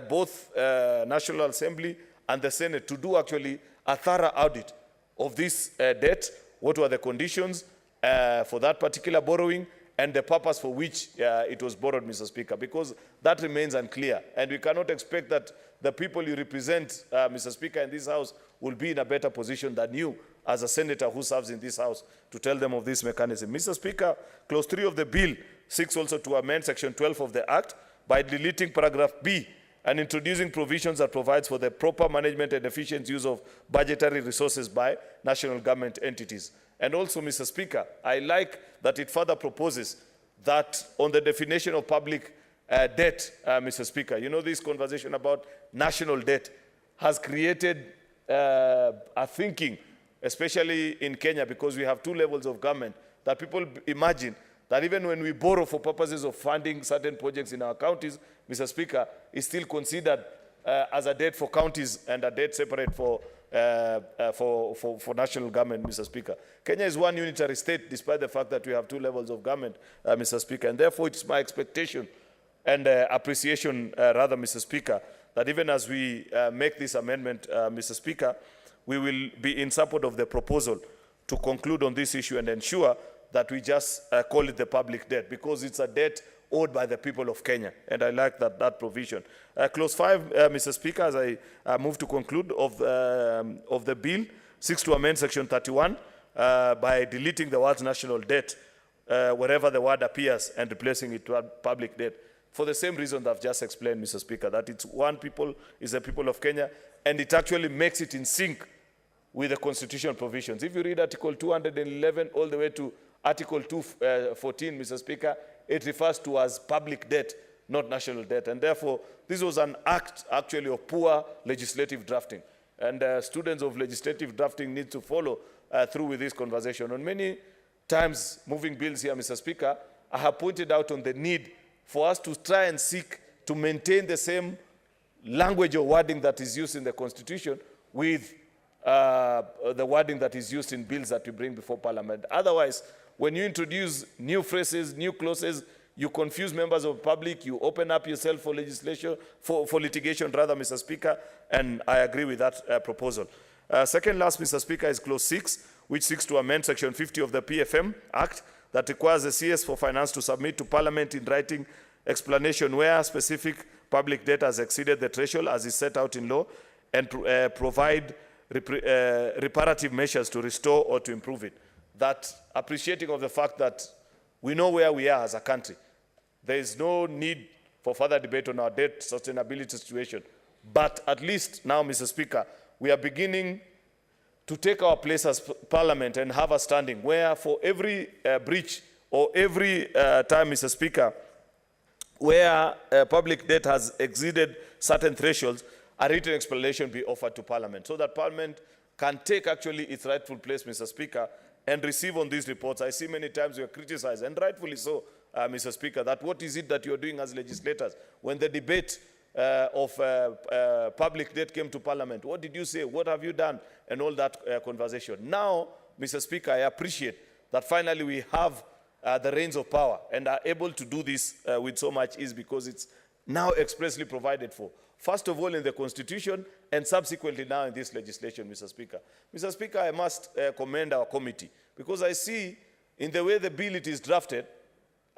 both National Assembly and the Senate to do actually a thorough audit of this debt, what were the conditions for that particular borrowing, and the purpose for which it was borrowed, Mr. Speaker, because that remains unclear. And we cannot expect that the people you represent, Mr. Speaker, in this House will be in a better position than you as a senator who serves in this House to tell them of this mechanism. Mr. Speaker, Clause 3 of the bill seeks also to amend Section 12 of the Act by deleting paragraph B and introducing provisions that provides for the proper management and efficient use of budgetary resources by national government entities. And also, Mr. Speaker, I like that it further proposes that on the definition of public debt, Mr. Speaker, you know, this conversation about national debt has created a thinking, especially in Kenya, because we have two levels of government, that people imagine that even when we borrow for purposes of funding certain projects in our counties, Mr. Speaker, is still considered as a debt for counties and a debt separate for national government, Mr. Speaker. Kenya is one unitary state, despite the fact that we have two levels of government, Mr. Speaker, and therefore it's my expectation and appreciation, rather, Mr. Speaker, that even as we make this amendment, Mr. Speaker, we will be in support of the proposal to conclude on this issue and ensure that we just call it the public debt, because it's a debt owed by the people of Kenya, and I like that provision. Clause 5, Mr. Speaker, as I move to conclude, of the bill, seeks to amend Section 31 by deleting the word national debt wherever the word appears and replacing it with public debt, for the same reason that I've just explained, Mr. Speaker, that it's one people, is the people of Kenya, and it actually makes it in sync with the constitutional provisions. If you read Article 211 all the way to Article 214, Mr. Speaker, it refers to as public debt, not national debt. And therefore, this was an act actually of poor legislative drafting. And students of legislative drafting need to follow through with this conversation. On many times, moving bills here, Mr. Speaker, I have pointed out on the need for us to try and seek to maintain the same language or wording that is used in the Constitution with the wording that is used in bills that we bring before Parliament. Otherwise, when you introduce new phrases, new clauses, you confuse members of the public, you open up yourself for legislation, for litigation, rather, Mr. Speaker, and I agree with that proposal. Second last, Mr. Speaker, is Clause 6, which seeks to amend Section 50 of the PFM Act that requires the CS for Finance to submit to Parliament in writing explanation where specific public debt has exceeded the threshold as is set out in law, and provide reparative measures to restore or to improve it. That appreciating of the fact that we know where we are as a country, there is no need for further debate on our debt sustainability situation. But at least now, Mr. Speaker, we are beginning to take our place as Parliament and have a standing where for every breach or every time, Mr. Speaker, where public debt has exceeded certain thresholds, a written explanation be offered to Parliament so that Parliament can take actually its rightful place, Mr. Speaker, and receive on these reports. I see many times we are criticized, and rightfully so, Mr. Speaker, that what is it that you are doing as legislators? When the debate of public debt came to Parliament, what did you say? What have you done? And all that conversation. Now, Mr. Speaker, I appreciate that finally we have the reins of power and are able to do this with so much ease because it's now expressly provided for. First of all in the Constitution and subsequently now in this legislation, Mr. Speaker. Mr. Speaker, I must commend our committee because I see in the way the bill it is drafted,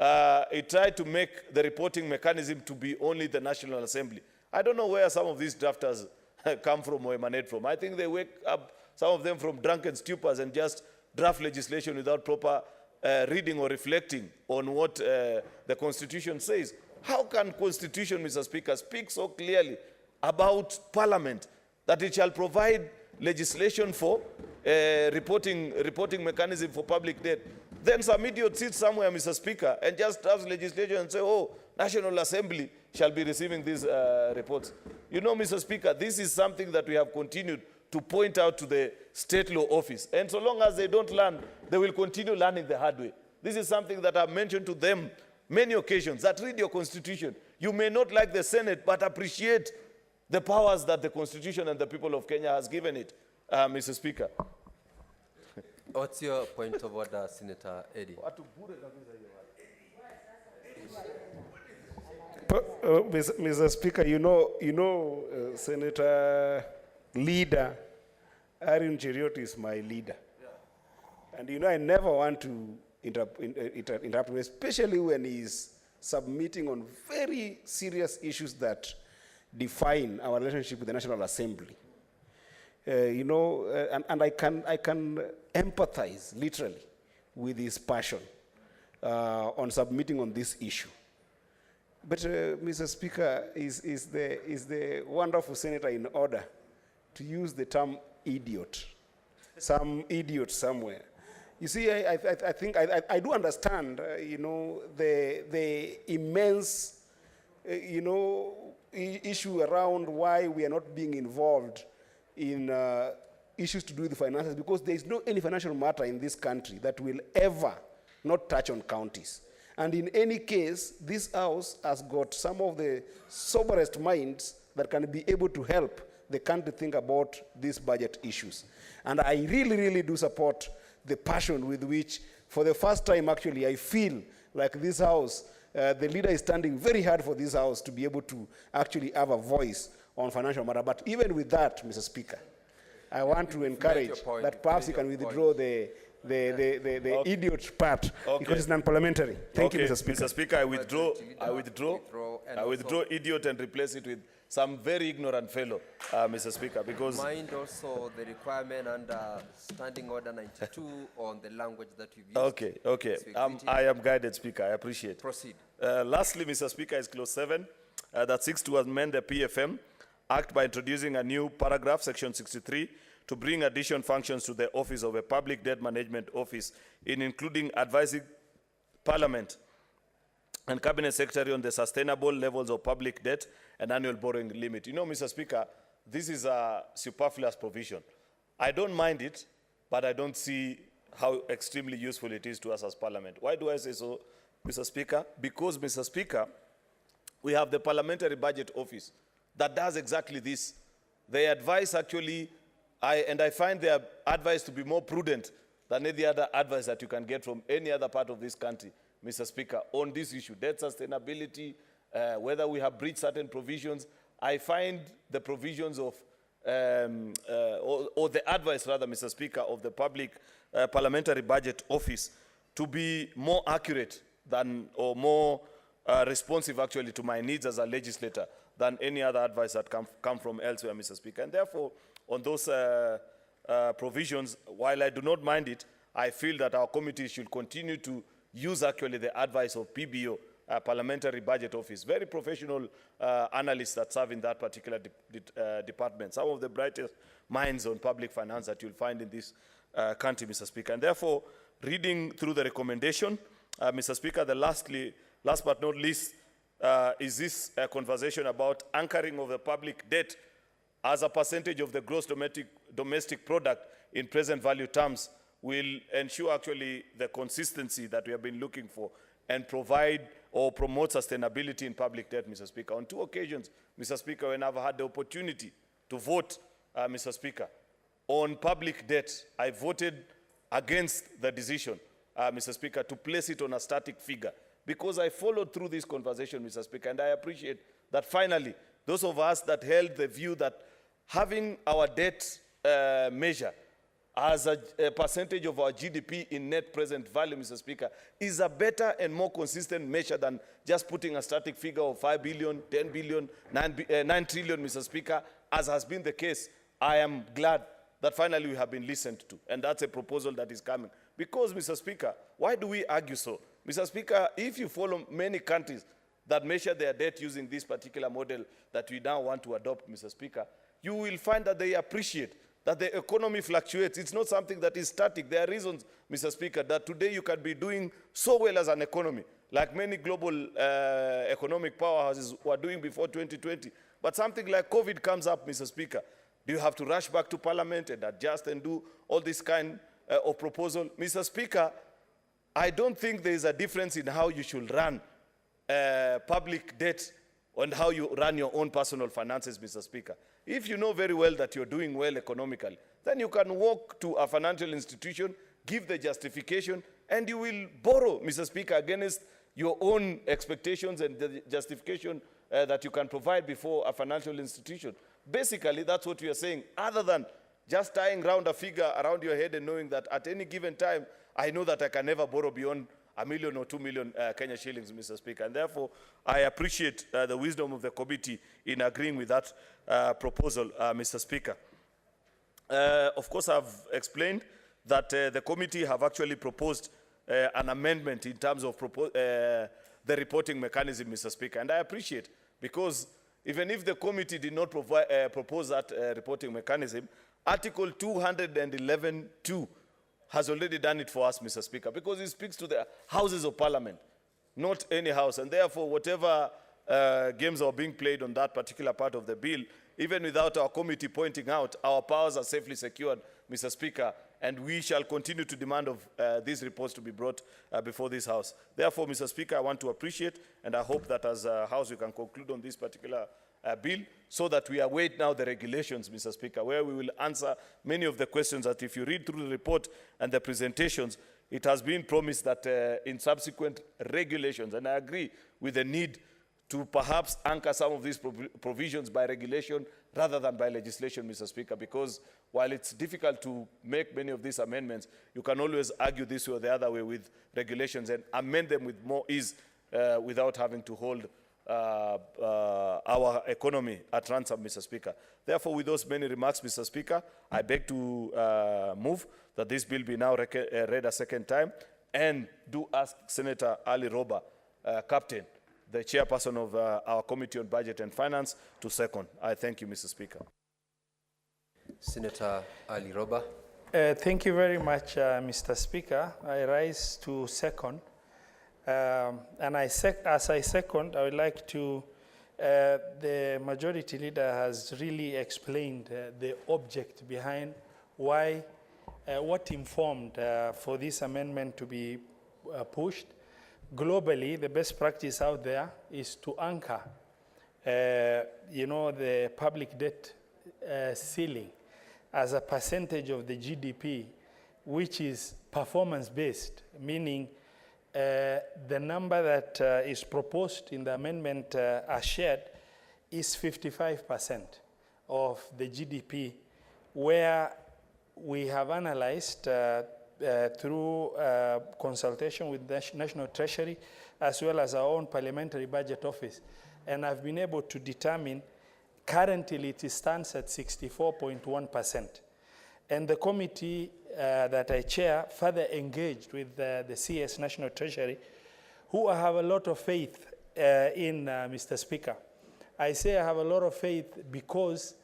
it tried to make the reporting mechanism to be only the National Assembly. I don't know where some of these drafters come from or emanate from. I think they wake up, some of them from drunken stupors and just draft legislation without proper reading or reflecting on what the Constitution says. How can Constitution, Mr. Speaker, speak so clearly about Parliament that it shall provide legislation for reporting mechanism for public debt. Then some idiot sits somewhere, Mr. Speaker, and just drafts legislation and say, oh, National Assembly shall be receiving these reports. You know, Mr. Speaker, this is something that we have continued to point out to the State Law Office. And so long as they don't learn, they will continue learning the hard way. This is something that I've mentioned to them many occasions, that read your Constitution. You may not like the Senate, but appreciate the powers that the Constitution and the people of Kenya has given it, Mr. Speaker. What's your point of order, Senator Eddie? Mr. Speaker, Senator Leader Aaron Cheriot is my leader. Yeah. And I never want to interrupt him, especially when he's submitting on very serious issues that define our relationship with the National Assembly. And I can empathize literally with his passion on submitting on this issue. But Mr. Speaker, is the wonderful senator in order to use the term idiot? Some idiot somewhere. You see, I think I do understand, the immense, issue around why we are not being involved in issues to do with the finances, because there is no any financial matter in this country that will ever not touch on counties. And in any case, this House has got some of the soberest minds that can be able to help the country think about these budget issues. And I really, really do support the passion with which, for the first time actually, I feel like this House, the leader is standing very hard for this House to be able to actually have a voice on financial matter. But even with that, Mr. Speaker, I want to encourage that perhaps you can withdraw the idiot part, because it's non-parliamentary. Thank you, Mr. Speaker. Mr. Speaker, I withdraw idiot and replace it with some very ignorant fellow, Mr. Speaker, because... Mind also the requirement under Standing Order 92 on the language that you've used. Okay. I am guided, Speaker. I appreciate. Proceed. Lastly, Mr. Speaker, is clause 7 that seeks to amend the PFM Act by introducing a new paragraph, section 63, to bring additional functions to the Office of a Public Debt Management Office, in including advising Parliament and Cabinet Secretary on the sustainable levels of public debt and annual borrowing limit. Mr. Speaker, this is a superfluous provision. I don't mind it, but I don't see how extremely useful it is to us as Parliament. Why do I say so, Mr. Speaker? Because, Mr. Speaker, we have the Parliamentary Budget Office that does exactly this. They advise actually, I find their advice to be more prudent than any other advice that you can get from any other part of this country, Mr. Speaker, on this issue, debt sustainability, whether we have breached certain provisions. I find the provisions of, or the advice rather, Mr. Speaker, of the Parliamentary Budget Office to be more accurate than, or more responsive actually to my needs as a legislator than any other advice that come from elsewhere, Mr. Speaker. And therefore, on those provisions, while I do not mind it, I feel that our committee should continue to use actually the advice of PBO, Parliamentary Budget Office, very professional analysts that serve in that particular department, some of the brightest minds on public finance that you'll find in this country, Mr. Speaker. And therefore, reading through the recommendation, Mr. Speaker, the last but not least, is this conversation about anchoring of the public debt as a percentage of the gross domestic product in present value terms will ensure actually the consistency that we have been looking for and provide or promote sustainability in public debt, Mr. Speaker. On 2 occasions, Mr. Speaker, when I've had the opportunity to vote, Mr. Speaker, on public debt, I voted against the decision, Mr. Speaker, to place it on a static figure, because I followed through this conversation, Mr. Speaker, and I appreciate that finally, those of us that held the view that having our debt measure as a percentage of our GDP in net present value, Mr. Speaker, is a better and more consistent measure than just putting a static figure of 5 billion, 10 billion, 9 trillion, Mr. Speaker, as has been the case. I am glad that finally we have been listened to, and that's a proposal that is coming. Because, Mr. Speaker, why do we argue so? Mr. Speaker, if you follow many countries that measure their debt using this particular model that we now want to adopt, Mr. Speaker, you will find that they appreciate that the economy fluctuates. It's not something that is static. There are reasons, Mr. Speaker, that today you can be doing so well as an economy, like many global economic powerhouses were doing before 2020. But something like COVID comes up, Mr. Speaker. Do you have to rush back to Parliament and adjust and do all this kind of proposal? Mr. Speaker, I don't think there is a difference in how you should run public debt and how you run your own personal finances, Mr. Speaker. If you know very well that you're doing well economically, then you can walk to a financial institution, give the justification, and you will borrow, Mr. Speaker, against your own expectations and the justification that you can provide before a financial institution. Basically, that's what we are saying, other than just tying round a figure around your head and knowing that at any given time, I know that I can never borrow beyond 1 million or 2 million Kenya shillings, Mr. Speaker. And therefore, I appreciate the wisdom of the committee in agreeing with that proposal, Mr. Speaker. Of course, I've explained that the committee have actually proposed an amendment in terms of the reporting mechanism, Mr. Speaker. And I appreciate, because even if the committee did not propose that reporting mechanism, Article 211(2) has already done it for us, Mr. Speaker, because it speaks to the Houses of Parliament, not any house. And therefore, whatever games are being played on that particular part of the bill, even without our committee pointing out, our powers are safely secured, Mr. Speaker, and we shall continue to demand of these reports to be brought before this House. Therefore, Mr. Speaker, I want to appreciate, and I hope that as a House we can conclude on this particular bill, so that we await now the regulations, Mr. Speaker, where we will answer many of the questions that if you read through the report and the presentations, it has been promised that in subsequent regulations, and I agree with the need to perhaps anchor some of these provisions by regulation rather than by legislation, Mr. Speaker, because while it's difficult to make many of these amendments, you can always argue this way or the other way with regulations and amend them with more ease without having to hold our economy at ransom, Mr. Speaker. Therefore, with those many remarks, Mr. Speaker, I beg to move that this bill be now read a second time, and do ask Senator Ali Roba, Captain, the chairperson of our Committee on Budget and Finance, to second. I thank you, Mr. Speaker. Senator Ali Roba. Thank you very much, Mr. Speaker. I rise to second. And as I second, I would like to, the majority leader has really explained the object behind why, what informed for this amendment to be pushed. Globally, the best practice out there is to anchor, the public debt ceiling as a percentage of the GDP, which is performance-based, meaning the number that is proposed in the amendment as shared is 55% of the GDP, where we have analyzed through consultation with the National Treasury as well as our own Parliamentary Budget Office. And I've been able to determine currently it stands at 64.1%. And the committee that I chair further engaged with the CS National Treasury, who I have a lot of faith in, Mr. Speaker. I say I have a lot of faith because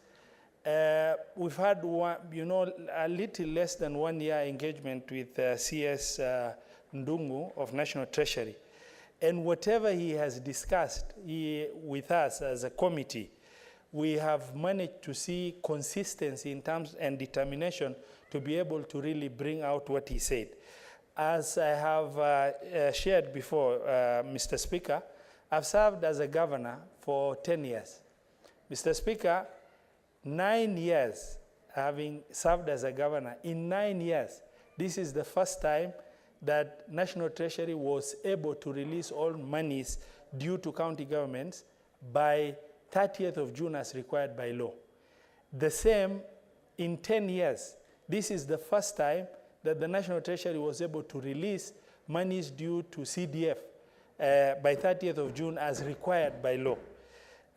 we've had a little less than 1 year engagement with CS Ndungu of National Treasury. And whatever he has discussed with us as a committee, we have managed to see consistency in terms and determination to be able to really bring out what he said. As I have shared before, Mr. Speaker, I've served as a governor for 10 years. Mr. Speaker, 9 years having served as a governor, in 9 years, this is the first time that National Treasury was able to release all monies due to county governments by 30th of June as required by law. The same in 10 years. This is the first time that the National Treasury was able to release monies due to CDF by 30th of June as required by law.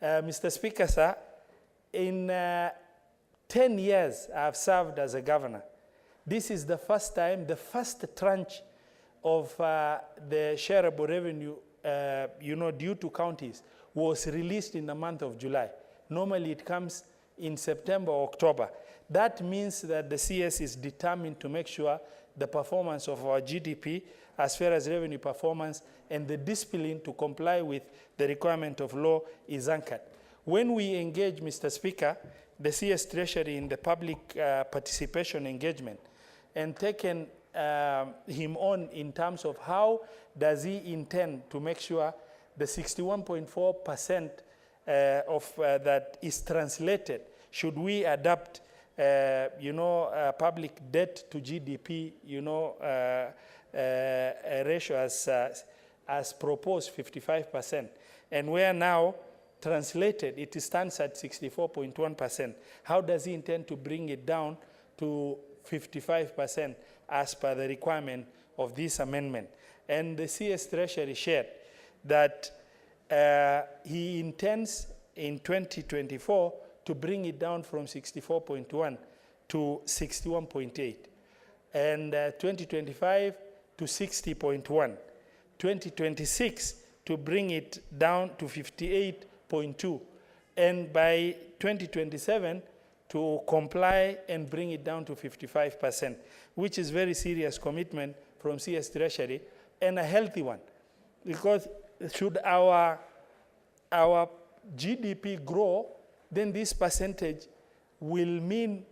Mr. Speaker, sir, in 10 years I've served as a governor. This is the first time, the first tranche of the shareable revenue, due to counties was released in the month of July. Normally it comes in September or October. That means that the CS is determined to make sure the performance of our GDP as far as revenue performance and the discipline to comply with the requirement of law is anchored. When we engage, Mr. Speaker, the CS Treasury in the public participation engagement and taken him on in terms of how does he intend to make sure the 61.4% of that is translated, should we adapt public debt to GDP, ratio as proposed, 55%. And where now translated, it stands at 64.1%. How does he intend to bring it down to 55% as per the requirement of this amendment? And the CS Treasury shared that he intends in 2024 to bring it down from 64.1 to 61.8, and 2025 to 60.1, 2026 to bring it down to 58.2, and by 2027 to comply and bring it down to 55%, which is very serious commitment from CS Treasury and a healthy one, because should our GDP grow, then this percentage will mean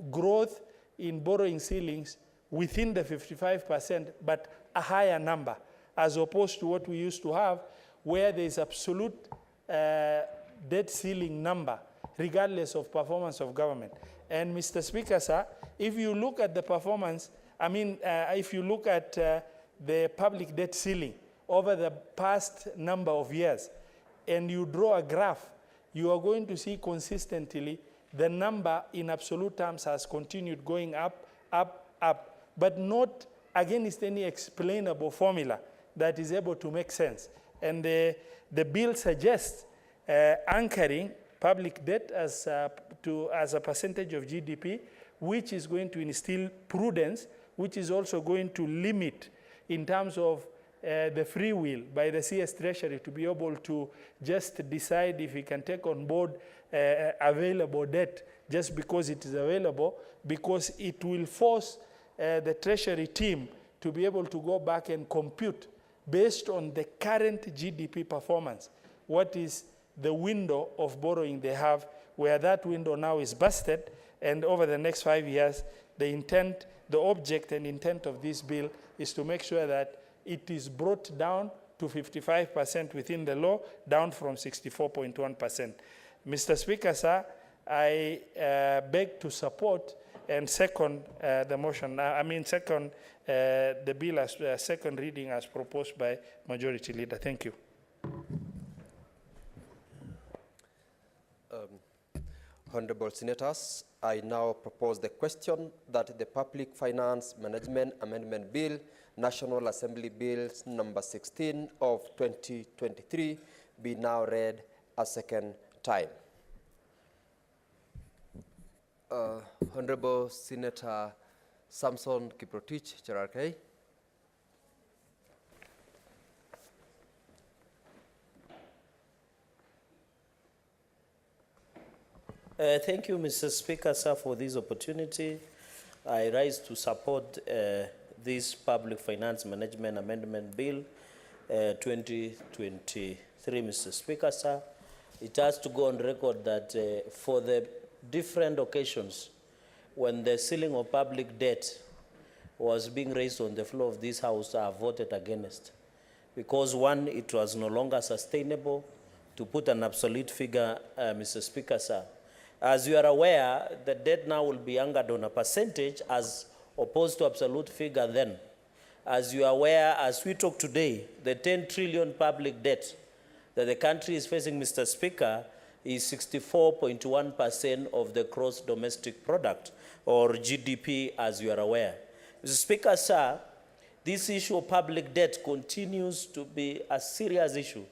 growth in borrowing ceilings within the 55%, but a higher number, as opposed to what we used to have, where there is absolute debt ceiling number, regardless of performance of government. And Mr. Speaker, sir, if you look at the performance, if you look at the public debt ceiling over the past number of years, and you draw a graph, you are going to see consistently the number in absolute terms has continued going up, but not against any explainable formula that is able to make sense. And the bill suggests anchoring public debt as a percentage of GDP, which is going to instill prudence, which is also going to limit in terms of the free will by the CS Treasury to be able to just decide if he can take on board available debt just because it is available, because it will force the Treasury team to be able to go back and compute based on the current GDP performance, what is the window of borrowing they have, where that window now is busted, and over the next 5 years, the object and intent of this bill is to make sure that it is brought down to 55% within the law, down from 64.1%. Mr. Speaker, sir, I beg to support and second the motion. Second the bill as second reading as proposed by Majority Leader. Thank you. Honorable Senators, I now propose the question that the Public Finance Management Amendment Bill, National Assembly Bill number 16 of 2023, be now read a second time. Honorable Senator Samson Kiprotich, Cherargei. Thank you, Mr. Speaker, sir, for this opportunity. I rise to support this Public Finance Management Amendment Bill 2023, Mr. Speaker, sir. It has to go on record that for the different occasions when the ceiling of public debt was being raised on the floor of this House, I voted against. Because one, it was no longer sustainable. To put an absolute figure, Mr. Speaker, sir, as you are aware, the debt now will be anchored on a percentage as opposed to absolute figure then. As you are aware, as we talk today, the 10 trillion public debt that the country is facing, Mr. Speaker, is 64.1% of the gross domestic product, or GDP, as you are aware. Mr. Speaker, sir, this issue of public debt continues to be a serious issue,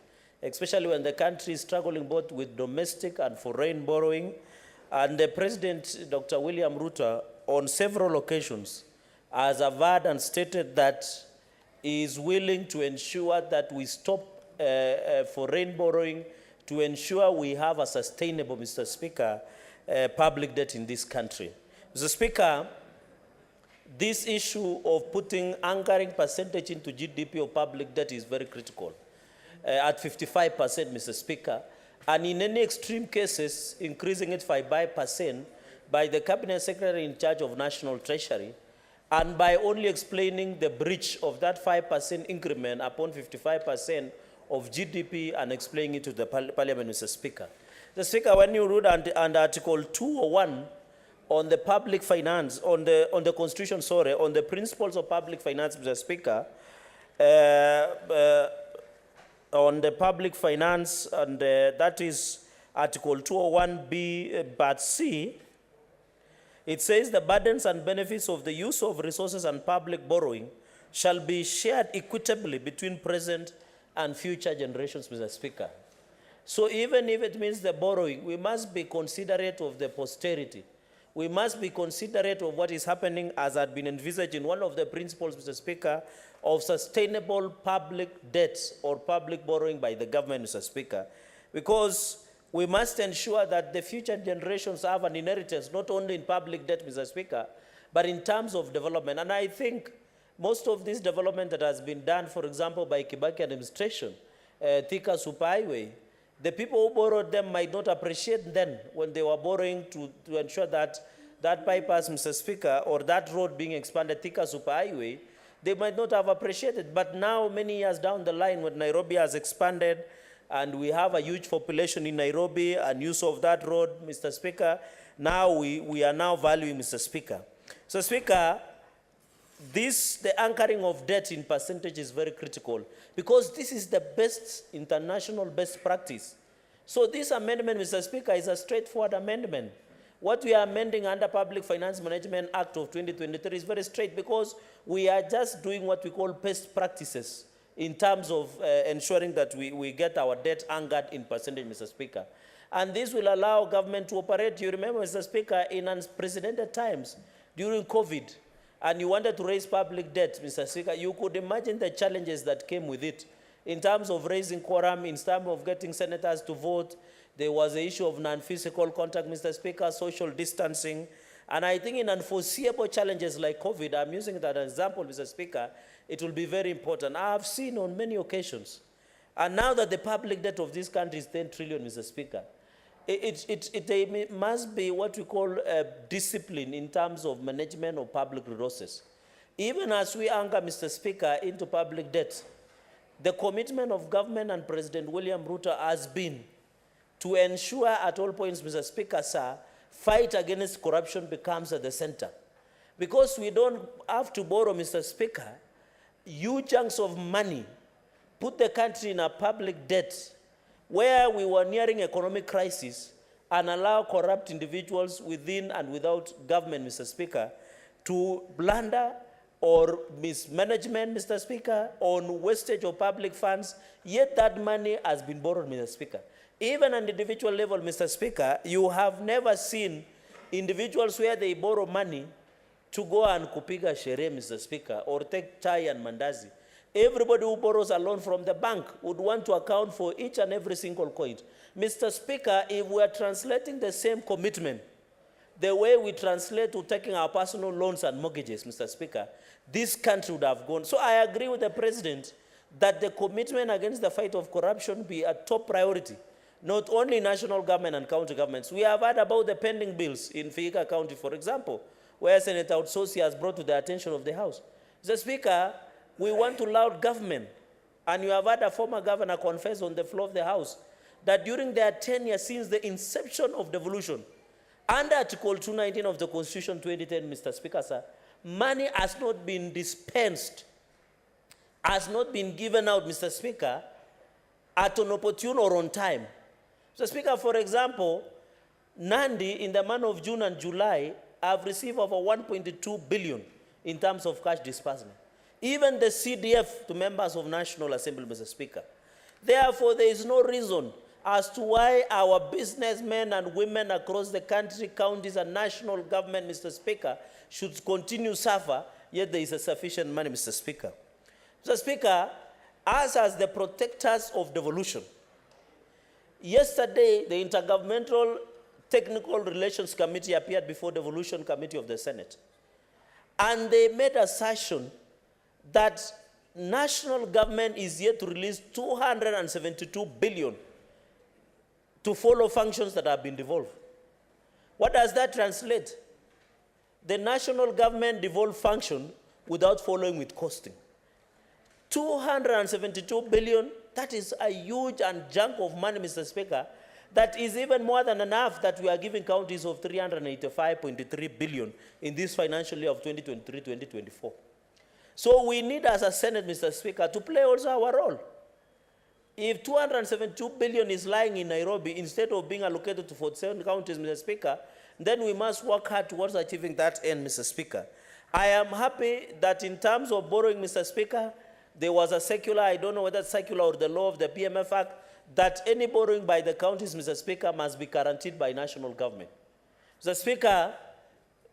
especially when the country is struggling both with domestic and foreign borrowing. And the President, Dr. William Ruto, on several occasions, has averred and stated that he is willing to ensure that we stop foreign borrowing, to ensure we have a sustainable, Mr. Speaker, public debt in this country. Mr. Speaker, this issue of putting anchoring percentage into GDP of public debt is very critical. At 55%, Mr. Speaker, and in any extreme cases, increasing it by 5% by the Cabinet Secretary in charge of National Treasury, and by only explaining the breach of that 5% increment upon 55% of GDP and explaining it to the Parliament, Mr. Speaker. Mr. Speaker, when you read under Article 201 on the public finance, on the Constitution, sorry, on the principles of public finance, Mr. Speaker, on the public finance, and that is Article 201B, Part C, it says the burdens and benefits of the use of resources and public borrowing shall be shared equitably between present and future generations, Mr. Speaker. So even if it means the borrowing, we must be considerate of the posterity. We must be considerate of what is happening, as had been envisaged in one of the principles, Mr. Speaker, of sustainable public debt or public borrowing by the government, Mr. Speaker, because we must ensure that the future generations have an inheritance, not only in public debt, Mr. Speaker, but in terms of development. And I think most of this development that has been done, for example, by Kibaki administration, Thika Super Highway, the people who borrowed them might not appreciate then when they were borrowing to ensure that that bypass, Mr. Speaker, or that road being expanded, Thika Super Highway, they might not have appreciated. But now, many years down the line, when Nairobi has expanded and we have a huge population in Nairobi and use of that road, Mr. Speaker, now we are now valuing, Mr. Speaker. So, Speaker, the anchoring of debt in percentage is very critical because this is the best international best practice. So this amendment, Mr. Speaker, is a straightforward amendment. What we are amending under Public Finance Management Act of 2023 is very straight because we are just doing what we call best practices in terms of ensuring that we get our debt anchored in percentage, Mr. Speaker. And this will allow government to operate. You remember, Mr. Speaker, in unprecedented times during COVID, and you wanted to raise public debt, Mr. Speaker, you could imagine the challenges that came with it in terms of raising quorum, in terms of getting senators to vote. There was the issue of non-physical contact, Mr. Speaker, social distancing. And I think in unforeseeable challenges like COVID, I'm using that as an example, Mr. Speaker, it will be very important. I have seen on many occasions, and now that the public debt of this country is 10 trillion, Mr. Speaker, it must be what we call discipline in terms of management of public resources. Even as we anchor, Mr. Speaker, into public debt, the commitment of government and President William Ruto has been to ensure at all points, Mr. Speaker, sir, fight against corruption becomes at the center. Because we don't have to borrow, Mr. Speaker, huge chunks of money, put the country in a public debt, where we were nearing economic crisis, and allow corrupt individuals within and without government, Mr. Speaker, to blunder or mismanagement, Mr. Speaker, on wastage of public funds, yet that money has been borrowed, Mr. Speaker. Even on the individual level, Mr. Speaker, you have never seen individuals where they borrow money to go and kupiga sherehe, Mr. Speaker, or take chai and mandazi. Everybody who borrows a loan from the bank would want to account for each and every single coin. Mr. Speaker, if we are translating the same commitment, the way we translate to taking our personal loans and mortgages, Mr. Speaker, this country would have gone. So I agree with the President that the commitment against the fight of corruption be a top priority, not only national government and county governments. We have heard about the pending bills in Vihiga County, for example, where Senator Outsourcing has brought to the attention of the House. Mr. Speaker, we want to laud government, and you have had a former governor confess on the floor of the House that during their tenure since the inception of devolution, under Article 219 of the Constitution 2010, Mr. Speaker, sir, money has not been dispensed, has not been given out, Mr. Speaker, at an opportune or on time. Mr. Speaker, for example, Nandi, in the month of June and July, have received over 1.2 billion in terms of cash disbursement. Even the CDF to members of National Assembly, Mr. Speaker. Therefore, there is no reason as to why our businessmen and women across the country, counties, and national government, Mr. Speaker, should continue to suffer, yet there is a sufficient money, Mr. Speaker. Mr. Speaker, us as the protectors of devolution, yesterday, the Intergovernmental Technical Relations Committee appeared before the Devolution Committee of the Senate. And they made assertion that national government is yet to release 272 billion to follow functions that have been devolved. What does that translate? The national government devolved function without following with costing. 272 billion, that is a huge and chunk of money, Mr. Speaker, that is even more than enough that we are giving counties of 385.3 billion in this financial year of 2023-2024. So we need as a Senate, Mr. Speaker, to play also our role. If 272 billion is lying in Nairobi instead of being allocated to 47 counties, Mr. Speaker, then we must work hard towards achieving that end, Mr. Speaker. I am happy that in terms of borrowing, Mr. Speaker, there was a circular, I don't know whether it's circular or the law of the PMF Act, that any borrowing by the counties, Mr. Speaker, must be guaranteed by national government. Mr. Speaker,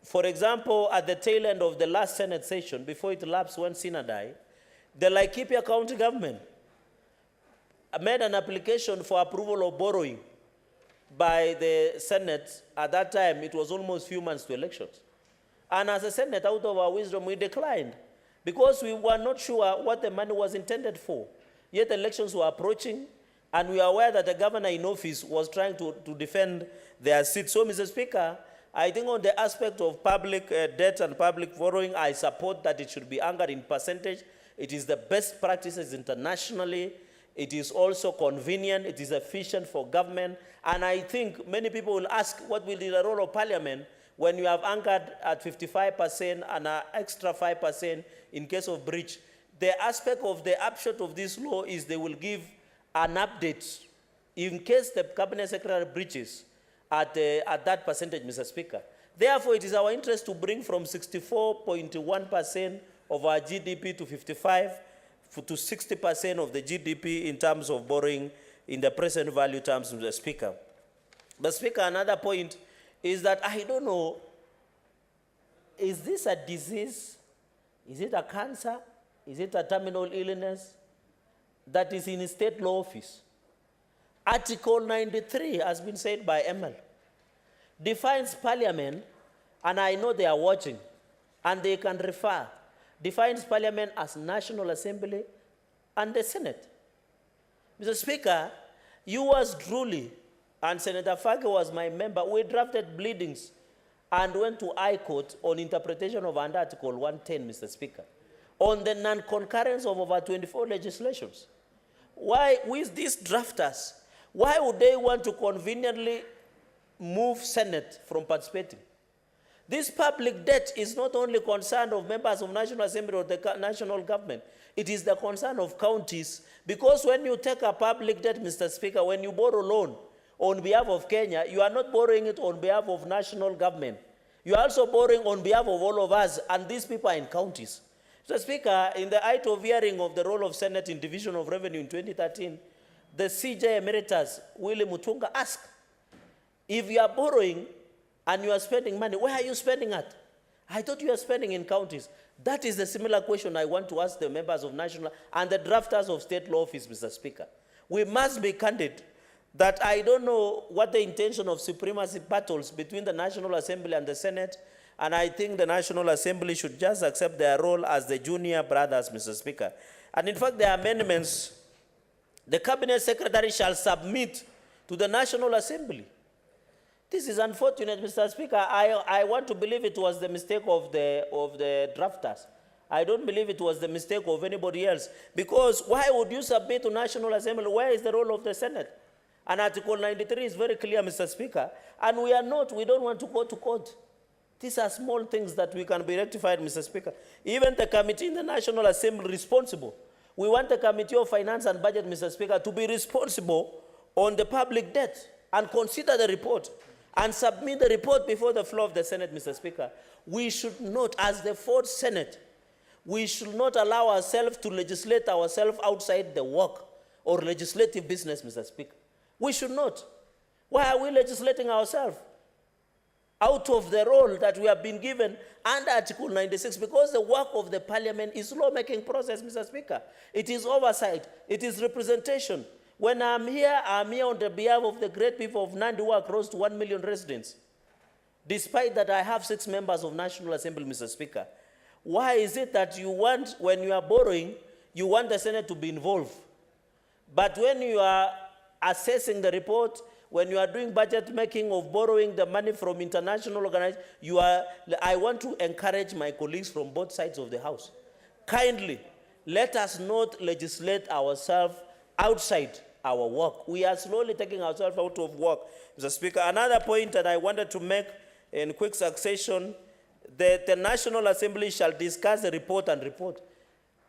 for example, at the tail end of the last Senate session, before it lapsed when Sina died, the Laikipia County government made an application for approval of borrowing by the Senate. At that time, it was almost a few months to elections. And as a Senate, out of our wisdom, we declined because we were not sure what the money was intended for. Yet elections were approaching, and we are aware that the governor in office was trying to defend their seat. So, Mr. Speaker, I think on the aspect of public debt and public borrowing, I support that it should be anchored in percentage. It is the best practices internationally. It is also convenient. It is efficient for government. And I think many people will ask, what will be the role of Parliament when you have anchored at 55% and an extra 5% in case of breach? The aspect of the upshot of this law is they will give an update in case the Cabinet Secretary breaches at that percentage, Mr. Speaker. Therefore, it is our interest to bring from 64.1% of our GDP to 55% to 60% of the GDP in terms of borrowing in the present value terms, Mr. Speaker. But Speaker, another point is that I don't know, is this a disease? Is it a cancer? Is it a terminal illness that is in state law office? Article 93 has been said by ML, defines Parliament, and I know they are watching, and they can refer, defines Parliament as National Assembly and the Senate. Mr. Speaker, you was truly, and Senator Fage was my member, we drafted pleadings and went to High Court on interpretation of under Article 110, Mr. Speaker, on the non-concurrence of over 24 legislations. Why, with these drafters, why would they want to conveniently move Senate from participating? This public debt is not only concern of members of National Assembly or the national government, it is the concern of counties, because when you take a public debt, Mr. Speaker, when you borrow loan on behalf of Kenya, you are not borrowing it on behalf of national government. You are also borrowing on behalf of all of us, and these people are in counties. Mr. Speaker, in the height of hearing of the role of Senate in division of revenue in 2013, the CJ Emeritus, Willie Mutunga, asked, if you are borrowing and you are spending money, where are you spending at? I thought you were spending in counties. That is the similar question I want to ask the members of national and the drafters of state law office, Mr. Speaker. We must be candid that I don't know what the intention of supremacy battles between the National Assembly and the Senate, and I think the National Assembly should just accept their role as the junior brothers, Mr. Speaker. And in fact, the amendments, the Cabinet Secretary shall submit to the National Assembly. This is unfortunate, Mr. Speaker. I want to believe it was the mistake of the drafters. I don't believe it was the mistake of anybody else. Because why would you submit to National Assembly? Where is the role of the Senate? And Article 93 is very clear, Mr. Speaker. And we don't want to go to court. These are small things that we can be rectified, Mr. Speaker. Even the committee in the National Assembly responsible. We want the Committee of Finance and Budget, Mr. Speaker, to be responsible on the public debt and consider the report and submit the report before the floor of the Senate, Mr. Speaker. We should not, as the fourth Senate, we should not allow ourselves to legislate ourselves outside the work or legislative business, Mr. Speaker. We should not. Why are we legislating ourselves out of the role that we have been given under Article 96? Because the work of the Parliament is lawmaking process, Mr. Speaker. It is oversight. It is representation. When I'm here on the behalf of the great people of Nandi who are close to 1 million residents. Despite that I have 6 members of National Assembly, Mr. Speaker. Why is it that you want, when you are borrowing, you want the Senate to be involved? But when you are assessing the report, when you are doing budget making of borrowing the money from international organizations, I want to encourage my colleagues from both sides of the House. Kindly, let us not legislate ourselves outside our work. We are slowly taking ourselves out of work, Mr. Speaker. Another point that I wanted to make in quick succession, the National Assembly shall discuss the report and report.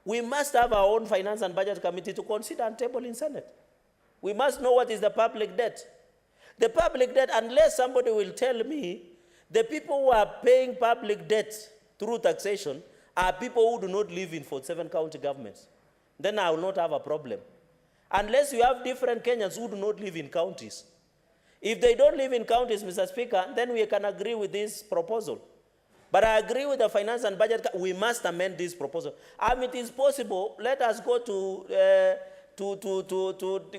We must have our own Finance and Budget Committee to consider and table in Senate. We must know what is the public debt. The public debt, unless somebody will tell me, the people who are paying public debt through taxation are people who do not live in 47 county governments. Then I will not have a problem. Unless you have different Kenyans who do not live in counties. If they don't live in counties, Mr. Speaker, then we can agree with this proposal. But I agree with the Finance and Budget. We must amend this proposal. It is possible. Let us go to the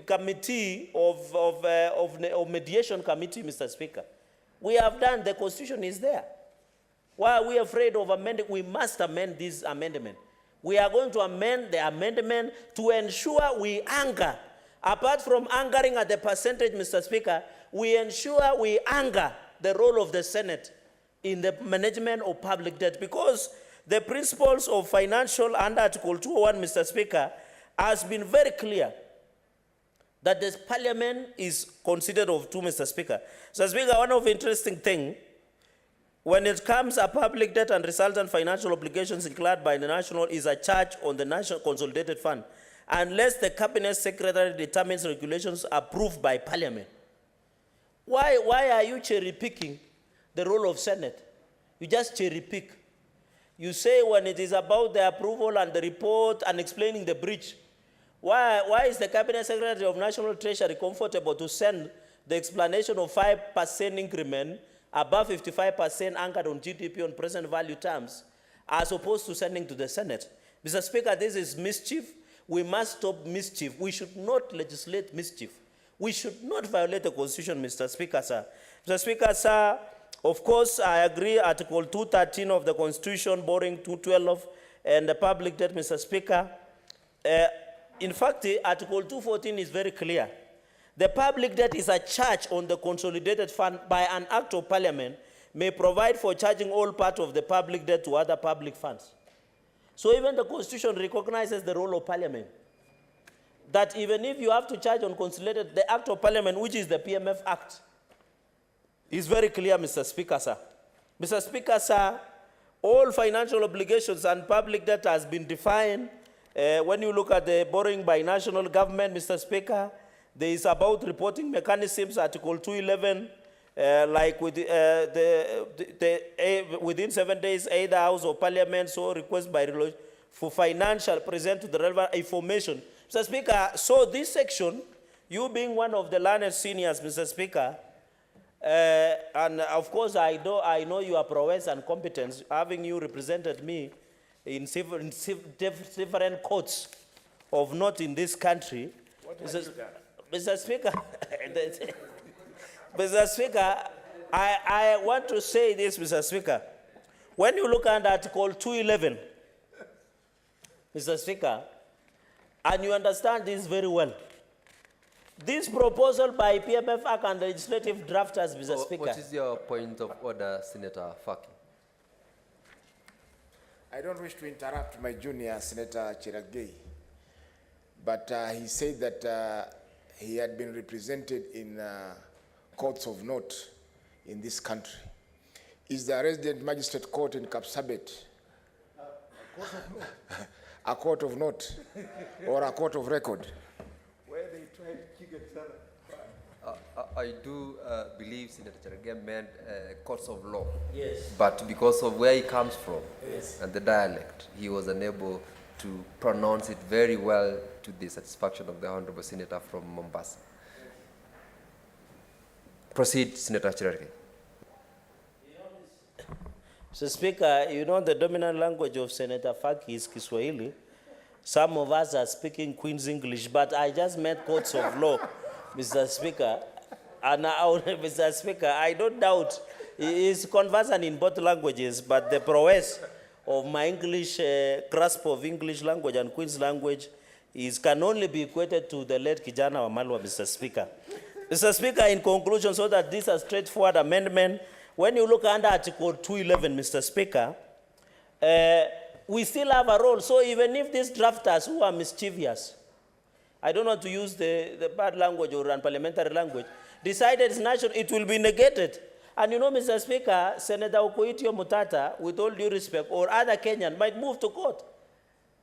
committee of mediation committee, Mr. Speaker. We have done. The Constitution is there. Why are we afraid of amending? We must amend this amendment. We are going to amend the amendment to ensure we anchor. Apart from anchoring at the percentage, Mr. Speaker, we ensure we anchor the role of the Senate in the management of public debt, because the principles of financial under Article 201, Mr. Speaker, has been very clear that this Parliament is considered of two, Mr. Speaker. Mr. Speaker, one of the interesting things, when it comes to public debt and resultant financial obligations incurred by the national is a charge on the National Consolidated Fund, unless the Cabinet Secretary determines regulations approved by Parliament. Why are you cherry-picking the role of Senate? You just cherry-pick. You say when it is about the approval and the report and explaining the breach, why is the Cabinet Secretary of National Treasury comfortable to send the explanation of 5% increment above 55% anchored on GDP on present value terms, as opposed to sending to the Senate? Mr. Speaker, this is mischief. We must stop mischief. We should not legislate mischief. We should not violate the Constitution, Mr. Speaker, sir. Mr. Speaker, sir, of course, I agree Article 213 of the Constitution, borrowing 212, and the public debt, Mr. Speaker. In fact, Article 214 is very clear. The public debt is a charge on the consolidated fund by an act of Parliament may provide for charging all part of the public debt to other public funds. So even the Constitution recognizes the role of Parliament. That even if you have to charge on consolidated, the act of Parliament, which is the PMF Act, is very clear, Mr. Speaker, sir. Mr. Speaker, sir, all financial obligations and public debt has been defined. When you look at the borrowing by national government, Mr. Speaker, there is about reporting mechanisms, Article 211, like with within 7 days, either House of Parliament so request by for financial present to the relevant information. Mr. Speaker, so this section, you being one of the learned seniors, Mr. Speaker, and of course I know your prowess and competence, having you represented me in different courts of not in this country. Mr. Speaker, Mr. Speaker, I want to say this, Mr. Speaker. When you look at Article 211, Mr. Speaker, and you understand this very well, this proposal by PMF Act and legislative drafters, Mr. Speaker. What is your point of order, Senator Faki? I don't wish to interrupt my junior, Senator Chiragei, but he said that he had been represented in courts of note in this country. Is the resident magistrate court in Kapsabet a court of note or a court of record? Where they tried to kick it I do believe Senator Cherargei meant courts of law. Yes. But because of where he comes from, yes, and the dialect, he was unable to pronounce it very well to the satisfaction of the Honorable Senator from Mombasa. Proceed, Senator Cherargei. Mr. Speaker, you know the dominant language of Senator Faki is Kiswahili. Some of us are speaking Queen's English, but I just met courts of law, Mr. Speaker. And Mr. Speaker, I don't doubt he is conversant in both languages, but the prowess of my English, grasp of English language and Queen's language can only be equated to the late Kijana Wamalwa, Mr. Speaker. Mr. Speaker, in conclusion, so that this is a straightforward amendment, when you look under Article 211, Mr. Speaker, we still have a role. So even if these drafters who are mischievous, I don't want to use the bad language or unparliamentary language, decided it's national, it will be negated. And you know, Mr. Speaker, Senator Okoitio Mutata, with all due respect, or other Kenyan might move to court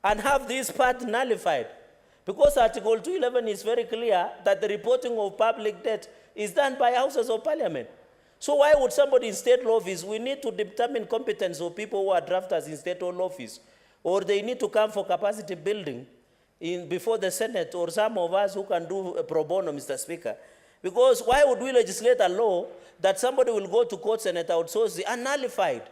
and have this part nullified. Because Article 211 is very clear that the reporting of public debt is done by houses of parliament. So why would somebody in state law office, we need to determine competence of people who are drafters in state law office, or they need to come for capacity building before the Senate, or some of us who can do pro bono, Mr. Speaker. Because why would we legislate a law that somebody will go to court, Senator outsource and nullified?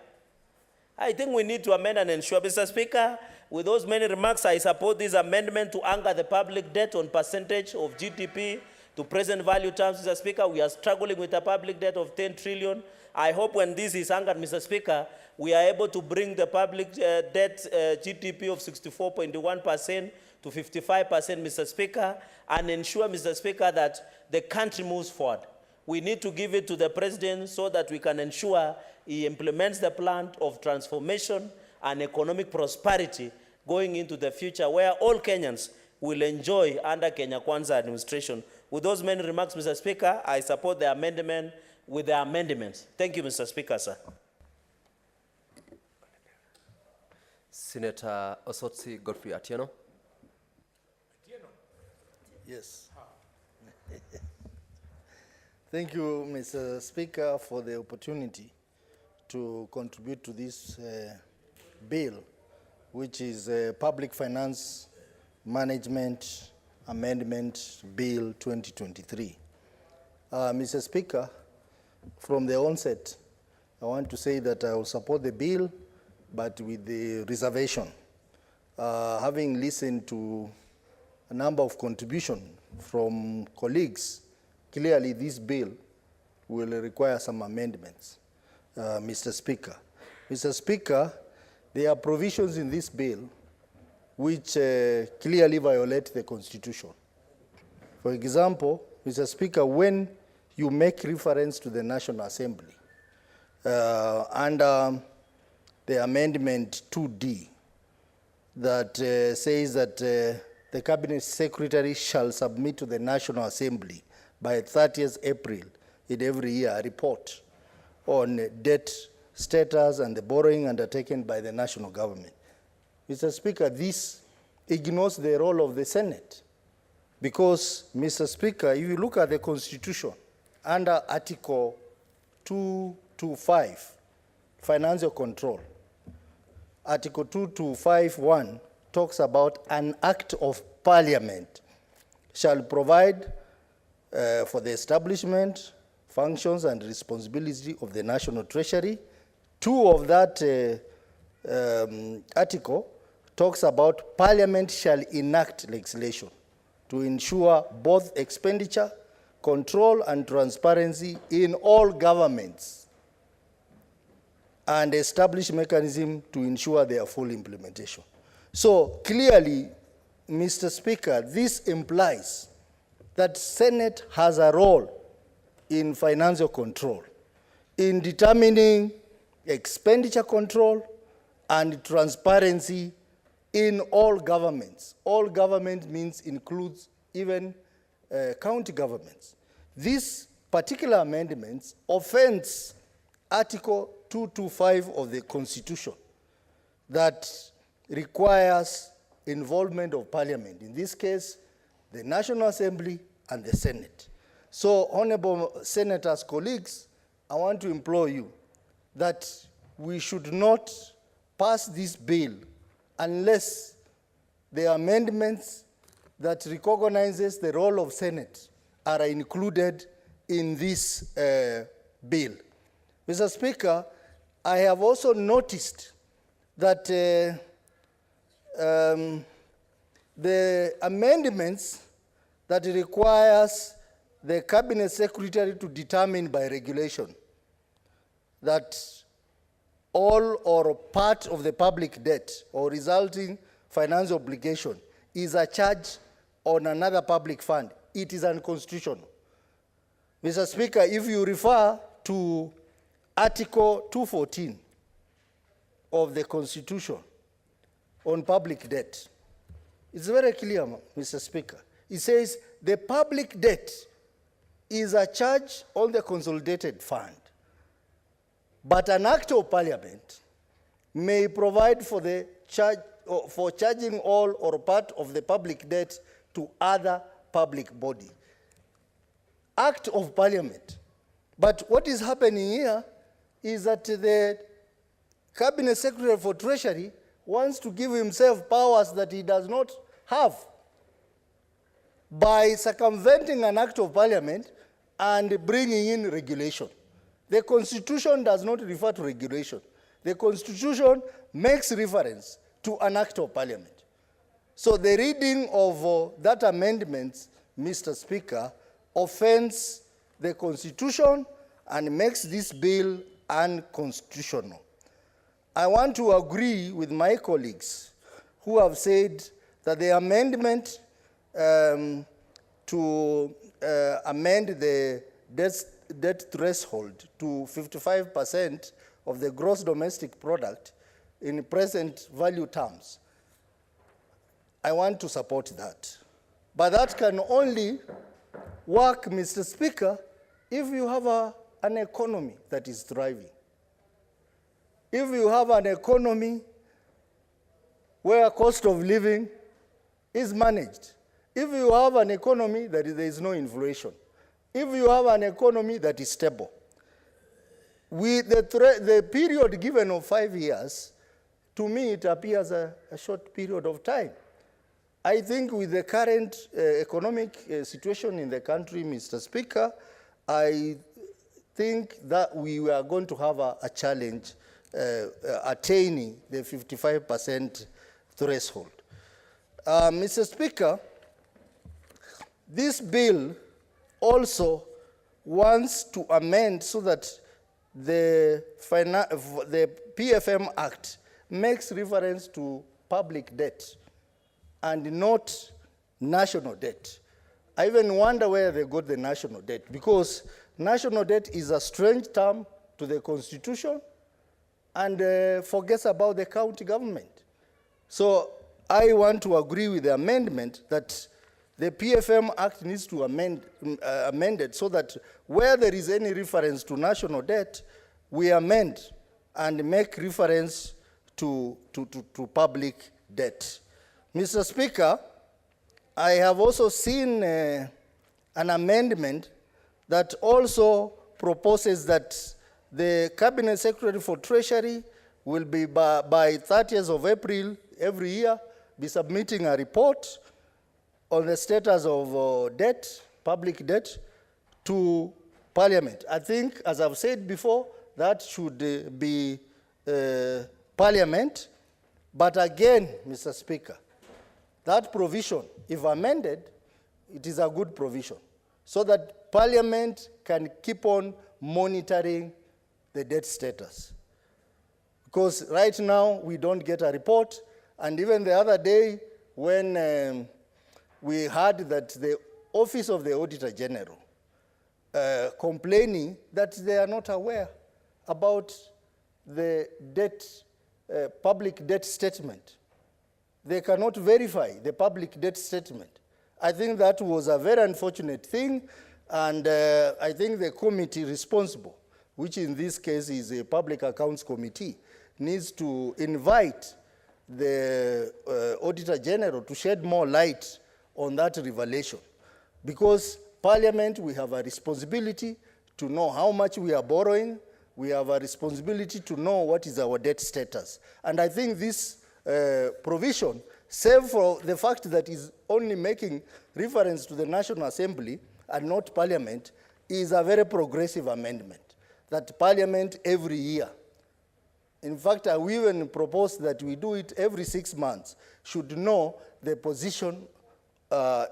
I think we need to amend and ensure, Mr. Speaker, with those many remarks, I support this amendment to anchor the public debt on percentage of GDP to present value terms, Mr. Speaker. We are struggling with a public debt of 10 trillion. I hope when this is anchored, Mr. Speaker, we are able to bring the public debt GDP of 64.1% to 55%, Mr. Speaker, and ensure, Mr. Speaker, that the country moves forward. We need to give it to the president so that we can ensure he implements the plan of transformation and economic prosperity going into the future, where all Kenyans will enjoy under Kenya Kwanza administration. With those many remarks, Mr. Speaker, I support the amendment with the amendments. Thank you, Mr. Speaker, sir. Senator Osotsi Godfrey Atieno. Yes. Thank you, Mr. Speaker, for the opportunity to contribute to this bill, which is Public Finance Management Amendment Bill 2023. Mr. Speaker, from the onset, I want to say that I will support the bill, but with the reservation. Having listened to a number of contributions from colleagues, clearly this bill will require some amendments, Mr. Speaker. Mr. Speaker, there are provisions in this bill which clearly violate the Constitution. For example, Mr. Speaker, when you make reference to the National Assembly under the Amendment 2D that says that the Cabinet Secretary shall submit to the National Assembly by 30th April in every year a report on debt status and the borrowing undertaken by the national government. Mr. Speaker, this ignores the role of the Senate because, Mr. Speaker, if you look at the Constitution, under Article 225, financial control, Article 2251 talks about an act of parliament shall provide for the establishment, functions, and responsibility of the national treasury. 2 of that article talks about parliament shall enact legislation to ensure both expenditure, control, and transparency in all governments and establish mechanism to ensure their full implementation. So clearly, Mr. Speaker, this implies that Senate has a role in financial control, in determining expenditure control and transparency in all governments. All government means includes even county governments. This particular amendment offends Article 225 of the Constitution that requires involvement of Parliament, in this case, the National Assembly and the Senate. So, honorable senators, colleagues, I want to implore you that we should not pass this bill unless the amendments that recognizes the role of Senate are included in this bill. Mr. Speaker, I have also noticed that the amendments that requires the cabinet secretary to determine by regulation that all or part of the public debt or resulting financial obligation is a charge on another public fund. It is unconstitutional. Mr. Speaker, if you refer to Article 214 of the Constitution on public debt, it's very clear, Mr. Speaker. It says the public debt is a charge on the consolidated fund, but an act of parliament may provide for the charge for charging all or part of the public debt to other public body. Act of parliament. But what is happening here is that the cabinet secretary for treasury wants to give himself powers that he does not have by circumventing an act of parliament and bringing in regulation. The Constitution does not refer to regulation. The Constitution makes reference to an act of parliament. So the reading of that amendment, Mr. Speaker, offends the Constitution and makes this bill unconstitutional. I want to agree with my colleagues who have said that the amendment to amend the debt threshold to 55% of the gross domestic product in present value terms, I want to support that. But that can only work, Mr. Speaker, if you have an economy that is thriving. If you have an economy where cost of living is managed. If you have an economy that there is no inflation. If you have an economy that is stable. With the period given of 5 years, to me it appears a short period of time. I think with the current economic situation in the country, Mr. Speaker, I think that we are going to have a challenge attaining the 55% threshold. Mr. Speaker, this bill also wants to amend so that the PFM Act makes reference to public debt and not national debt. I even wonder where they got the national debt, because national debt is a strange term to the Constitution and forgets about the county government. So I want to agree with the amendment that the PFM Act needs to amended so that where there is any reference to national debt, we amend and make reference to public debt. Mr. Speaker, I have also seen an amendment that also proposes that the Cabinet Secretary for Treasury will be by 30th of April every year be submitting a report on the status of debt, public debt, to Parliament. I think, as I've said before, that should be Parliament. But again, Mr. Speaker, that provision, if amended, it is a good provision, so that Parliament can keep on monitoring the debt status. Because right now, we don't get a report, and even the other day, when we heard that the Office of the Auditor General complaining that they are not aware about the debt, public debt statement. They cannot verify the public debt statement. I think that was a very unfortunate thing, and I think the committee responsible, which in this case is a Public Accounts Committee, needs to invite the Auditor General to shed more light on that revelation. Because Parliament, we have a responsibility to know how much we are borrowing. We have a responsibility to know what is our debt status. And I think this provision, save for the fact that is only making reference to the National Assembly and not Parliament, is a very progressive amendment. That Parliament every year In fact, I will even propose that we do it every 6 months, should know the position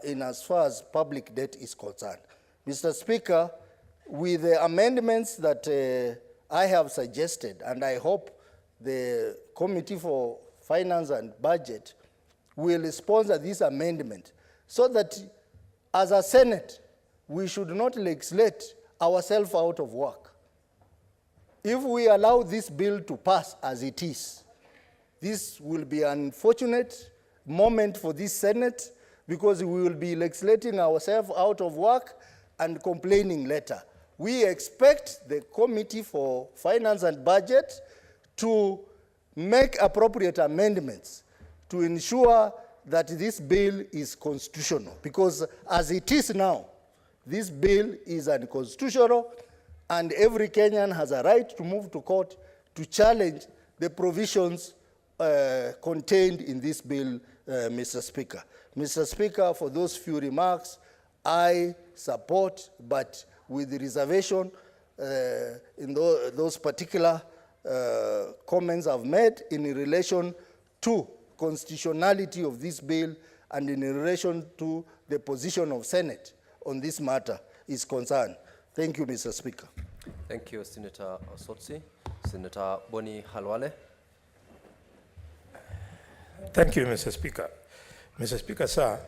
in as far as public debt is concerned. Mr. Speaker, with the amendments that I have suggested, and I hope the Committee for Finance and Budget will sponsor this amendment, so that as a Senate, we should not legislate ourselves out of work. If we allow this bill to pass as it is, this will be an unfortunate moment for this Senate, because we will be legislating ourselves out of work and complaining later. We expect the Committee for Finance and Budget to make appropriate amendments to ensure that this bill is constitutional, because as it is now, this bill is unconstitutional, and every Kenyan has a right to move to court to challenge the provisions contained in this bill, Mr. Speaker. Mr. Speaker, for those few remarks, I support, but with the reservation in those particular comments I've made in relation to constitutionality of this bill and in relation to the position of Senate on this matter is concerned. Thank you, Mr. Speaker. Thank you, Senator Osotsi. Senator Boni Halwale. Thank you, Mr. Speaker. Mr. Speaker, sir,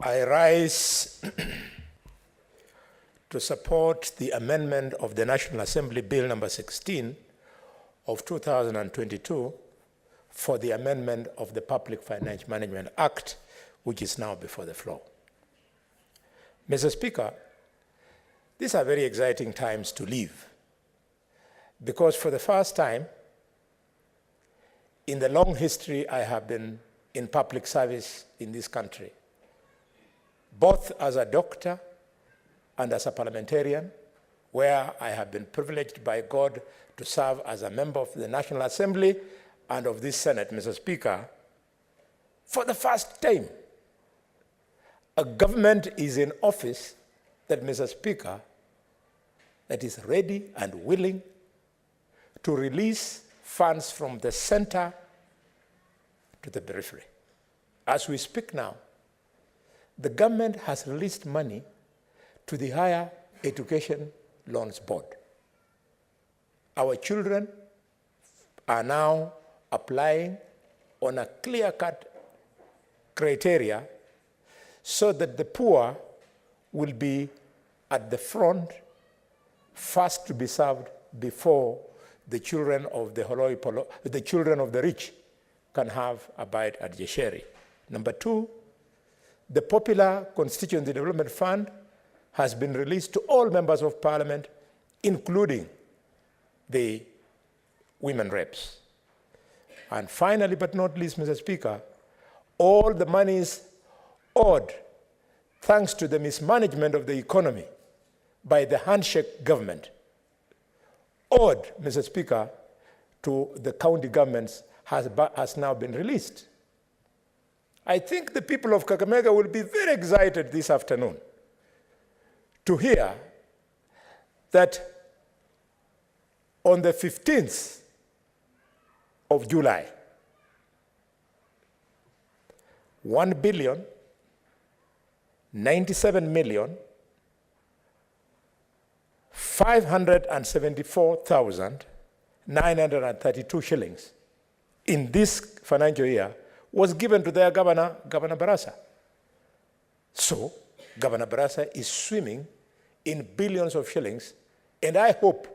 I rise to support the amendment of the National Assembly Bill number 16 of 2022 for the amendment of the Public Finance Management Act, which is now before the floor. Mr. Speaker, these are very exciting times to live, because for the first time in the long history I have been in public service in this country, both as a doctor and as a parliamentarian, where I have been privileged by God to serve as a member of the National Assembly and of this Senate, Mr. Speaker. For the first time, a government is in office that, Mr. Speaker, that is ready and willing to release funds from the center to the periphery. As we speak now, the government has released money to the Higher Education Loans Board. Our children are now applying on a clear-cut criteria so that the poor will be at the front, first to be served before the children of the children of the rich can have a bite at Jesheri. Number two, the Popular Constituency Development Fund has been released to all members of parliament, including the women reps. And finally, but not least, Mr. Speaker, all the monies owed, thanks to the mismanagement of the economy by the handshake government, owed, Mr. Speaker, to the county governments has now been released. I think the people of Kakamega will be very excited this afternoon to hear that on the 15th of July, 1,097,574,932 shillings in this financial year was given to their governor, Governor Barasa. So, Governor Barasa is swimming in billions of shillings, and I hope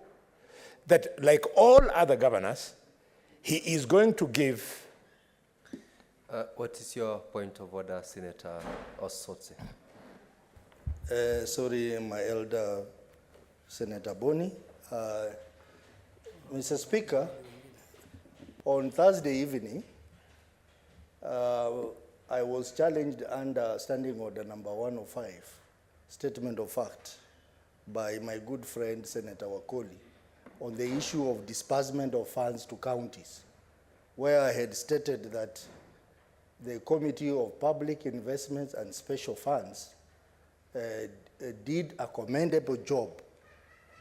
that, like all other governors, he is going to give. What is your point of order, Senator Osotsi? Sorry, my elder Senator Boni. Mr. Speaker, on Thursday evening, I was challenged under Standing Order number 105, Statement of Fact, by my good friend Senator Wakoli on the issue of disbursement of funds to counties, where I had stated that the Committee of Public Investments and Special Funds did a commendable job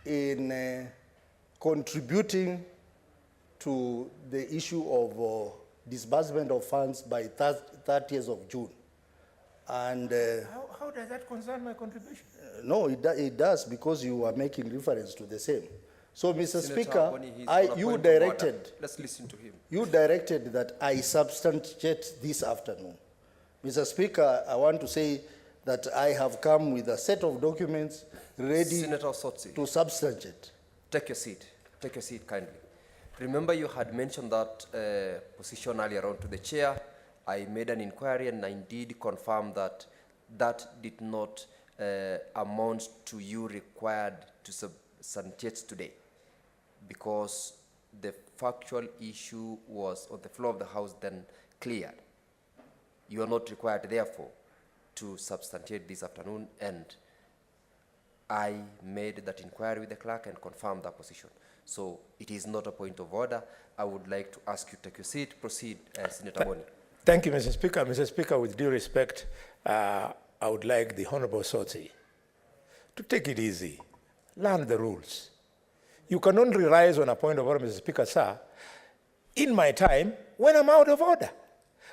in contributing to the issue of disbursement of funds by 30th of June. And How does that concern my contribution? no, it does, because you are making reference to the same. So, Mr. Senator Speaker, Boni, he's on a point you of directed. order. Let's listen to him. You directed that I substantiate this afternoon. Mr. Speaker, I want to say that I have come with a set of documents ready Senator Sotsi, to substantiate. take your seat. Take your seat kindly. Remember, you had mentioned that position earlier on to the chair. I made an inquiry and I indeed confirmed that that did not amount to you required to substantiate today, because the factual issue was on the floor of the House then cleared. You are not required, therefore, to substantiate this afternoon, and I made that inquiry with the clerk and confirmed that position. So it is not a point of order. I would like to ask you to take your seat. Proceed, Senator Boni. Thank you, Mr. Speaker. Mr. Speaker, with due respect, I would like the Honorable Sotsi to take it easy, learn the rules. You can only rise on a point of order, Mr. Speaker, sir, in my time when I'm out of order.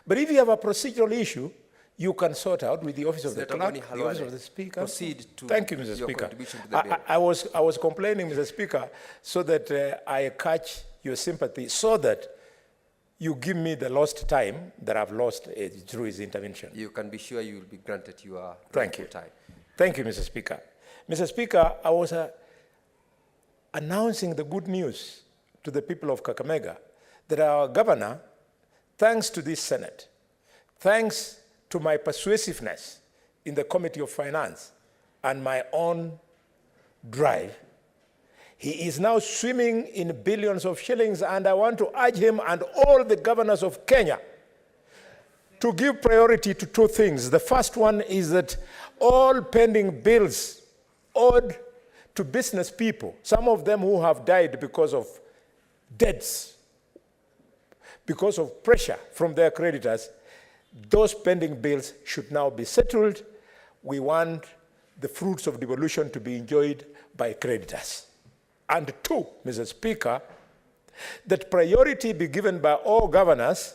But if you have a procedural issue, you can sort out with the office of the clerk, the office of the speaker. Proceed to Thank you, Mr. your Speaker. contribution to the bill. I was complaining, Mr. Speaker, so that I catch your sympathy, so that you give me the lost time that I've lost through his intervention. You can be sure you will be granted your Thank you. time. Thank you, Mr. Speaker. Mr. Speaker, I was announcing the good news to the people of Kakamega that our governor, thanks to this Senate, thanks to my persuasiveness in the Committee of Finance and my own drive, he is now swimming in billions of shillings, and I want to urge him and all the governors of Kenya to give priority to two things. The first one is that all pending bills owed to business people, some of them who have died because of debts, because of pressure from their creditors, those pending bills should now be settled. We want the fruits of devolution to be enjoyed by creditors. And two, Mr. Speaker, that priority be given by all governors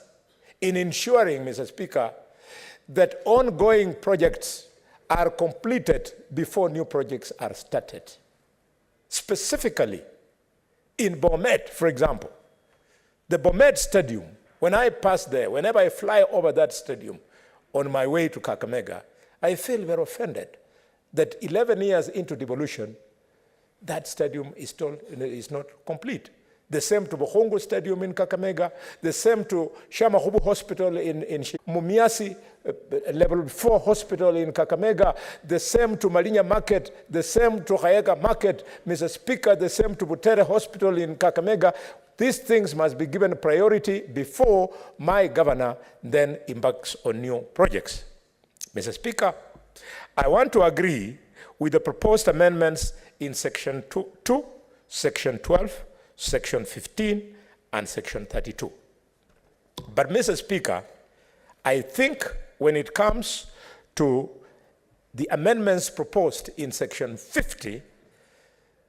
in ensuring, Mr. Speaker, that ongoing projects are completed before new projects are started. Specifically, in Bomet, for example, the Bomet Stadium, when I pass there, whenever I fly over that stadium on my way to Kakamega, I feel very offended that 11 years into devolution, that stadium is not complete. The same to Bohongo Stadium in Kakamega, the same to Shamahubu Hospital in Mumiasi, Level 4 Hospital in Kakamega, the same to Malinya Market, the same to Hayega Market, Mr. Speaker, the same to Butere Hospital in Kakamega. These things must be given priority before my governor then embarks on new projects. Mr. Speaker, I want to agree with the proposed amendments in Section 2, Section 12, Section 15, and Section 32. But, Mr. Speaker, I think when it comes to the amendments proposed in Section 50,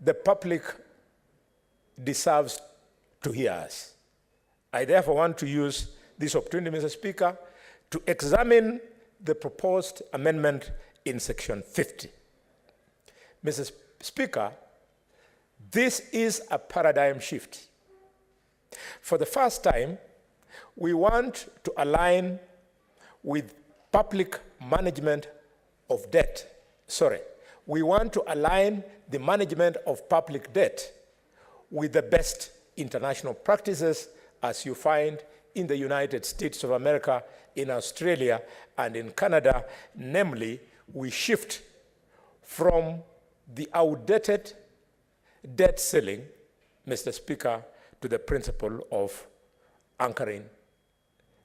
the public deserves to hear us. I therefore want to use this opportunity, Mr. Speaker, to examine the proposed amendment in Section 50. Mr. Speaker, this is a paradigm shift. For the first time, we want to align with public management of debt. We want to align the management of public debt with the best international practices as you find in the United States of America, in Australia, and in Canada. Namely, we shift from the outdated debt ceiling, Mr. Speaker, to the principle of anchoring,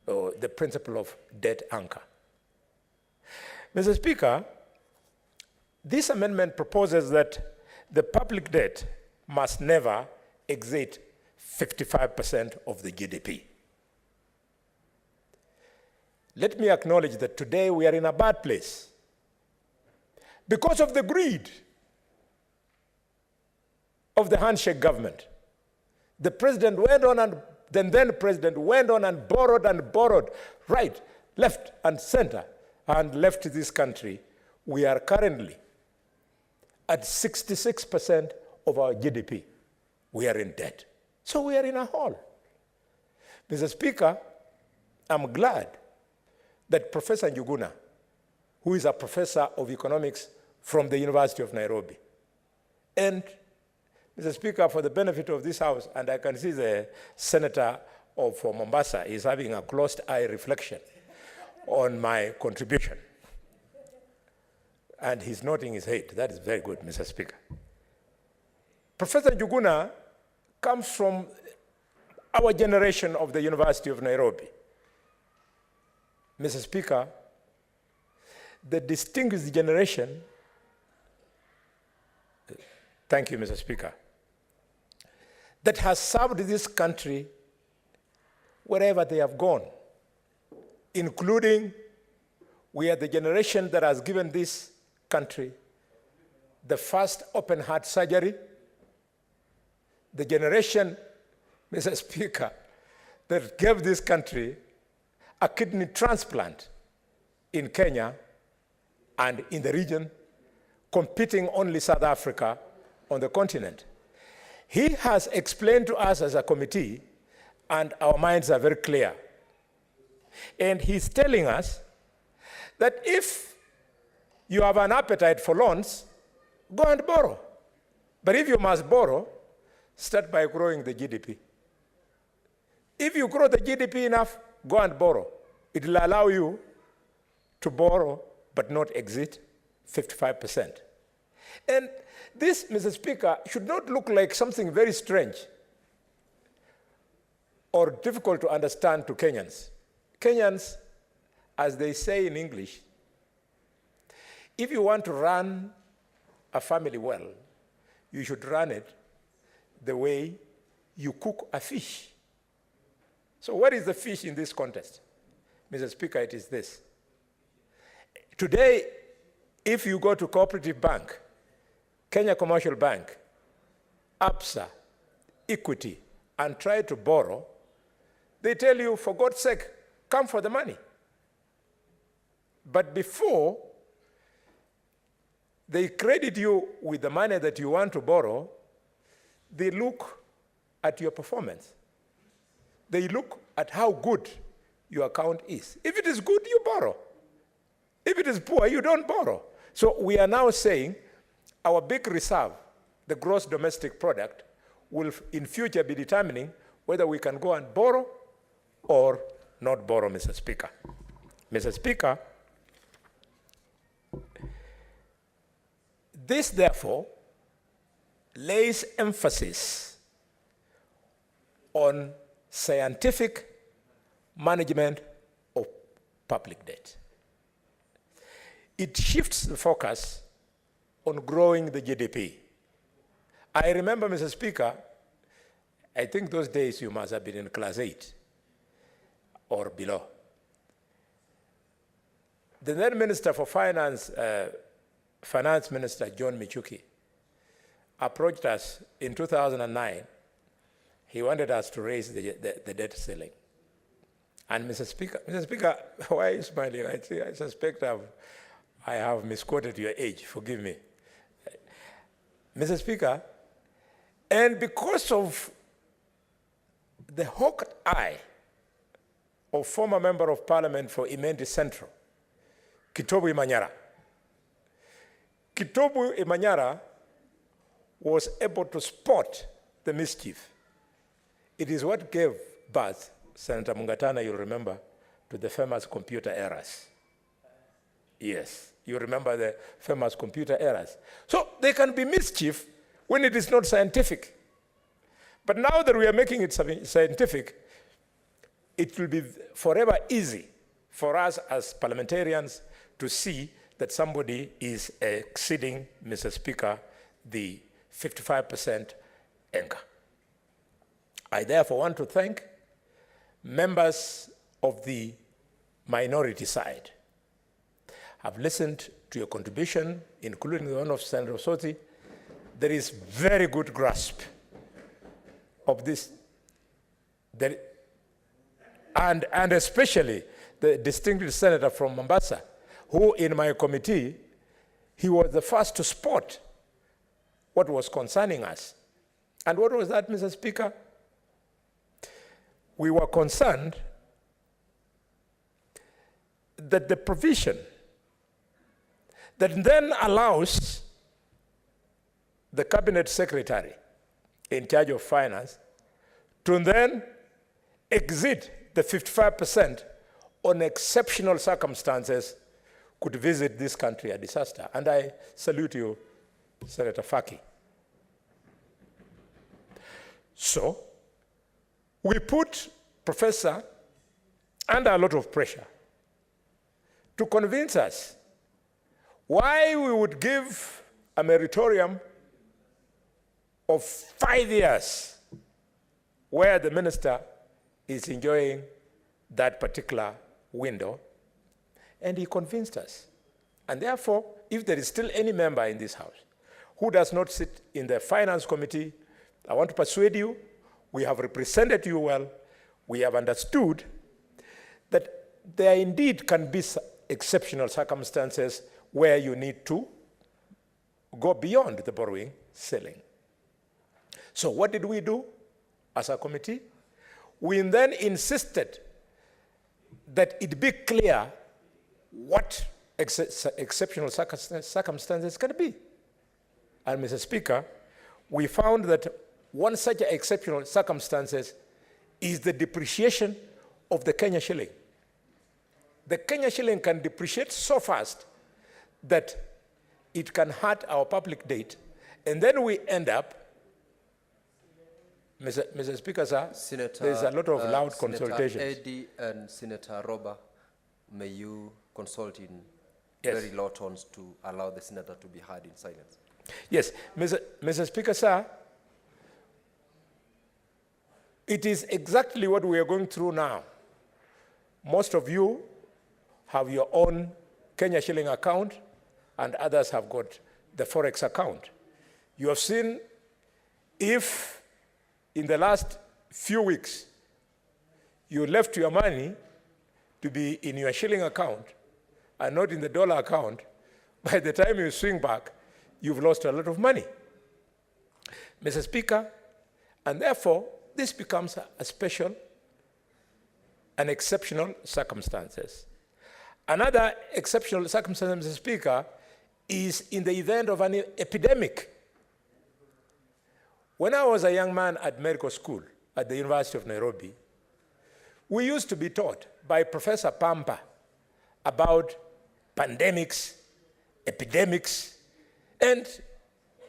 or the principle of debt anchor. Mr. Speaker, this amendment proposes that the public debt must never exceed 55% of the GDP. Let me acknowledge that today we are in a bad place because of the greed of the handshake government. The president went on and The then president went on and borrowed, right, left, and center, and left this country. We are currently at 66% of our GDP. We are in debt. So we are in a hole. Mr. Speaker, I'm glad that Professor Njuguna, who is a professor of economics from the University of Nairobi, and Mr. Speaker, for the benefit of this House, and I can see the Senator of Mombasa is having a closed eye reflection on my contribution. And he's nodding his head. That is very good, Mr. Speaker. Professor Njuguna comes from our generation of the University of Nairobi. Mr. Speaker, the distinguished generation, thank you, Mr. Speaker, that has served this country wherever they have gone, including we are the generation that has given this country the first open heart surgery, the generation, Mr. Speaker, that gave this country a kidney transplant in Kenya and in the region, competing only South Africa on the continent. He has explained to us as a committee, and our minds are very clear. And he's telling us that if you have an appetite for loans, go and borrow. But if you must borrow, start by growing the GDP. If you grow the GDP enough, go and borrow. It will allow you to borrow but not exceed 55%. And this, Mr. Speaker, should not look like something very strange or difficult to understand to Kenyans. Kenyans, as they say in English, if you want to run a family well, you should run it the way you cook a fish. So what is the fish in this context? Mr. Speaker, it is this. Today, if you go to Cooperative Bank, Kenya Commercial Bank, APSA, Equity, and try to borrow, they tell you, for God's sake, come for the money. But before they credit you with the money that you want to borrow, they look at your performance. They look at how good your account is. If it is good, you borrow. If it is poor, you don't borrow. So we are now saying our big reserve, the gross domestic product, will in future be determining whether we can go and borrow or not borrow, Mr. Speaker. Mr. Speaker, this therefore lays emphasis on scientific management of public debt. It shifts the focus on growing the GDP. I remember, Mr. Speaker, I think those days you must have been in class 8 or below. The then Minister for Finance, Finance Minister John Michuki, approached us in 2009. He wanted us to raise the debt ceiling. And Mr. Speaker, why are you smiling? I suspect I have misquoted your age, forgive me. Mr. Speaker, and because of the hawk eye of former Member of Parliament for Imenti Central, Kitobu Imanyara. Kitobu Imanyara was able to spot the mischief. It is what gave birth, Senator Mungatana, you'll remember, to the famous computer errors. Yes, you remember the famous computer errors. So there can be mischief when it is not scientific. But now that we are making it scientific, it will be forever easy for us as parliamentarians to see that somebody is exceeding, Mr. Speaker, the 55% anchor. I therefore want to thank members of the minority side. I've listened to your contribution, including the one of Senator Soti. There is very good grasp of this and especially the distinguished senator from Mombasa, who in my committee, he was the first to spot what was concerning us. And what was that, Mr. Speaker? We were concerned that the provision that then allows the cabinet secretary in charge of finance to then exceed the 55% on exceptional circumstances could visit this country a disaster. And I salute you, Senator Faki. So, we put Professor under a lot of pressure to convince us why we would give a moratorium of 5 years where the minister is enjoying that particular window. And he convinced us. And therefore, if there is still any member in this House who does not sit in the Finance Committee, I want to persuade you, we have represented you well, we have understood that there indeed can be exceptional circumstances where you need to go beyond the borrowing ceiling. So what did we do as a committee? We then insisted that it be clear what exceptional circumstances can be. And Mr. Speaker, we found that one such exceptional circumstances is the depreciation of the Kenya shilling. The Kenya shilling can depreciate so fast that it can hurt our public debt, and then we end up, Mr. Speaker, sir, Senator, there's a lot of loud Senator consultations. Eddie and Senator Roba, may you consult in Yes. very low tones to allow the senator to be heard in silence. Yes, Mr. Speaker, sir, it is exactly what we are going through now. Most of you have your own Kenya shilling account, and others have got the Forex account. You have seen if in the last few weeks you left your money to be in your shilling account and not in the dollar account, by the time you swing back, you've lost a lot of money. Mr. Speaker, and therefore, this becomes a special and exceptional circumstances. Another exceptional circumstance, Mr. Speaker, is in the event of an epidemic. When I was a young man at medical school at the University of Nairobi, we used to be taught by Professor Pampa about pandemics, epidemics, and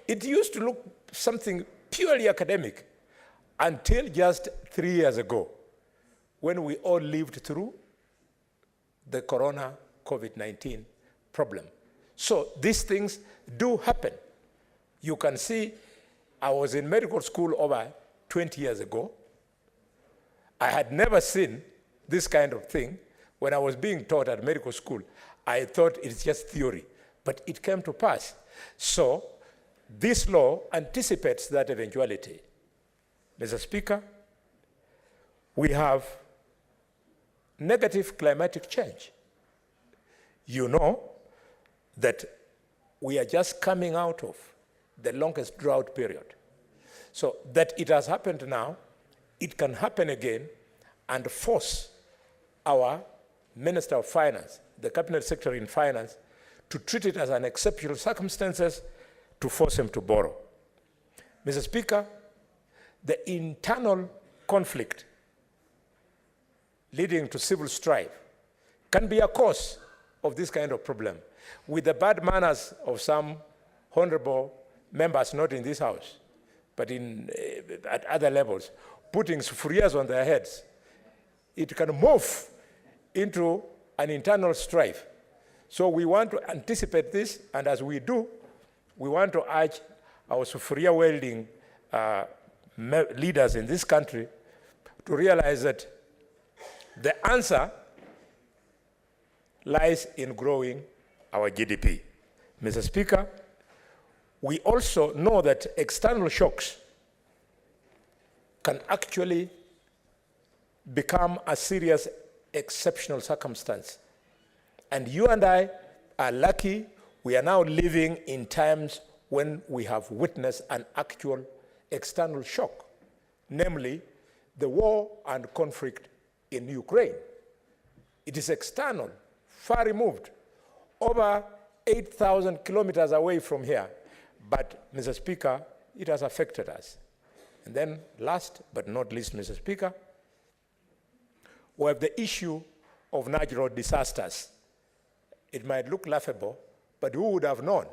it used to look something purely academic until just 3 years ago, when we all lived through the corona COVID-19 problem. So these things do happen. You can see I was in medical school over 20 years ago. I had never seen this kind of thing. When I was being taught at medical school, I thought it's just theory, but it came to pass. So this law anticipates that eventuality. Mr. Speaker, we have negative climatic change. You know that we are just coming out of the longest drought period. So that it has happened now, it can happen again and force our Minister of Finance, the Cabinet Secretary in Finance, to treat it as an exceptional circumstances to force him to borrow. Mr. Speaker, the internal conflict leading to civil strife can be a cause of this kind of problem, with the bad manners of some honorable members, not in this House, but at other levels, putting sufurias on their heads. It can morph into an internal strife. So we want to anticipate this, and as we do, we want to urge our sufuria-wielding leaders in this country to realize that the answer lies in growing our GDP. Mr. Speaker, we also know that external shocks can actually become a serious exceptional circumstance. And you and I are lucky we are now living in times when we have witnessed an actual external shock, namely the war and conflict in Ukraine. It is external, far removed, over 8,000 kilometers away from here. But, Mr. Speaker, it has affected us. And then, last but not least, Mr. Speaker, we have the issue of natural disasters. It might look laughable, but who would have known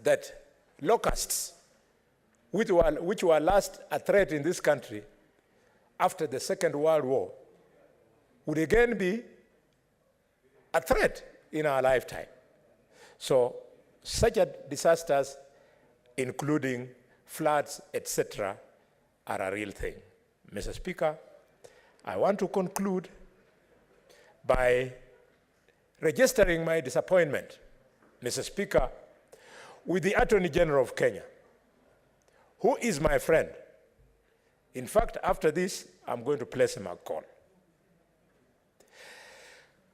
that locusts, which were last a threat in this country after the Second World War, would again be a threat in our lifetime. So such disasters, including floods, etc., are a real thing. Mr. Speaker, I want to conclude by registering my disappointment, Mr. Speaker, with the Attorney General of Kenya, who is my friend. In fact, after this, I'm going to place him a call.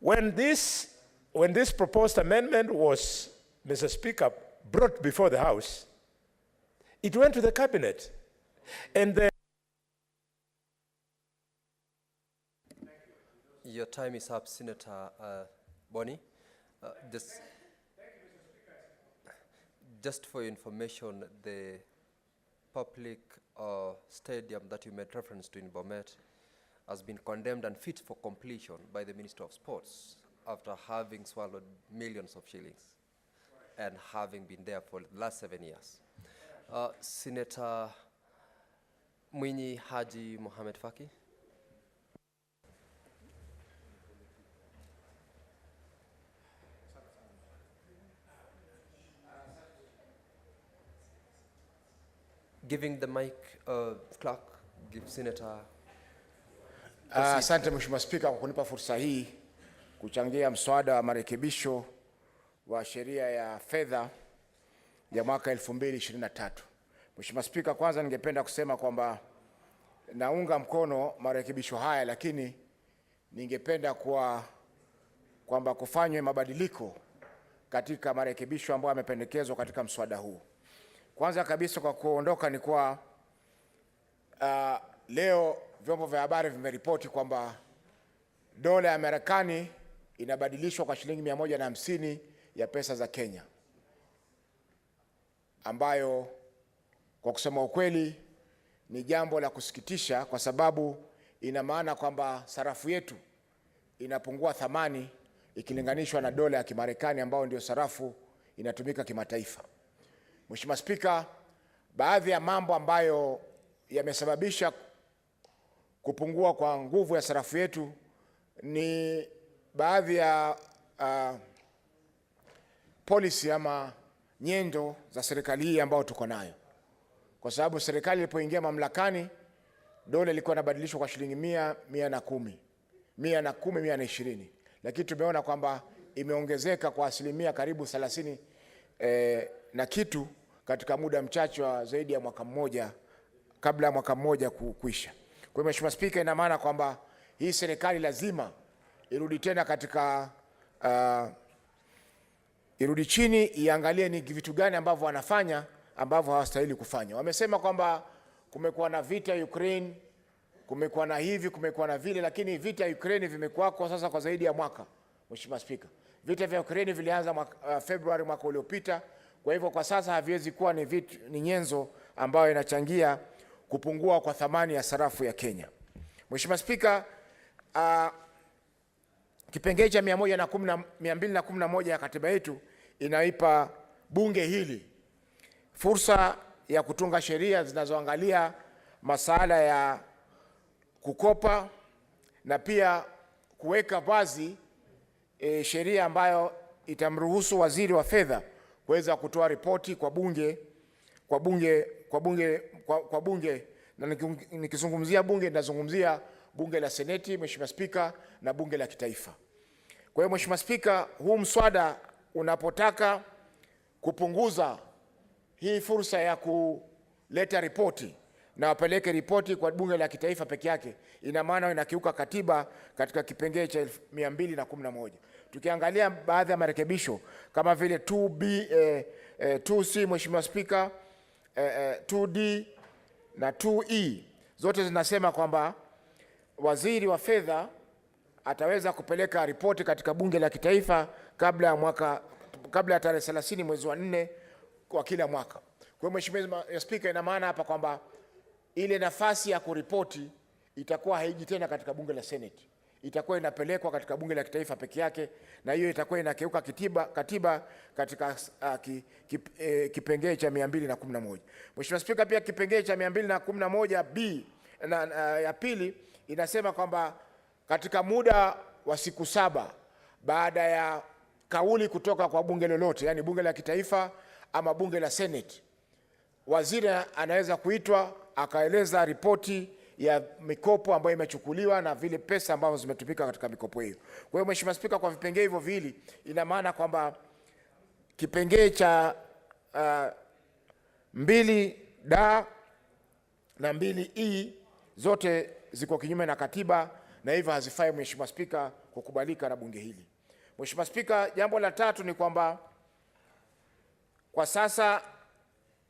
When this proposed amendment was, Mr. Speaker, brought before the House, it went to the Cabinet. And the Your time is up, Senator Boni. Just for your information, the public stadium that you made reference to in Bomet has been condemned and fit for completion by the Minister of Sports after having swallowed millions of shillings and having been there for the last 7 years. Senator Mwinyi Haji Mohamed Faki. Giving the mic, clerk, give Senator. Asante Mheshimiwa Spika kwa kunipa fursa hii kuchangia mswada wa marekebisho wa sheria ya fedha ya mwaka 2023. Mheshimiwa Spika, kwanza ningependa kusema kwamba naunga mkono marekebisho haya, lakini ningependa kwamba kufanywe mabadiliko katika marekebisho ambayo yamependekezwa katika mswada huu. Kwanza kabisa kwa kuondoka ni kwa leo vyombo vya habari vimeripoti kwamba dola ya Marekani inabadilishwa kwa shilingi 150 ya pesa za Kenya, ambayo kwa kusema ukweli ni jambo la kusikitisha, kwa sababu ina maana kwamba sarafu yetu inapungua thamani ikilinganishwa na dola ya Kimarekani ambayo ndio sarafu inatumika kimataifa. Mheshimiwa Spika, baadhi ya mambo ambayo yamesababisha kupungua kwa nguvu ya sarafu yetu ni baadhi ya policy ama nyendo za serikali hii ambayo tuko nayo. Kwa sababu serikali ilipoingia mamlakani, dola ilikuwa inabadilishwa kwa shilingi 110, 120, lakini tumeona kwamba imeongezeka kwa asilimia karibu 30 na kitu katika muda mchache wa zaidi ya mwaka mmoja, kabla ya mwaka mmoja kuisha. Kwa hiyo Mheshimiwa Spika, ina maana kwamba hii serikali lazima irudi tena katika irudi chini, iangalie ni vitu gani ambavyo wanafanya ambavyo hawastahili kufanya. Wamesema kwamba kumekuwa na vita Ukraine, kumekuwa na hivi, kumekuwa na vile, lakini vita Ukraine vimekuwa kwa sasa kwa zaidi ya mwaka. Mheshimiwa Spika, vita vya Ukraine vilianza Februari mwaka uliopita. Kwa hivyo kwa sasa haviwezi kuwa ni nyenzo ambayo inachangia kupungua kwa thamani ya sarafu ya Kenya. Mheshimiwa Spika, kipengele cha 211 ya katiba yetu inaipa bunge hili fursa ya kutunga sheria zinazoangalia masuala ya kukopa na pia kuweka wazi sheria ambayo itamruhusu waziri wa fedha kuweza kutoa ripoti kwa bunge, na nikizungumzia bunge ninazungumzia bunge la Seneti, Mheshimiwa Spika, na bunge la kitaifa. Kwa hiyo Mheshimiwa Spika, huu mswada unapotaka kupunguza hii fursa ya kuleta ripoti na wapeleke ripoti kwa bunge la kitaifa peke yake, ina maana inakiuka katiba katika kipengee cha 211. Tukiangalia baadhi ya marekebisho kama vile 2B, 2C, Mheshimiwa Spika, 2D na 2E, zote zinasema kwamba waziri wa fedha ataweza kupeleka ripoti katika bunge la kitaifa kabla ya tarehe 30 mwezi wa 4 kwa kila mwaka. Kwa hiyo Mheshimiwa Spika, ina maana hapa kwamba ile nafasi ya kuripoti itakuwa haiji tena katika bunge la Senate, itakuwa inapelekwa katika bunge la kitaifa peke yake, na hiyo itakuwa inakeuka katiba katika kipengee cha 211. Mheshimiwa Spika, pia kipengee cha 211B ya pili inasema kwamba katika muda wa siku 7 baada ya kauli kutoka kwa bunge lolote, yani bunge la kitaifa ama bunge la Senate, waziri anaweza kuitwa akaeleza ripoti ya mikopo ambayo imechukuliwa na vile pesa ambazo zimetumika katika mikopo hiyo. Kwa hiyo Mheshimiwa Spika, kwa vipengee hivyo viwili, ina maana kwamba kipengee cha 2D na 2E zote ziko kinyume na katiba na hivyo hazifai, Mheshimiwa Spika, kukubalika na bunge hili. Mheshimiwa Spika, jambo la tatu ni kwamba kwa sasa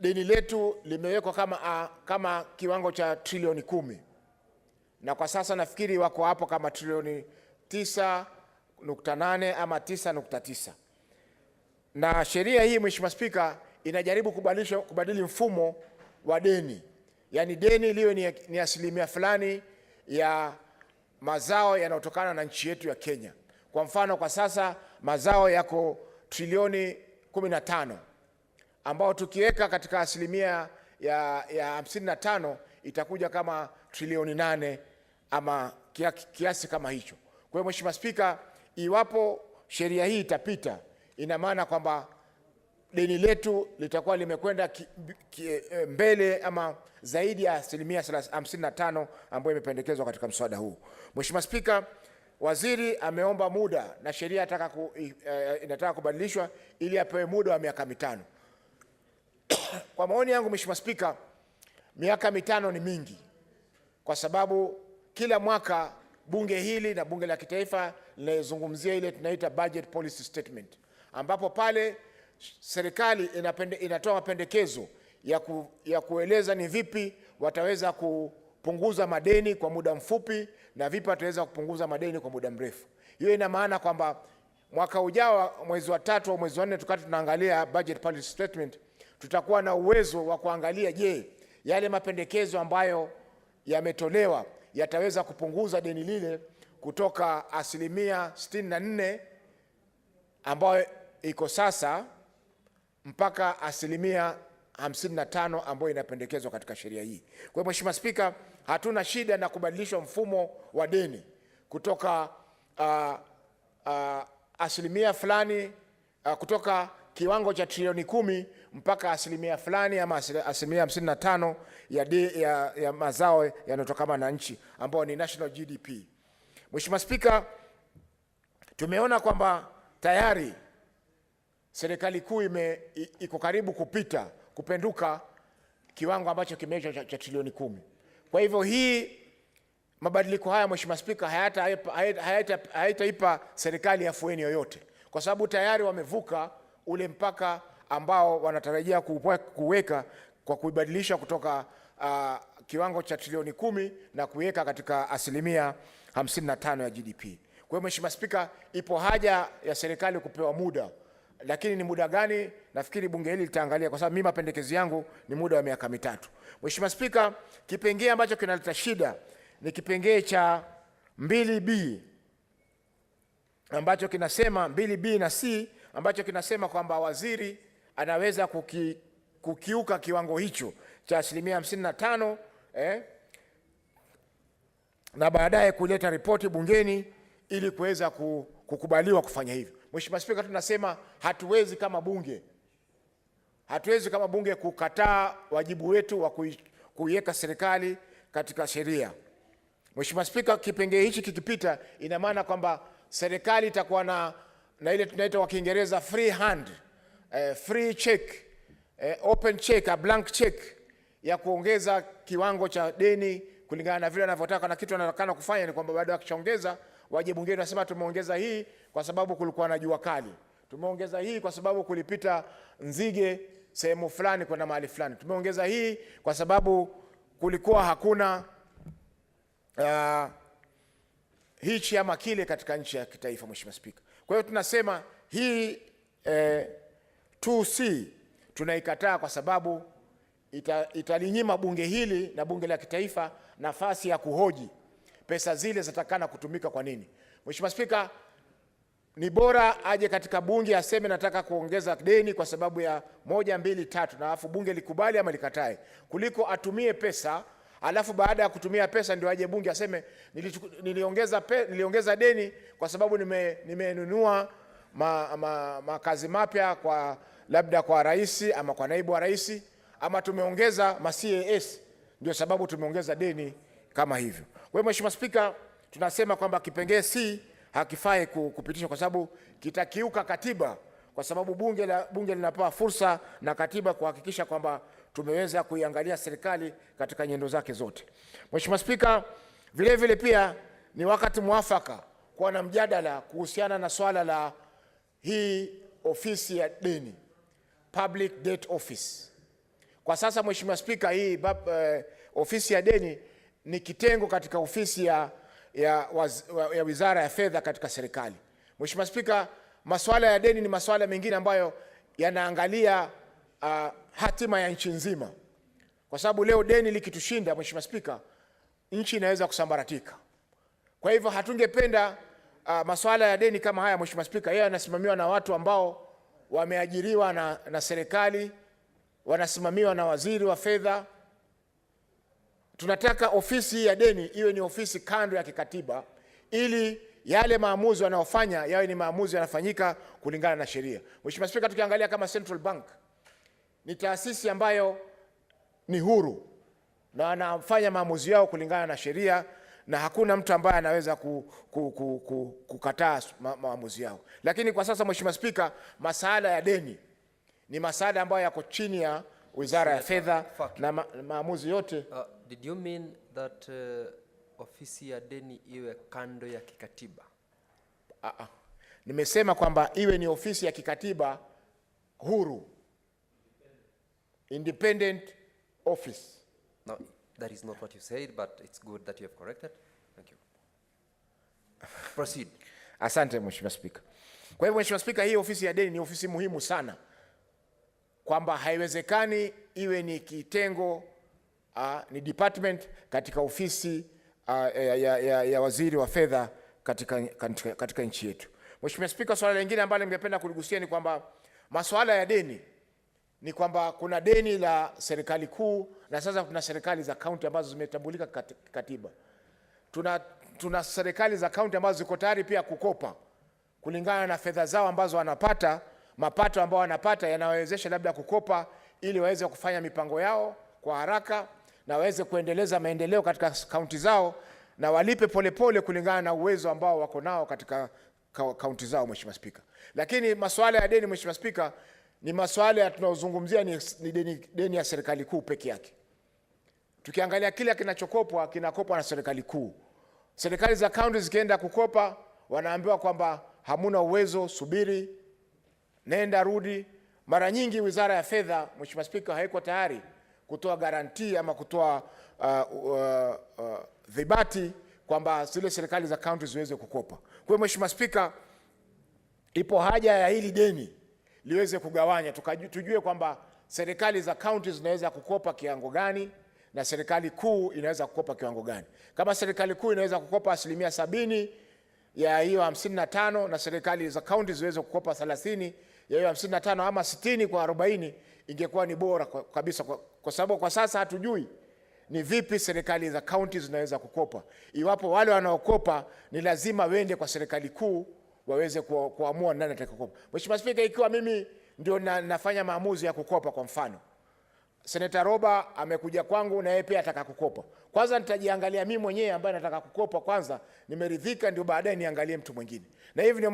deni letu limewekwa kama kiwango cha trilioni 10, na kwa sasa nafikiri wako hapo kama trilioni 9.8 ama 9.9, na sheria hii Mheshimiwa Spika inajaribu kubadili mfumo wa deni, yani deni liwe ni asilimia fulani ya mazao yanayotokana na nchi yetu ya Kenya. Kwa mfano, kwa sasa mazao yako trilioni 15, ambao tukiweka katika asilimia ya 55 itakuja kama trilioni 8 ama kiasi kama hicho. Kwa hiyo Mheshimiwa Spika, iwapo sheria hii itapita, ina maana kwamba deni letu litakuwa limekwenda mbele ama zaidi ya asilimia 55 ambayo imependekezwa katika mswada huu. Mheshimiwa Spika, waziri ameomba muda na sheria inataka kubadilishwa ili apewe muda wa miaka 5. Kwa maoni yangu Mheshimiwa Spika, miaka 5 ni mingi, kwa sababu kila mwaka bunge hili na bunge la kitaifa linazungumzia ile tunaita budget policy statement, ambapo pale serikali inatoa mapendekezo ya kueleza ni vipi wataweza kupunguza madeni kwa muda mfupi na vipi wataweza kupunguza madeni kwa muda mrefu. Hiyo ina maana kwamba mwaka ujao mwezi wa 3 au mwezi wa 4 tukati tunaangalia budget policy statement, tutakuwa na uwezo wa kuangalia, je, yale mapendekezo ambayo yametolewa yataweza kupunguza deni lile kutoka asilimia 64 ambayo iko sasa mpaka asilimia 55 ambayo inapendekezwa katika sheria hii. Kwa hiyo Mheshimiwa Spika, hatuna shida na kubadilishwa mfumo wa deni kutoka asilimia fulani, kutoka kiwango cha trilioni 10 mpaka asilimia fulani ama asilimia 55 ya mazao yanayotokana na nchi ambao ni national GDP. Mheshimiwa Spika, tumeona kwamba tayari serikali kuu iko karibu kupenduka kiwango ambacho kimewekwa cha trilioni 10. Kwa hivyo hii mabadiliko haya Mheshimiwa Spika hayataipa serikali afueni yoyote, kwa sababu tayari wamevuka ule mpaka ambao wanatarajia kuweka kwa kuibadilisha kutoka kiwango cha trilioni 10 na kuweka katika asilimia 55 ya GDP. Kwa hiyo Mheshimiwa Spika, ipo haja ya serikali kupewa muda, lakini ni muda gani? Nafikiri bunge hili litaangalia, kwa sababu mimi mapendekezo yangu ni muda wa miaka 3. Mheshimiwa Spika, kipengee ambacho kinaleta shida ni kipengee cha 2B ambacho kinasema 2B na C ambacho kinasema kwamba waziri anaweza kukiuka kiwango hicho cha asilimia 55 na baadaye kuleta ripoti bungeni ili kuweza kukubaliwa kufanya hivyo. Mheshimiwa Spika, tunasema hatuwezi kama bunge kukataa wajibu wetu wa kuiweka serikali katika sheria. Mheshimiwa Spika, kipengee hichi kikipita, ina maana kwamba serikali itakuwa na ile tunaita kwa Kiingereza free hand, free check, open check, a blank check ya kuongeza kiwango cha deni kulingana na vile anavyotaka, na kitu anatakana kufanya ni kwamba baada ya kuongeza waje bungeni wasema tumeongeza hii kwa sababu kulikuwa na jua kali, tumeongeza hii kwa sababu kulipita nzige sehemu fulani kwenda mahali fulani, tumeongeza hii kwa sababu kulikuwa hakuna hichi ama kile katika nchi ya kitaifa, Mheshimiwa Spika. Kwa hiyo tunasema hii 2C tunaikataa kwa sababu italinyima bunge hili na bunge la kitaifa nafasi ya kuhoji pesa zile zitakana kutumika kwa nini. Mheshimiwa Spika, ni bora aje katika bunge aseme nataka kuongeza deni kwa sababu ya 1, 2, 3 na alafu bunge likubali ama likatae, kuliko atumie pesa alafu baada ya kutumia pesa ndio aje bunge aseme niliongeza deni kwa sababu nimenunua makazi mapya kwa labda kwa rais ama kwa naibu wa rais, ama tumeongeza CAS ndio sababu tumeongeza deni kama hivyo. Kwa hiyo Mheshimiwa Spika, tunasema kwamba kipengee C hakifai kupitishwa kwa sababu kitakiuka katiba, kwa sababu bunge linapewa fursa na katiba kuhakikisha kwamba tumeweza kuiangalia serikali katika nyendo zake zote. Mheshimiwa Spika, vile vile pia ni wakati mwafaka kuwa na mjadala kuhusiana na swala la hii ofisi ya deni, Public Debt Office. Kwa sasa Mheshimiwa Spika, hii ofisi ya deni ni kitengo katika ofisi ya Wizara ya Fedha katika serikali. Mheshimiwa Spika, masuala ya deni ni masuala mengine ambayo yanaangalia hatima ya nchi nzima. Kwa sababu leo deni likitushinda, Mheshimiwa Spika, nchi inaweza kusambaratika. Kwa hivyo hatungependa masuala ya deni kama haya, Mheshimiwa Spika, yeye anasimamiwa na watu ambao wameajiriwa na serikali, wanasimamiwa na waziri wa fedha. Tunataka ofisi ya deni iwe ni ofisi kando ya kikatiba, ili yale maamuzi wanayofanya yawe ni maamuzi yanafanyika kulingana na sheria. Mheshimiwa Spika, tukiangalia kama Central Bank ni taasisi ambayo ni huru na anafanya maamuzi yao kulingana na sheria, na hakuna mtu ambaye anaweza kukataa maamuzi yao. Lakini kwa sasa Mheshimiwa Spika, masuala ya deni ni masuala ambayo yako chini ya Wizara ya Fedha na maamuzi yote. Did you mean that ofisi ya deni iwe kando ya kikatiba? Nimesema kwamba iwe ni ofisi ya kikatiba huru, independent office. No, that is not what you said, but it's good that you have corrected. Thank you. Proceed. Asante Mheshimiwa Spika. Kwa hivyo Mheshimiwa Spika, hii ofisi ya deni ni ofisi muhimu sana, kwamba haiwezekani iwe ni kitengo ni department katika ofisi ya waziri wa fedha katika nchi yetu. Mheshimiwa Spika, swala lingine ambalo ningependa kuligusia ni kwamba masuala ya deni ni kwamba kuna deni la serikali kuu na sasa kuna serikali za kaunti ambazo zimetambulika katiba. Tuna serikali za kaunti ambazo ziko tayari pia kukopa kulingana na fedha zao ambazo wanapata, mapato ambao wanapata yanawezesha labda kukopa ili waweze kufanya mipango yao kwa haraka na waweze kuendeleza maendeleo katika kaunti zao na walipe polepole kulingana na uwezo ambao wako nao katika kaunti zao, Mheshimiwa Spika. Lakini masuala ya deni, Mheshimiwa Spika, ni masuala ya tunaozungumzia ni deni ya serikali kuu peke yake. Tukiangalia kila kinachokopwa kinakopwa na serikali kuu. Serikali za kaunti zikienda kukopa wanaambiwa kwamba hamuna uwezo, subiri, nenda rudi. Mara nyingi Wizara ya Fedha, Mheshimiwa Spika, haiko tayari kutoa garantia ama kutoa dhibati kwamba zile serikali za kaunti ziweze kukopa. Kwa hiyo Mheshimiwa Spika, ipo haja ya hili deni liweze kugawanya, tujue kwamba serikali za kaunti zinaweza kukopa kiwango gani na serikali kuu inaweza kukopa kiwango gani. Kama serikali kuu inaweza kukopa 70% ya hiyo 55 na serikali za kaunti ziweze kukopa 30 ya hiyo 55 ama 60 kwa 40, ingekuwa ni bora kabisa, kwa sababu kwa sasa hatujui ni vipi serikali za kaunti zinaweza kukopa. Iwapo wale wanaokopa ni lazima wende kwa serikali kuu waweze kuamua nani atakayekopa. Mheshimiwa Spika, ikiwa mimi ndio nafanya maamuzi ya kukopa, kwa mfano Senator Roba amekuja kwangu na yeye pia ataka kukopa. Kwanza nitajiangalia mimi mwenyewe ambaye nataka kukopa kwanza, nimeridhika ndio baadaye niangalie mtu mwingine. Na hivi ndio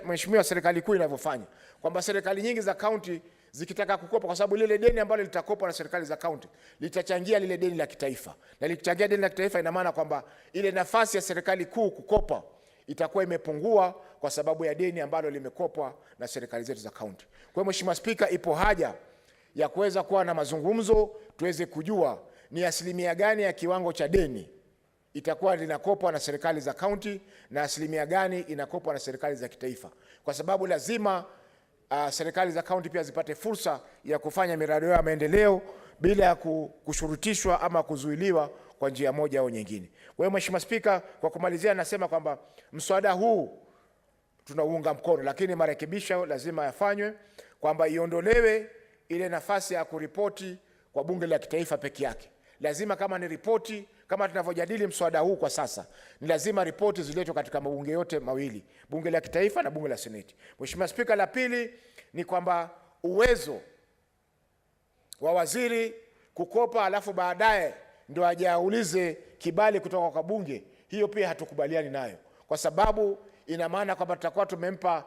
mheshimiwa serikali kuu inavyofanya. Kwamba serikali nyingi za county zikitaka kukopa, kwa sababu lile deni ambalo litakopa na serikali za county litachangia lile deni la kitaifa. Na likichangia deni la kitaifa ina maana kwamba ile nafasi ya serikali kuu kukopa itakuwa imepungua kwa sababu ya deni ambalo limekopwa na serikali zetu za county. Kwa hiyo Mheshimiwa Spika, ipo haja ya kuweza kuwa na mazungumzo tuweze kujua ni asilimia gani ya kiwango cha deni itakuwa linakopwa na serikali za county na asilimia gani inakopwa na serikali za kitaifa. Kwa sababu lazima serikali za county pia zipate fursa ya kufanya miradi ya maendeleo bila ya kushurutishwa ama kuzuiliwa kwa njia moja au nyingine. Kwa hiyo Mheshimiwa Spika, kwa kumalizia nasema kwamba mswada huu tunaunga mkono, lakini marekebisho lazima yafanywe, kwamba iondolewe ile nafasi ya kuripoti kwa bunge la kitaifa peke yake. Lazima kama ni ripoti, kama tunavyojadili mswada huu kwa sasa, ni lazima ripoti ziletwe katika mabunge yote mawili, bunge la kitaifa na bunge la seneti. Mheshimiwa Spika, la pili ni kwamba uwezo wa waziri kukopa alafu baadaye ndio ajaulize kibali kutoka kwa bunge, hiyo pia hatukubaliani nayo, kwa sababu ina maana kwamba tutakuwa tumempa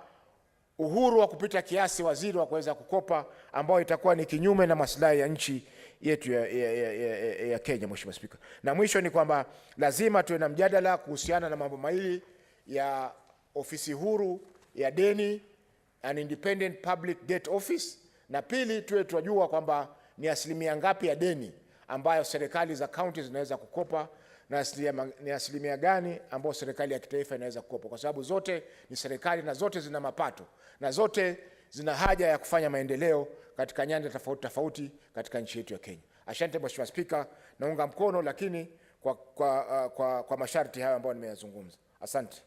uhuru wa kupita kiasi waziri wa kuweza kukopa, ambao itakuwa ni kinyume na maslahi ya nchi yetu ya Kenya. Mheshimiwa Spika, na mwisho ni kwamba lazima tuwe na mjadala kuhusiana na mambo mawili ya ofisi huru ya deni, an independent public debt office, na pili tuwe tunajua kwamba ni asilimia ngapi ya deni ambayo serikali za county zinaweza kukopa na ni asilimia gani ambayo serikali ya kitaifa inaweza kukopa, kwa sababu zote ni serikali na zote zina mapato na zote zina haja ya kufanya maendeleo katika nyanja tofauti tofauti katika nchi yetu ya Kenya. Asante Mheshimiwa Spika, naunga mkono lakini kwa masharti hayo ambayo nimeyazungumza. Asante.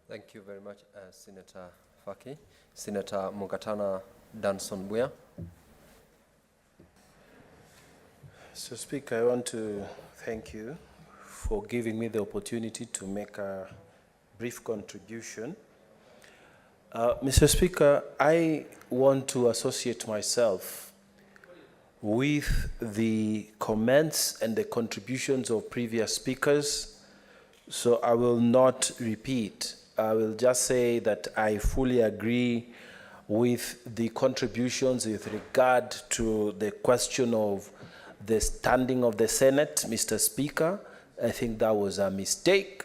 Thank you very much, Senator Faki. Senator Mugatana Danson Buya. So Speaker, I want to thank you for giving me the opportunity to make a brief contribution. Mr. Speaker, I want to associate myself with the comments and the contributions of previous speakers, so I will not repeat. I will just say that I fully agree with the contributions with regard to the question of the standing of the Senate, Mr. Speaker. I think that was a mistake.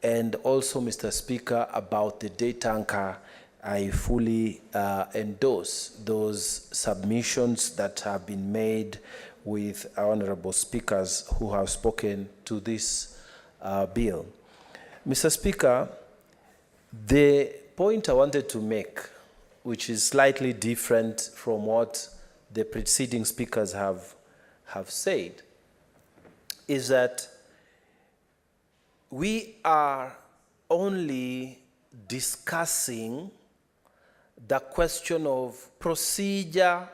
And also, Mr. Speaker, about the day tanker, I fully endorse those submissions that have been made with our honorable speakers who have spoken to this bill. Mr. Speaker, the point I wanted to make, which is slightly different from what the preceding speakers have said, is that we are only discussing the question of procedure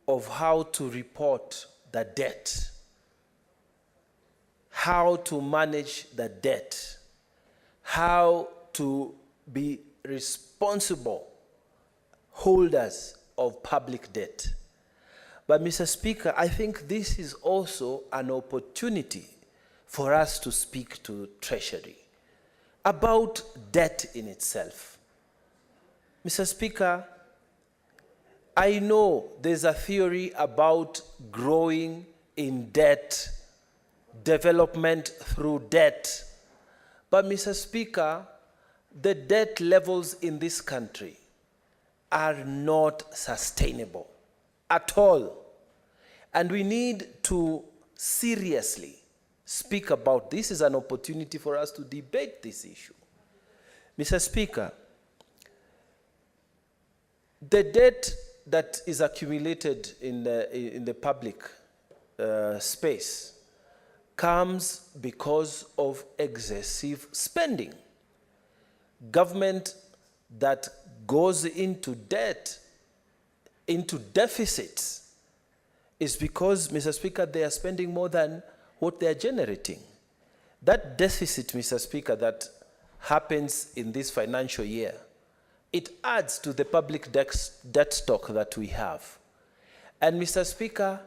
of how to report the debt, how to manage the debt, how to be responsible holders of public debt. But Mr. Speaker, I think this is also an opportunity for us to speak to Treasury about debt in itself. Mr. Speaker, I know there's a theory about growing in debt, development through debt. But Mr. Speaker, the debt levels in this country are not sustainable at all. And we need to seriously speak about this. Is an opportunity for us to debate this issue. Mr. Speaker, the debt that is accumulated in the public space comes because of excessive spending. Government that goes into debt, into deficits, is because, Mr. Speaker, they are spending more than what they are generating. That deficit, Mr. Speaker, that happens in this financial year, it adds to the public debt stock that we have. And Mr. Speaker,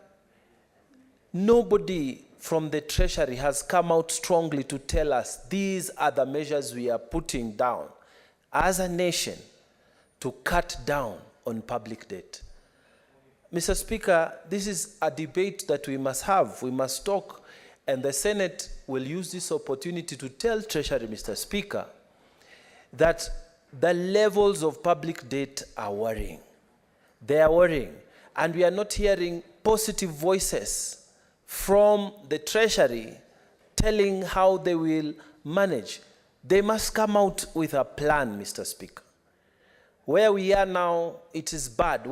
nobody from the Treasury has come out strongly to tell us these are the measures we are putting down as a nation to cut down on public debt. Mr. Speaker, this is a debate that we must have. We must talk, and the Senate will use this opportunity to tell Treasury, Mr. Speaker, that the levels of public debt are worrying. They are worrying, and we are not hearing positive voices from the Treasury telling how they will manage. They must come out with a plan, Mr. Speaker. Where we are now, it is bad.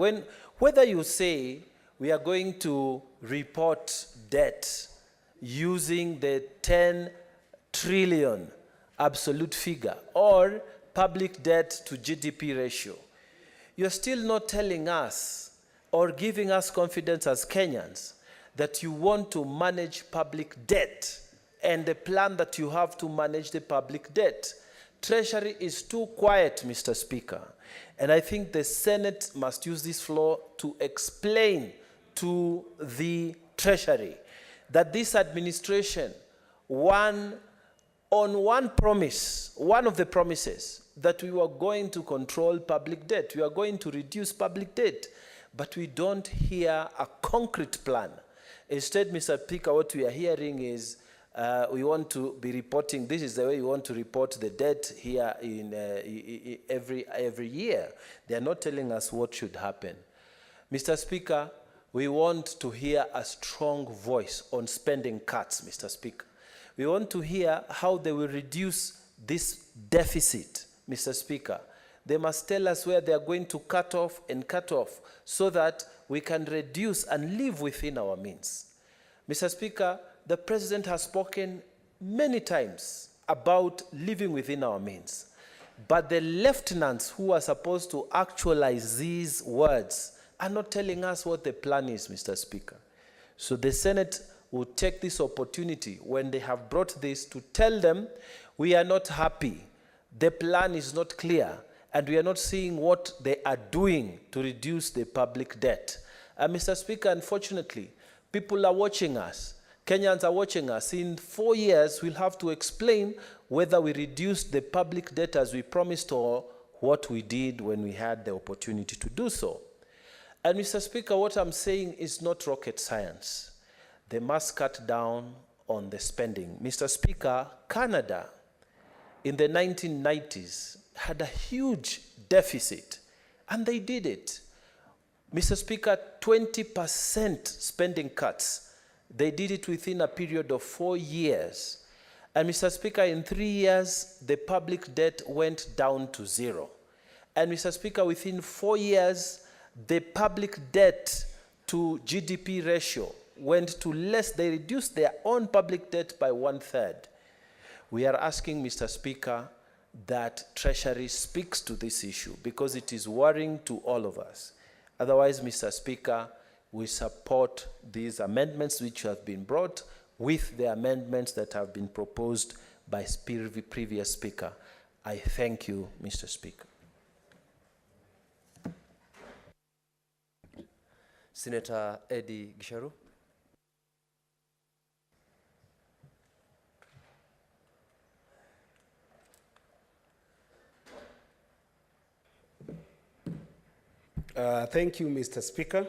Whether you say we are going to report debt using the 10 trillion absolute figure or public debt to GDP ratio, you're still not telling us or giving us confidence as Kenyans that you want to manage public debt and the plan that you have to manage the public debt. Treasury is too quiet, Mr. Speaker. And I think the Senate must use this floor to explain to the Treasury that this administration, one promise, one of the promises, that we were going to control public debt, we are going to reduce public debt, but we don't hear a concrete plan. Instead, Mr. Speaker, what we are hearing is we want to be reporting, this is the way we want to report the debt here in every year. They are not telling us what should happen. Mr. Speaker, we want to hear a strong voice on spending cuts, Mr. Speaker. We want to hear how they will reduce this deficit, Mr. Speaker. They must tell us where they are going to cut off so that we can reduce and live within our means. Mr. Speaker, the President has spoken many times about living within our means. But the lieutenants who are supposed to actualize these words are not telling us what the plan is, Mr. Speaker. So the Senate will take this opportunity when they have brought this to tell them we are not happy. The plan is not clear, and we are not seeing what they are doing to reduce the public debt. Mr. Speaker, unfortunately, people are watching us. Kenyans are watching us. In 4 years, we'll have to explain whether we reduced the public debt as we promised or what we did when we had the opportunity to do so. And Mr. Speaker, what I'm saying is not rocket science. They must cut down on the spending. Mr. Speaker, Canada in the 1990s had a huge deficit, and they did it. Mr. Speaker, 20% spending cuts. They did it within a period of 4 years. And Mr. Speaker, in 3 years, the public debt went down to 0. And Mr. Speaker, within 4 years, the public debt to GDP ratio went to less. They reduced their own public debt by 1/3. We are asking, Mr. Speaker, that Treasury speaks to this issue because it is worrying to all of us. Otherwise, Mr. Speaker, we support these amendments which have been brought with the amendments that have been proposed by previous Speaker. I thank you, Mr. Speaker. Senator Eddie Gisharu. Thank you, Mr. Speaker,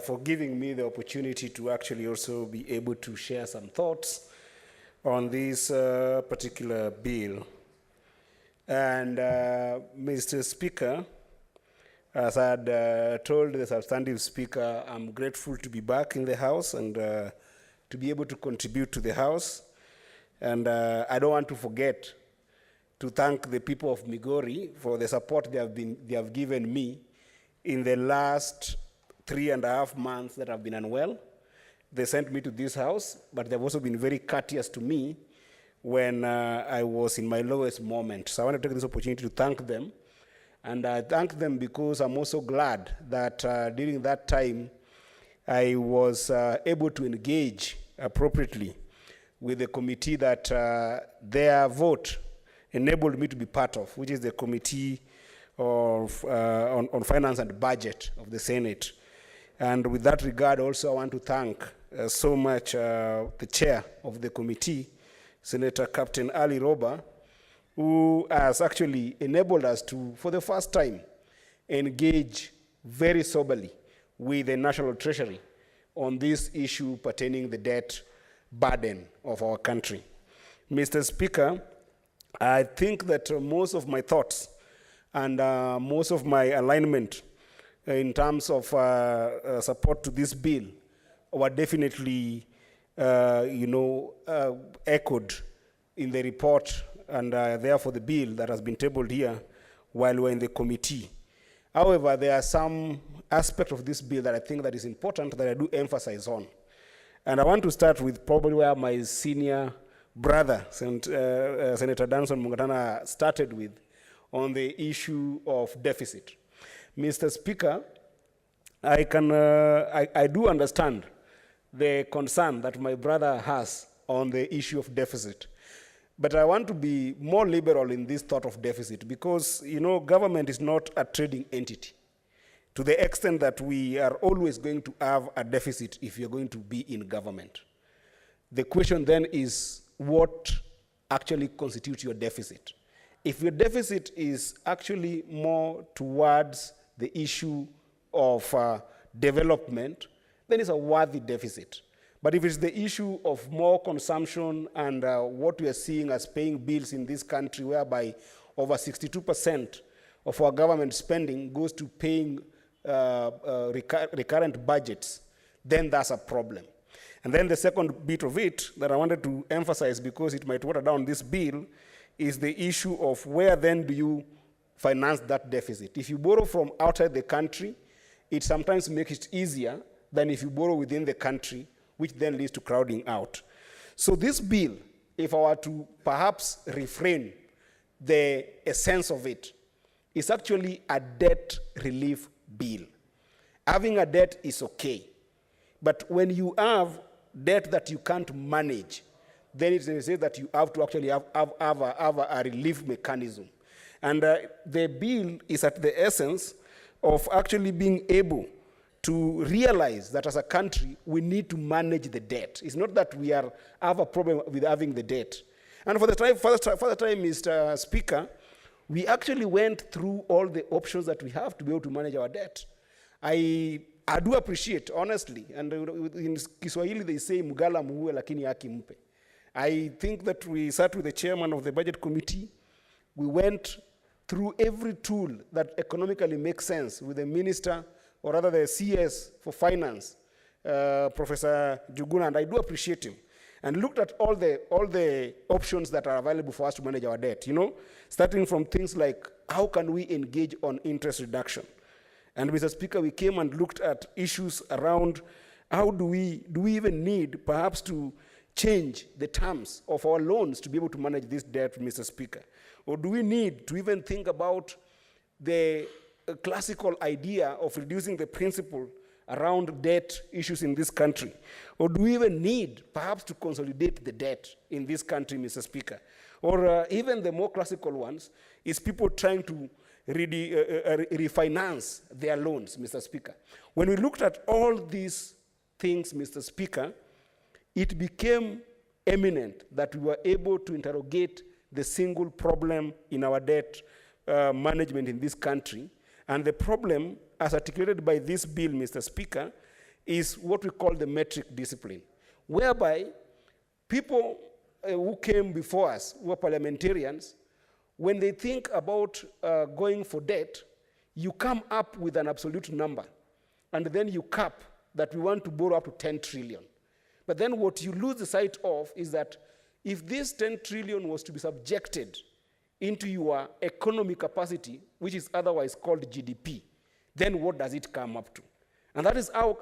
for giving me the opportunity to actually also be able to share some thoughts on this particular bill. And Mr. Speaker, as I had told the substantive speaker, I'm grateful to be back in the House and to be able to contribute to the House. And I don't want to forget to thank the people of Migori for the support they have given me in the last 3.5 months that I've been unwell. They sent me to this house, but they've also been very courteous to me when I was in my lowest moment. So I want to take this opportunity to thank them. And I thank them because I'm also glad that during that time, I was able to engage appropriately with the committee that their vote enabled me to be part of, which is the Committee of, on Finance and Budget of the Senate. And with that regard, also, I want to thank so much the chair of the committee, Senator Captain Ali Roba, who has actually enabled us to, for the first time, engage very soberly with the National Treasury on this issue pertaining the debt burden of our country. Mr. Speaker, I think that most of my thoughts and most of my alignment in terms of support to this bill were definitely, echoed in the report and therefore the bill that has been tabled here while we're in the committee. However, there are some aspects of this bill that I think that is important that I do emphasize on. And I want to start with probably where my senior brother, Senator Danson Mungatana, started with on the issue of deficit. Mr. Speaker, I do understand the concern that my brother has on the issue of deficit. But I want to be more liberal in this thought of deficit because, government is not a trading entity to the extent that we are always going to have a deficit if you're going to be in government. The question then is what actually constitutes your deficit. If your deficit is actually more towards the issue of development, then it's a worthy deficit. But if it's the issue of more consumption and what we are seeing as paying bills in this country, whereby over 62% of our government spending goes to paying recurrent budgets, then that's a problem. And then the second bit of it that I wanted to emphasize, because it might water down this bill, is the issue of where then do you finance that deficit. If you borrow from outside the country, it sometimes makes it easier than if you borrow within the country, which then leads to crowding out. So this bill, if I were to perhaps refrain the essence of it, is actually a debt relief bill. Having a debt is okay. But when you have debt that you can't manage, then it says that you have to actually have a relief mechanism. And the bill is at the essence of actually being able to realize that as a country, we need to manage the debt. It's not that we have a problem with having the debt. And for the time, Mr. Speaker, we actually went through all the options that we have to be able to manage our debt. I do appreciate, honestly, and in Kiswahili they say, mugala muue lakini haki mpe. I think that we sat with the chairman of the budget committee. We went through every tool that economically makes sense with the minister, or rather the CS for finance, Professor Juguna, and I do appreciate him, and looked at all the options that are available for us to manage our debt, starting from things like how can we engage on interest reduction. And Mr. Speaker, we came and looked at issues around how do we even need perhaps to change the terms of our loans to be able to manage this debt, Mr. Speaker? Or do we need to even think about the classical idea of reducing the principle around debt issues in this country? Or do we even need perhaps to consolidate the debt in this country, Mr. Speaker? Or even the more classical ones is people trying to refinance their loans, Mr. Speaker. When we looked at all these things, Mr. Speaker, it became eminent that we were able to interrogate the single problem in our debt management in this country. And the problem, as articulated by this bill, Mr. Speaker, is what we call the metric discipline, whereby people who came before us, who are parliamentarians, when they think about going for debt, you come up with an absolute number, and then you cap that we want to borrow up to 10 trillion. But then what you lose the sight of is that if this 10 trillion was to be subjected into your economic capacity, which is otherwise called GDP, then what does it come up to? And that is how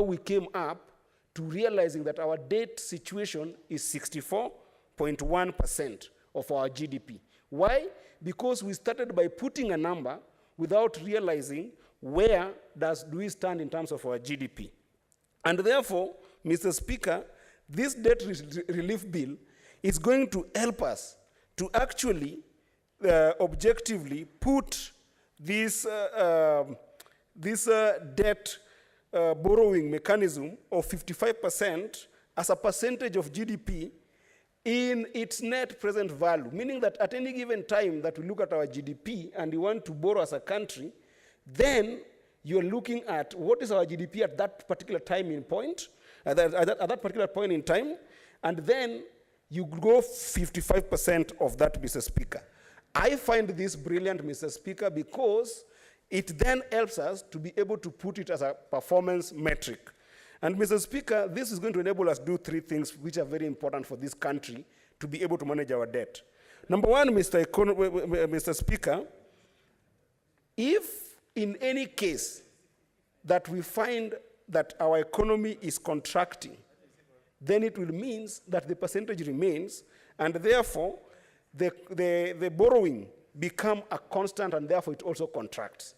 we came up to realizing that our debt situation is 64.1% of our GDP. Why? Because we started by putting a number without realizing where do we stand in terms of our GDP. And therefore, Mr. Speaker, this debt relief bill is going to help us to actually objectively put this debt borrowing mechanism of 55% as a percentage of GDP in its net present value, meaning that at any given time that we look at our GDP and we want to borrow as a country, then you're looking at what is our GDP at that particular time in point, at that particular point in time, and then you go 55% of that, Mr. Speaker. I find this brilliant, Mr. Speaker, because it then helps us to be able to put it as a performance metric. And Mr. Speaker, this is going to enable us to do three things which are very important for this country to be able to manage our debt. Number one, Mr. Speaker, if in any case that we find that our economy is contracting, then it will mean that the percentage remains, and therefore the borrowing become a constant, and therefore it also contracts.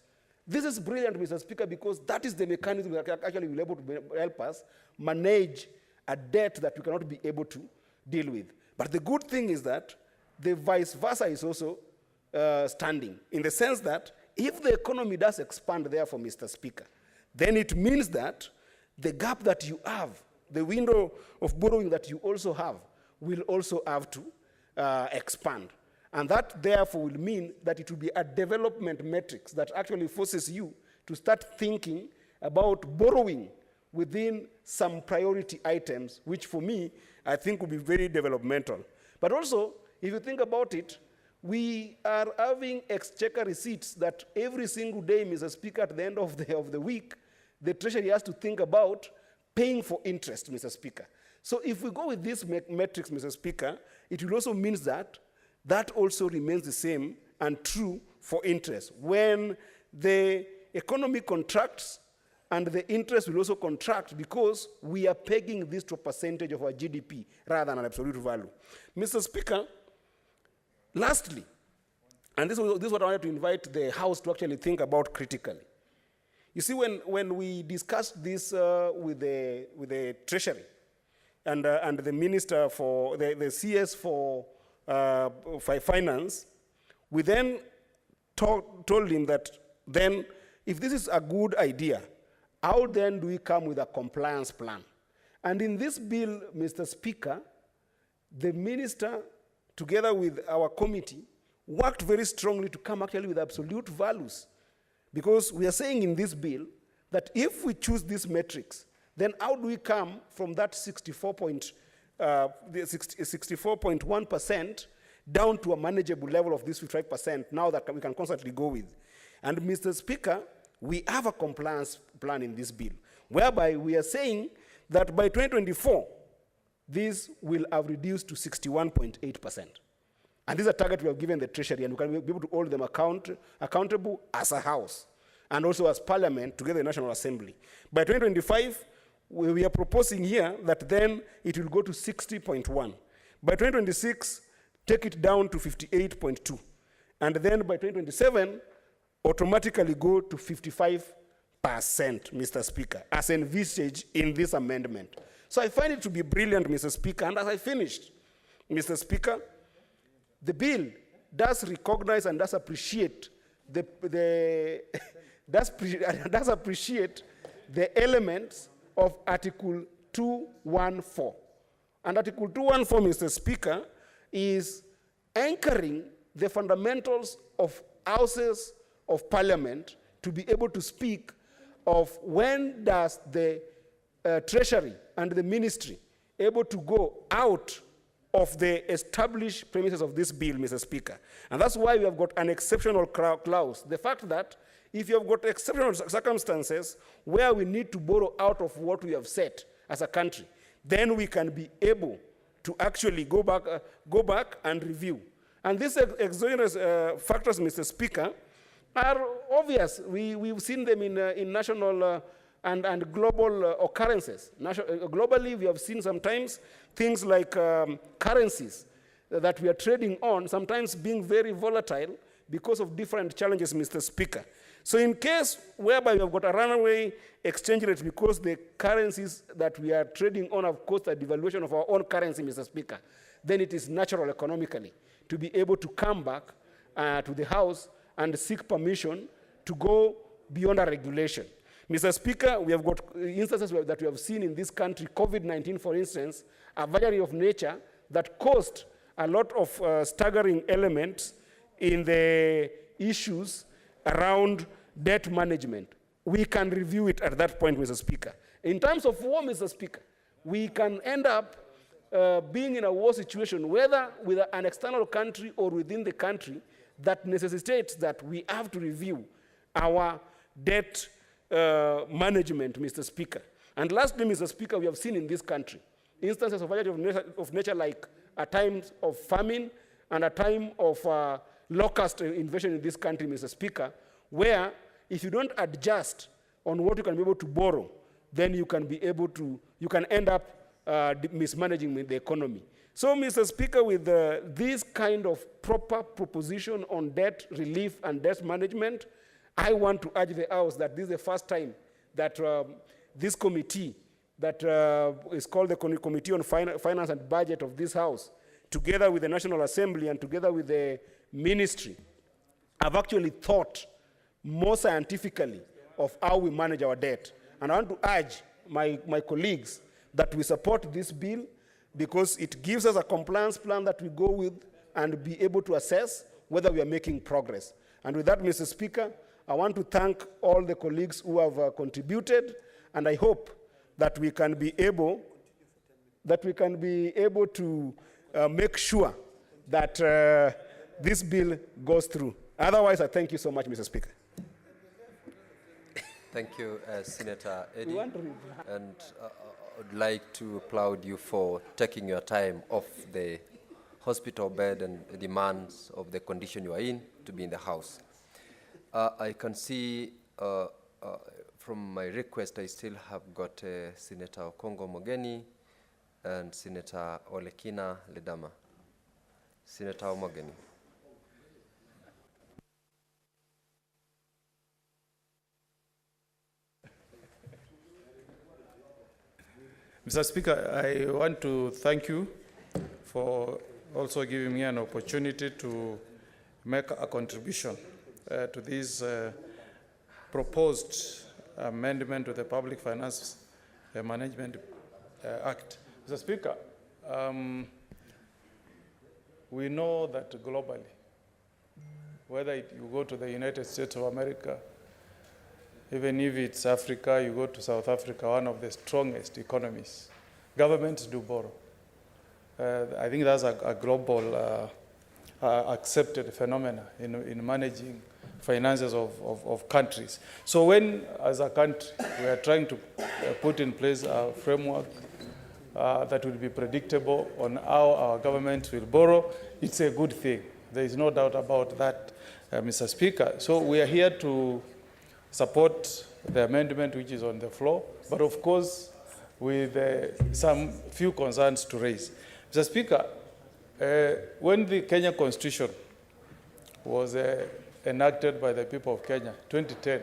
This is brilliant, Mr. Speaker, because that is the mechanism that actually will be able to help us manage a debt that we cannot be able to deal with. But the good thing is that the vice versa is also standing, in the sense that if the economy does expand, therefore, Mr. Speaker, then it means that the gap that you have, the window of borrowing that you also have, will also have to expand. And that, therefore, will mean that it will be a development matrix that actually forces you to start thinking about borrowing within some priority items, which for me, I think will be very developmental. But also, if you think about it, we are having exchequer receipts that every single day, Mr. Speaker, at the end of the week, the Treasury has to think about paying for interest, Mr. Speaker. So if we go with this metrics, Mr. Speaker, it will also mean that that also remains the same and true for interest. When the economy contracts, and the interest will also contract because we are pegging this to a percentage of our GDP rather than an absolute value. Mr. Speaker, lastly, and this is what I wanted to invite the House to actually think about critically. You see, when we discussed this with the Treasury and the Minister for the CS for Finance, we then told him that then, if this is a good idea, how then do we come with a compliance plan? And in this bill, Mr. Speaker, the minister, together with our committee, worked very strongly to come actually with absolute values. Because we are saying in this bill that if we choose these metrics, then how do we come from that 64.1% down to a manageable level of this 55% now that we can constantly go with? And Mr. Speaker, we have a compliance plan in this bill, whereby we are saying that by 2024, this will have reduced to 61.8%. And this is a target we have given the Treasury, and we can be able to hold them accountable as a House, and also as Parliament, together in the National Assembly. By 2025, we are proposing here that then it will go to 60.1. By 2026, take it down to 58.2. And then by 2027, automatically go to 55%, Mr. Speaker, as envisaged in this amendment. So I find it to be brilliant, Mr. Speaker. And as I finished, Mr. Speaker, the bill does recognize and does appreciate does appreciate the elements of Article 214. And Article 214, Mr. Speaker, is anchoring the fundamentals of houses of Parliament to be able to speak of when does the Treasury and the Ministry able to go out of the established premises of this bill, Mr. Speaker. And that's why we have got an exceptional clause. The fact that if you have got exceptional circumstances where we need to borrow out of what we have set as a country, then we can be able to actually go back and review. And these exogenous factors, Mr. Speaker, are obvious. We've seen them in national and global occurrences. Globally, we have seen sometimes things like currencies that we are trading on, sometimes being very volatile because of different challenges, Mr. Speaker. So in case whereby we have got a runaway exchange rate because the currencies that we are trading on have caused a devaluation of our own currency, Mr. Speaker, then it is natural economically to be able to come back to the House and seek permission to go beyond a regulation. Mr. Speaker, we have got instances that we have seen in this country, COVID-19, for instance, a variety of nature that caused a lot of staggering elements in the issues around debt management. We can review it at that point, Mr. Speaker. In terms of war, Mr. Speaker, we can end up being in a war situation, whether with an external country or within the country, that necessitates that we have to review our debt management, Mr. Speaker. And lastly, Mr. Speaker, we have seen in this country instances of variety of nature like a time of famine and a time of locust invasion in this country, Mr. Speaker, where if you don't adjust on what you can be able to borrow, then you can end up mismanaging the economy. So, Mr. Speaker, with this kind of proper proposition on debt relief and debt management, I want to urge the House that this is the first time that this committee that is called the Committee on Finance and Budget of this House, together with the National Assembly and together with the ministry, have actually thought more scientifically of how we manage our debt. And I want to urge my colleagues that we support this bill because it gives us a compliance plan that we go with and be able to assess whether we are making progress. And with that, Mr. Speaker, I want to thank all the colleagues who have contributed, and I hope that we can be able to make sure that this bill goes through. Otherwise, I thank you so much, Mr. Speaker. Thank you, Senator Eddie. And I'd like to applaud you for taking your time off the hospital bed and the demands of the condition you are in to be in the House. I can see from my request, I still have got Senator Okongo Mogeni and Senator Olekina Ledama. Senator Mogeni. Mr. Speaker, I want to thank you for also giving me an opportunity to make a contribution to this proposed amendment to the Public Finance Management Act. Mr. Speaker, we know that globally, whether you go to the United States of America, even if it's Africa, you go to South Africa, one of the strongest economies, governments do borrow. I think that's a global accepted phenomena in managing finances of countries. So when, as a country, we are trying to put in place a framework that will be predictable on how our government will borrow, it's a good thing. There is no doubt about that, Mr. Speaker. So we are here to support the amendment which is on the floor, but of course with some few concerns to raise. Mr. Speaker, when the Kenya Constitution was enacted by the people of Kenya, 2010,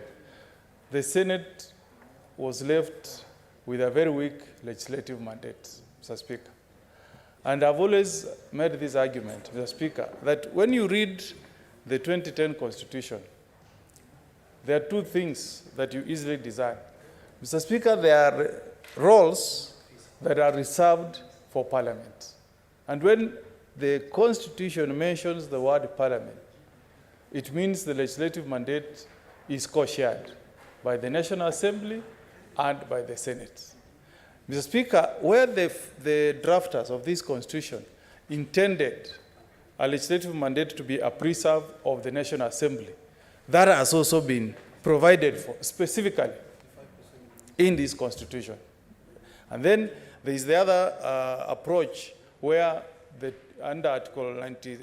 the Senate was left with a very weak legislative mandate, Mr. Speaker. And I've always made this argument, Mr. Speaker, that when you read the 2010 Constitution, there are two things that you easily design. Mr. Speaker, there are roles that are reserved for Parliament. And when the Constitution mentions the word Parliament, it means the legislative mandate is co-shared by the National Assembly and by the Senate. Mr. Speaker, where the drafters of this Constitution intended a legislative mandate to be a preserve of the National Assembly, that has also been provided for specifically in this Constitution. And then there is the other approach where under Article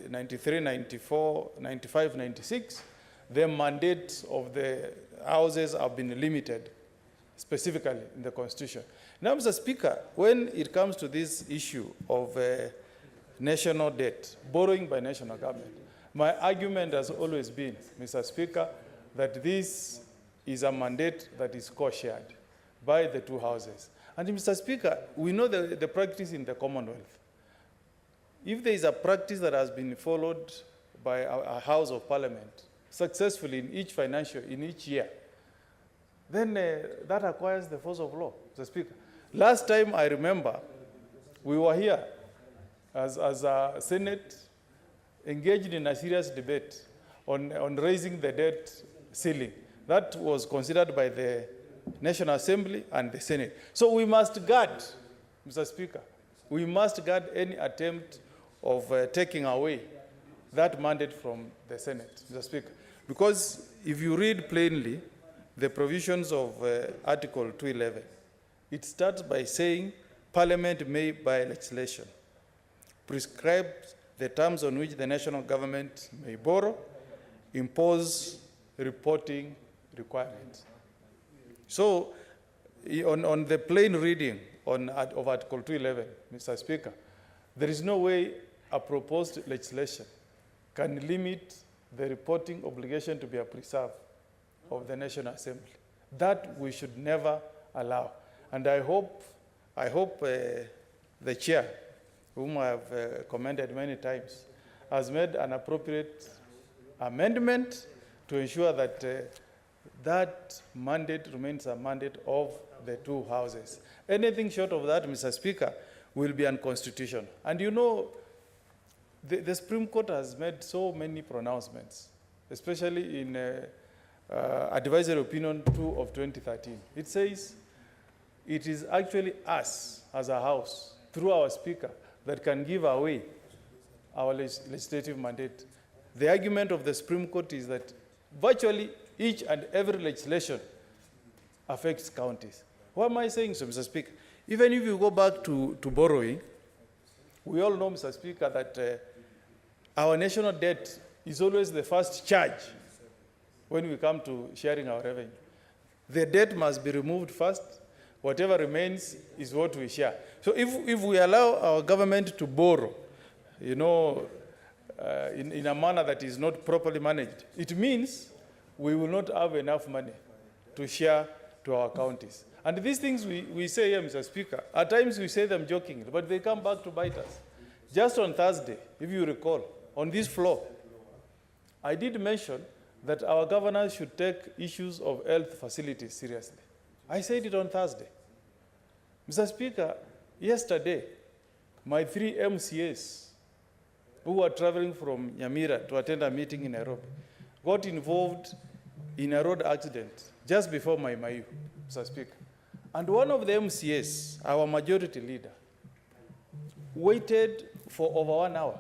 93, 94, 95, 96, the mandates of the houses have been limited specifically in the Constitution. Now, Mr. Speaker, when it comes to this issue of national debt, borrowing by national government, my argument has always been, Mr. Speaker, that this is a mandate that is co-shared by the two houses. And Mr. Speaker, we know the practice in the Commonwealth. If there is a practice that has been followed by a House of Parliament successfully in each year, then that acquires the force of law, Mr. Speaker. Last time I remember, we were here as a Senate engaged in a serious debate on raising the debt ceiling. That was considered by the National Assembly and the Senate. So we must guard, Mr. Speaker, we must guard any attempt of taking away that mandate from the Senate, Mr. Speaker. Because if you read plainly the provisions of Article 211, it starts by saying Parliament may, by legislation, prescribe the terms on which the national government may borrow, impose reporting requirements. So, on the plain reading of Article 211, Mr. Speaker, there is no way a proposed legislation can limit the reporting obligation to be a preserve of the National Assembly. That we should never allow. And I hope the chair, whom I have commended many times, has made an appropriate amendment to ensure that that mandate remains a mandate of the two houses. Anything short of that, Mr. Speaker, will be unconstitutional. And you know, the Supreme Court has made so many pronouncements, especially in Advisory Opinion 2 of 2013. It says it is actually us as a house, through our Speaker, that can give away our legislative mandate. The argument of the Supreme Court is that virtually each and every legislation affects counties. Why am I saying so, Mr. Speaker? Even if you go back to borrowing, we all know, Mr. Speaker, that our national debt is always the first charge when we come to sharing our revenue. The debt must be removed first. Whatever remains is what we share. So if we allow our government to borrow, you know, in a manner that is not properly managed, it means we will not have enough money to share to our counties. And these things we say here, Mr. Speaker, at times we say them jokingly, but they come back to bite us. Just on Thursday, if you recall, on this floor, I did mention that our governors should take issues of health facilities seriously. I said it on Thursday. Mr. Speaker, yesterday, my 3 MCAs who were traveling from Nyamira to attend a meeting in Nairobi got involved in a road accident just before my Mayu, Mr. Speaker. And one of the MCAs, our majority leader, waited for over 1 hour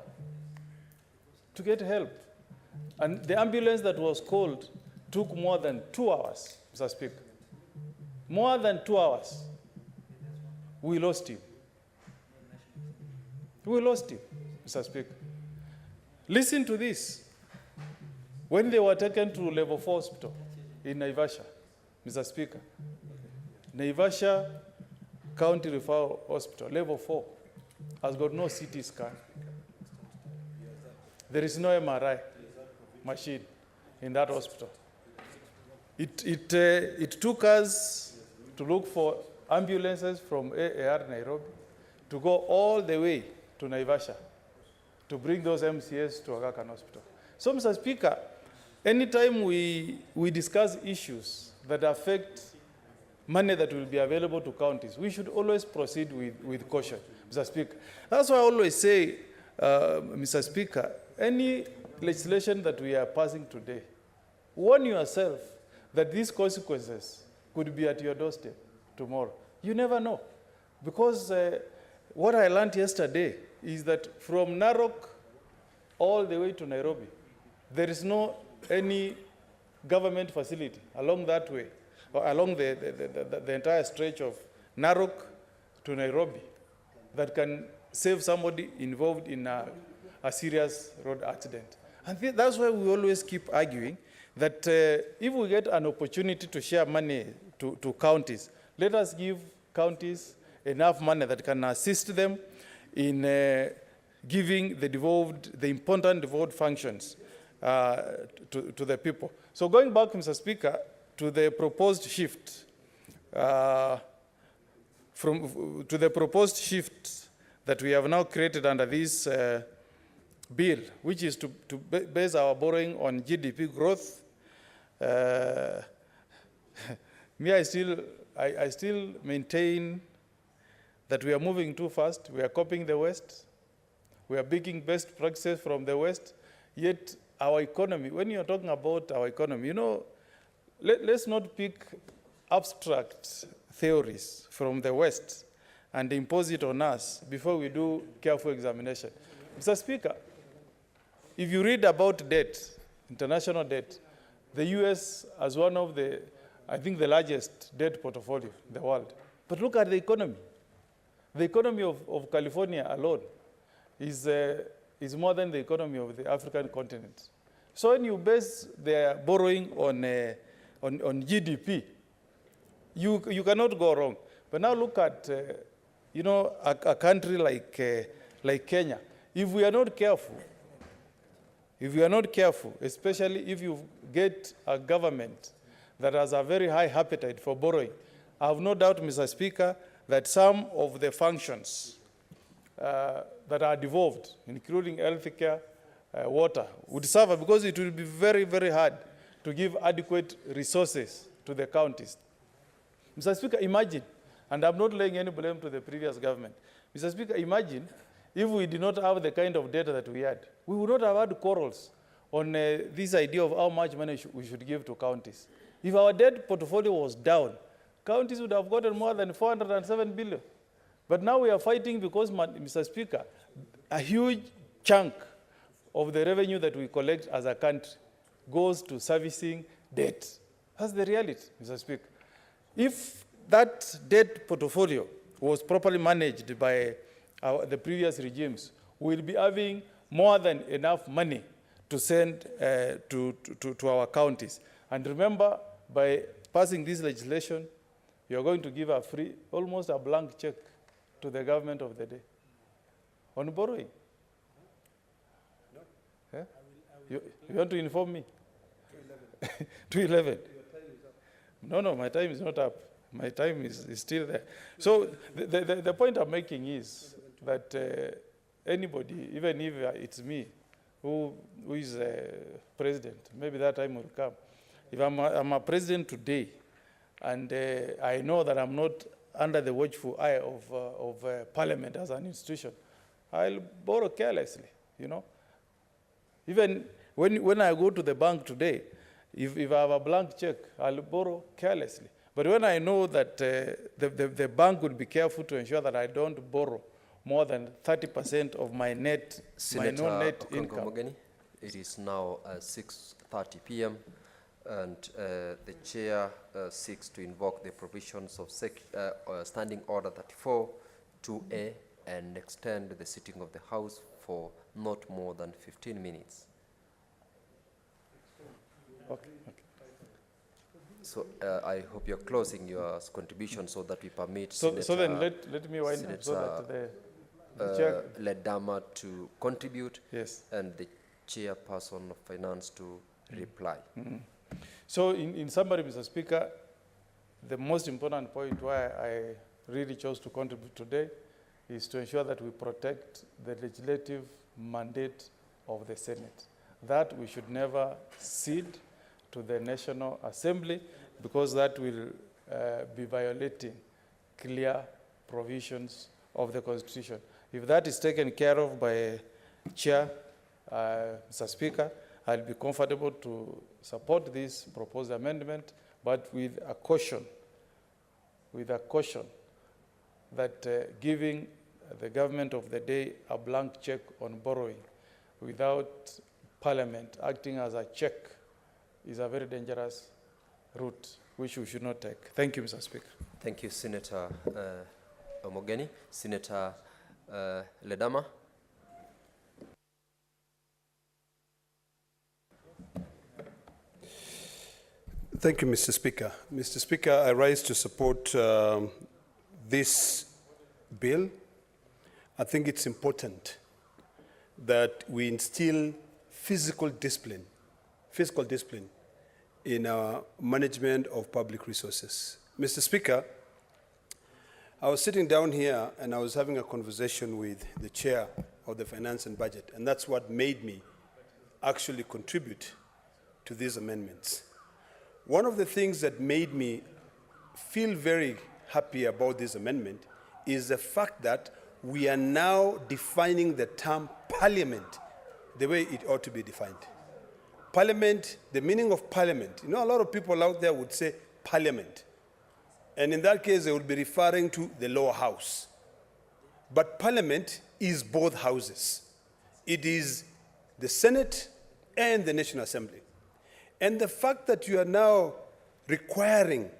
to get help. And the ambulance that was called took more than 2 hours, Mr. Speaker. More than 2 hours. We lost him. We lost him, Mr. Speaker. Listen to this. When they were taken to level 4 hospital in Naivasha, Mr. Speaker, Naivasha County Referral Hospital, level 4, has got no CT scan. There is no MRI machine in that hospital. It took us to look for ambulances from AAR Nairobi to go all the way to Naivasha to bring those MCAs to Aga Khan Hospital. So, Mr. Speaker, anytime we discuss issues that affect money that will be available to counties, we should always proceed with caution, Mr. Speaker. That's why I always say, Mr. Speaker, any legislation that we are passing today, warn yourself that these consequences could be at your doorstep tomorrow. You never know. Because what I learned yesterday is that from Narok all the way to Nairobi, there is no any government facility along that way, or along the entire stretch of Narok to Nairobi that can save somebody involved in a serious road accident. And that's why we always keep arguing that if we get an opportunity to share money to counties, let us give counties enough money that can assist them in giving the important devolved functions to the people. So going back, Mr. Speaker, to the proposed shift, that we have now created under this bill, which is to base our borrowing on GDP growth. Me, I still maintain that we are moving too fast. We are copying the West. We are picking best practices from the West. Yet our economy, when you're talking about our economy, you know, let's not pick abstract theories from the West and impose it on us before we do careful examination. Mr. Speaker, if you read about debt, international debt, the US has one of the, I think, the largest debt portfolio in the world. But look at the economy. The economy of California alone is more than the economy of the African continent. So when you base their borrowing on GDP, you cannot go wrong. But now look at, you know, a country like Kenya. If we are not careful, especially if you get a government that has a very high appetite for borrowing, I have no doubt, Mr. Speaker, that some of the functions that are devolved, including healthcare, water, would suffer because it will be very, very hard to give adequate resources to the counties. Mr. Speaker, imagine, and I'm not laying any blame to the previous government. Mr. Speaker, imagine if we did not have the kind of data that we had. We would not have had quarrels on this idea of how much money we should give to counties. If our debt portfolio was down, counties would have gotten more than 407 billion. But now we are fighting because, Mr. Speaker, a huge chunk of the revenue that we collect as a country goes to servicing debt. That's the reality, Mr. Speaker. If that debt portfolio was properly managed by the previous regimes, we'll be having more than enough money to send to our counties. And remember, by passing this legislation, you're going to give a free, almost a blank check to the government of the day on borrowing. No. Yeah? You want to inform me? 2:11. No, my time is not up. My time is still there. So the point I'm making is that anybody, even if it's me, who is president, maybe that time will come. If I'm a president today, and I know that I'm not under the watchful eye of Parliament as an institution, I'll borrow carelessly, you know. Even when I go to the bank today, if I have a blank check, I'll borrow carelessly. But when I know that the bank would be careful to ensure that I don't borrow more than 30% of my net, Senator my non-net income. Mogeni, it is now 6:30 p.m. and the chair seeks to invoke the provisions of Standing Order 34 2A and extend the sitting of the House for not more than 15 minutes. Okay. So I hope you're closing your contribution so that we permit So then let me wind up so that the chair Ledama to contribute, yes, and the chairperson of finance to reply. Mm-hmm. So in summary, Mr. Speaker, the most important point why I really chose to contribute today is to ensure that we protect the legislative mandate of the Senate. That we should never cede to the National Assembly, because that will be violating clear provisions of the Constitution. If that is taken care of by Chair, Mr. Speaker, I'll be comfortable to support this proposed amendment, but with a caution that giving the government of the day a blank check on borrowing without Parliament acting as a check is a very dangerous route which we should not take. Thank you, Mr. Speaker. Thank you, Senator Mogeni. Senator Ledama. Thank you, Mr. Speaker. Mr. Speaker, I rise to support this bill. I think it's important that we instill fiscal discipline in our management of public resources. Mr. Speaker, I was sitting down here and I was having a conversation with the chair of the Finance and Budget, and that's what made me actually contribute to these amendments. One of the things that made me feel very happy about this amendment is the fact that we are now defining the term parliament the way it ought to be defined. Parliament, the meaning of parliament, a lot of people out there would say parliament. And in that case, they would be referring to the lower house. But parliament is both houses. It is the Senate and the National Assembly. And the fact that you are now requiring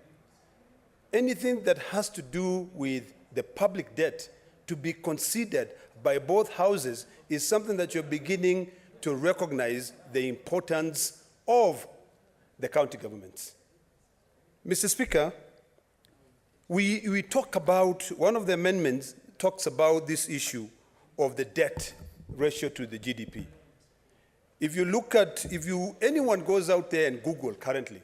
anything that has to do with the public debt to be considered by both houses is something that you're beginning to recognize the importance of the county governments. Mr. Speaker, we talk about, one of the amendments talks about this issue of the debt ratio to the GDP. If you look at, anyone goes out there and Google currently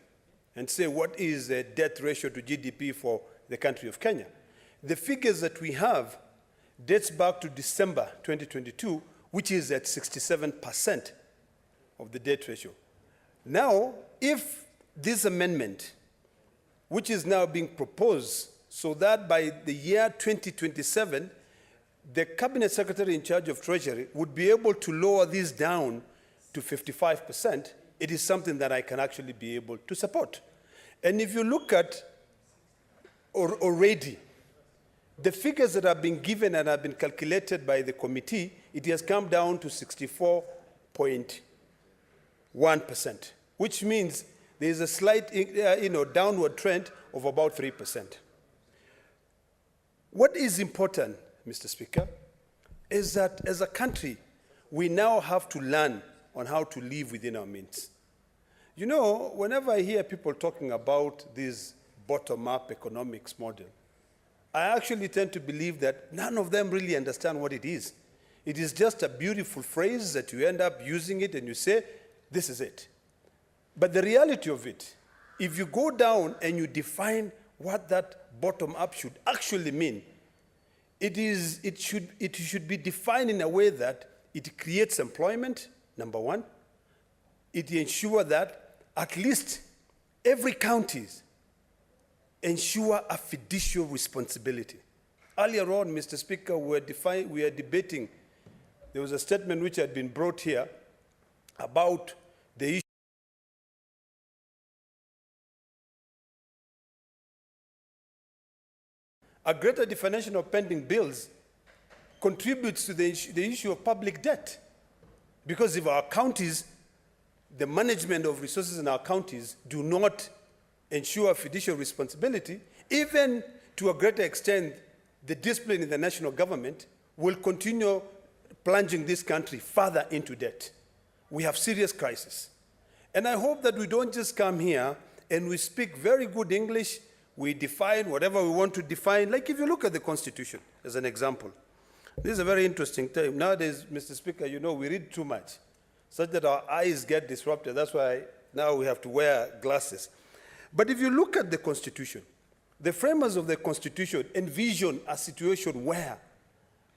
and say, what is the debt ratio to GDP for the country of Kenya? The figures that we have dates back to December 2022, which is at 67% of the debt ratio. Now, if this amendment, which is now being proposed, so that by the year 2027, the Cabinet Secretary in charge of Treasury would be able to lower this down to 55%, it is something that I can actually be able to support. And if you look at already, the figures that have been given and have been calculated by the committee, it has come down to 64.1%, which means there is a slight downward trend of about 3%. What is important, Mr. Speaker, is that as a country, we now have to learn on how to live within our means. Whenever I hear people talking about this bottom-up economics model, I actually tend to believe that none of them really understand what it is. It is just a beautiful phrase that you end up using it and you say, this is it. But the reality of it, if you go down and you define what that bottom-up should actually mean, it should be defined in a way that it creates employment, number one. It ensures that at least every county ensure a fiduciary responsibility. Earlier on, Mr. Speaker, we are debating, there was a statement which had been brought here about the issue a greater definition of pending bills contributes to the issue of public debt. Because if our counties, the management of resources in our counties do not ensure fiduciary responsibility, even to a greater extent, the discipline in the national government will continue plunging this country further into debt. We have serious crisis. And I hope that we don't just come here and we speak very good English, we define whatever we want to define. Like if you look at the Constitution as an example, this is a very interesting time. Nowadays, Mr. Speaker, we read too much, such that our eyes get disrupted. That's why now we have to wear glasses. But if you look at the Constitution, the framers of the Constitution envision a situation where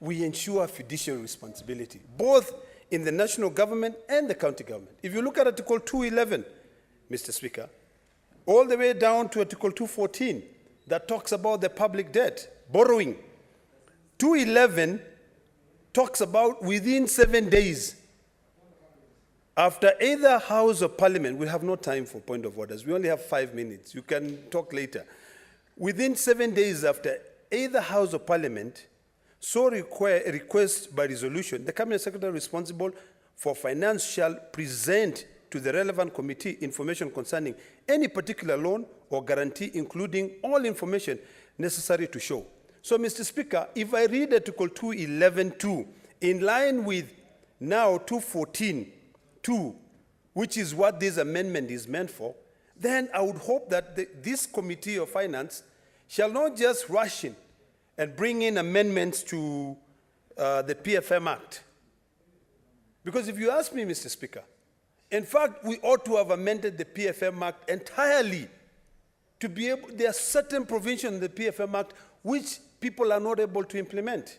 we ensure fiduciary responsibility, both in the national government and the county government. If you look at Article 211, Mr. Speaker, all the way down to Article 214, that talks about the public debt, borrowing. 211 talks about within 7 days, after either House of Parliament, we have no time for point of orders, we only have 5 minutes, you can talk later. Within 7 days after either House of Parliament so request by resolution, the Cabinet Secretary responsible for finance shall present to the relevant committee information concerning any particular loan or guarantee, including all information necessary to show. So, Mr. Speaker, if I read Article 211(2) in line with now 214(2), which is what this amendment is meant for, then I would hope that this Committee of Finance shall not just rush in and bring in amendments to the PFM Act. Because if you ask me, Mr. Speaker, in fact, we ought to have amended the PFM Act entirely to be able, there are certain provisions in the PFM Act which people are not able to implement.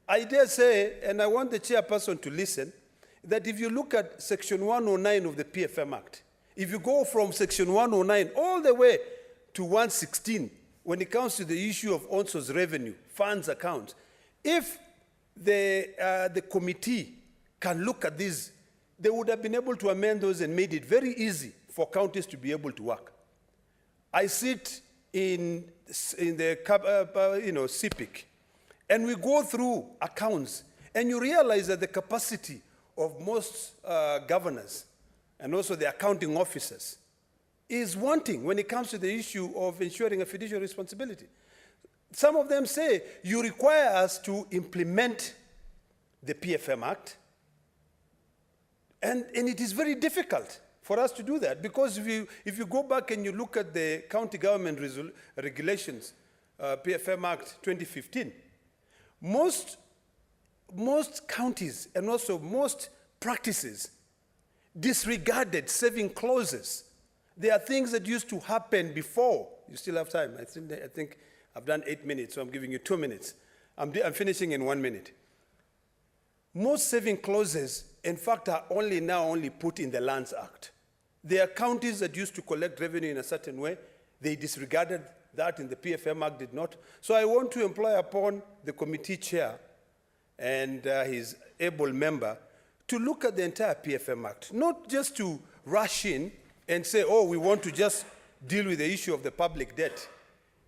I dare say, and I want the chairperson to listen, that if you look at Section 109 of the PFM Act, if you go from Section 109 all the way to 116 when it comes to the issue of ONSO's revenue, funds accounts. If the committee can look at this, they would have been able to amend those and made it very easy for counties to be able to work. I sit in the CPIC, and we go through accounts, and you realize that the capacity of most governors and also the accounting officers is wanting when it comes to the issue of ensuring a fiduciary responsibility. Some of them say, you require us to implement the PFM Act, and it is very difficult for us to do that, because if you go back and you look at the county government regulations, PFM Act 2015, most counties and also most practices disregarded saving clauses. There are things that used to happen before. You still have time. I think I've done 8 minutes, so I'm giving you 2 minutes. I'm finishing in 1 minute. Most saving clauses, in fact, are only put in the Lands Act. There are counties that used to collect revenue in a certain way. They disregarded that, and the PFM Act did not. So I want to employ upon the committee chair and his able member to look at the entire PFM Act, not just to rush in and say, oh, we want to just deal with the issue of the public debt,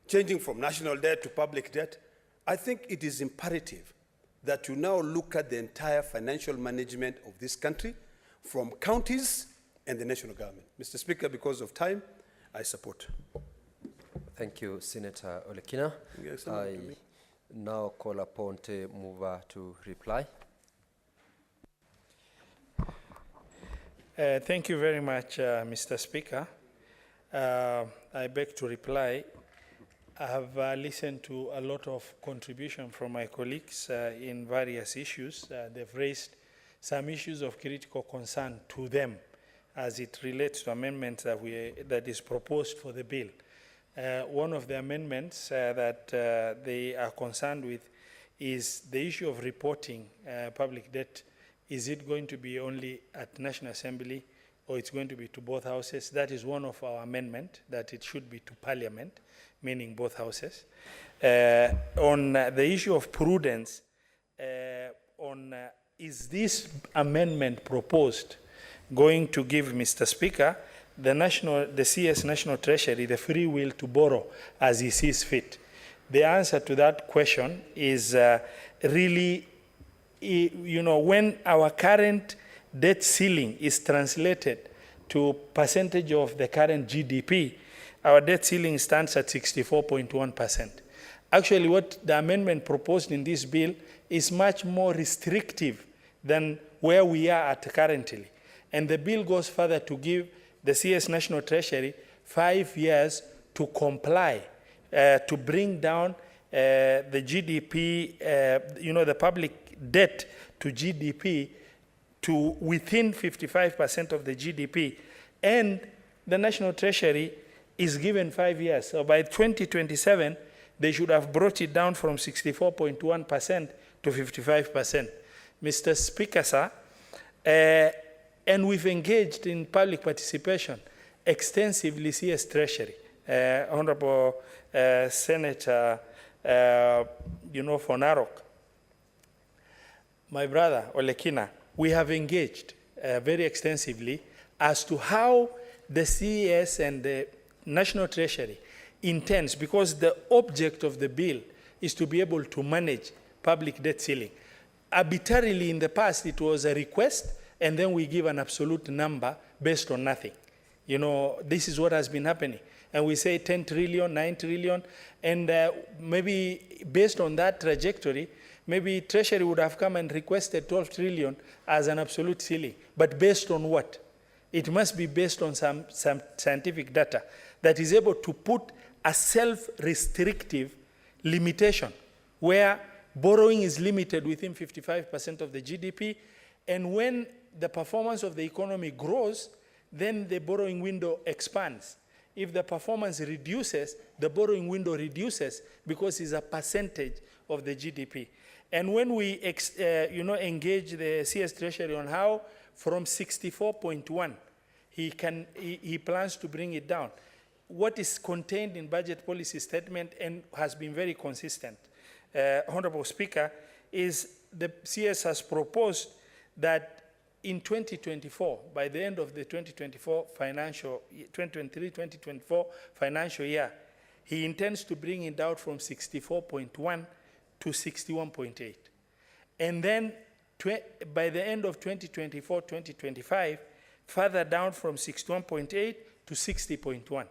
changing from national debt to public debt. I think it is imperative that you now look at the entire financial management of this country from counties and the national government. Mr. Speaker, because of time, I support. Thank you, Senator Olekina. I now call upon the mover to reply. Thank you very much, Mr. Speaker. I beg to reply. I have listened to a lot of contribution from my colleagues in various issues. They've raised some issues of critical concern to them as it relates to amendments that is proposed for the bill. One of the amendments that they are concerned with is the issue of reporting public debt. Is it going to be only at National Assembly, or it's going to be to both houses? That is one of our amendments, that it should be to Parliament, meaning both houses. On the issue of prudence, is this amendment proposed going to give, Mr. Speaker, the CS National Treasury the free will to borrow as he sees fit? The answer to that question is really, when our current debt ceiling is translated to percentage of the current GDP, our debt ceiling stands at 64.1%. Actually, what the amendment proposed in this bill is much more restrictive than where we are at currently. And the bill goes further to give the CS National Treasury 5 years to comply, to bring down the GDP, the public debt to GDP to within 55% of the GDP. And the National Treasury is given 5 years. So by 2027, they should have brought it down from 64.1% to 55%. Mr. Speaker, sir, and we've engaged in public participation extensively, CS Treasury. Honorable Senator, for Narok, my brother Olekina, we have engaged very extensively as to how the CS and the National Treasury intends, because the object of the bill is to be able to manage public debt ceiling. Arbitrarily in the past, it was a request, and then we give an absolute number based on nothing. This is what has been happening. And we say 10 trillion, 9 trillion, and maybe based on that trajectory, maybe Treasury would have come and requested 12 trillion as an absolute ceiling. But based on what? It must be based on some scientific data that is able to put a self-restrictive limitation where borrowing is limited within 55% of the GDP, and when the performance of the economy grows, then the borrowing window expands. If the performance reduces, the borrowing window reduces because it's a percentage of the GDP. And when we engage the CS Treasury on how from 64.1 he plans to bring it down, what is contained in budget policy statement and has been very consistent, Honorable Speaker, is the CS has proposed that in 2024, by the end of the 2023-2024 financial year, he intends to bring it down from 64.1 to 61.8. And then by the end of 2024-2025, further down from 61.8 to 60.1.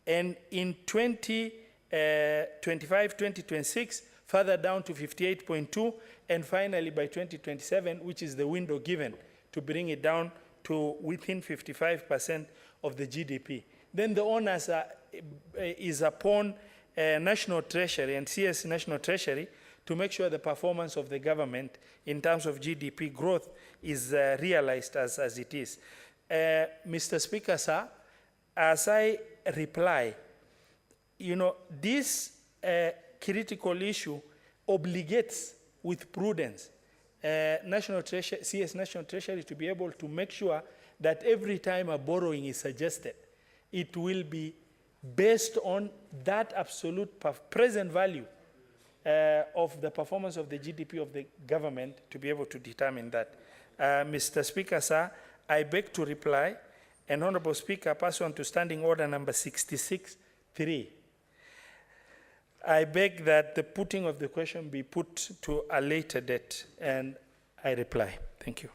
And in 2025-2026, further down to 58.2, and finally by 2027, which is the window given to bring it down to within 55% of the GDP. Then the onus is upon National Treasury and CS National Treasury to make sure the performance of the government in terms of GDP growth is realized as it is. Mr. Speaker, sir, as I reply, you know, this critical issue obligates with prudence National Treasury, CS National Treasury to be able to make sure that every time a borrowing is suggested, it will be based on that absolute present value of the performance of the GDP of the government to be able to determine that. Mr. Speaker, sir, I beg to reply, and Honorable Speaker, pursuant to Standing Order number 66-3, I beg that the putting of the question be put to a later date, and I reply. Thank you.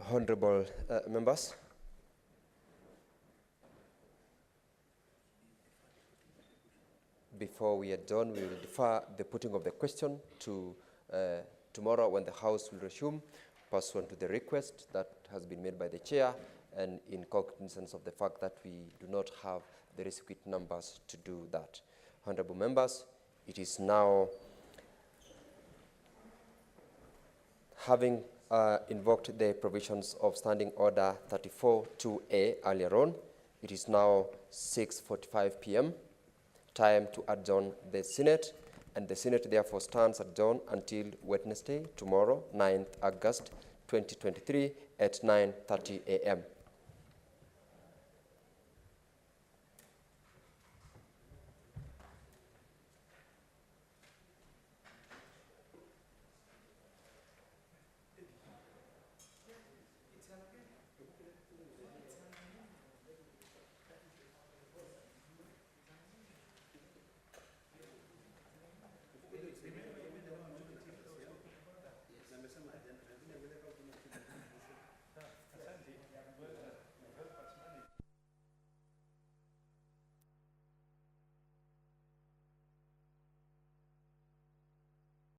Honorable members. Before we adjourn, we will defer the putting of the question to tomorrow when the House will resume, pursuant to the request that has been made by the Chair and in cognizance of the fact that we do not have the requisite numbers to do that. Honorable members, it is now, having invoked the provisions of Standing Order 34-2A earlier on, it is now 6:45 p.m. Time to adjourn the Senate, and the Senate therefore stands adjourned until Wednesday, tomorrow, 9th August 2023 at 9:30 a.m.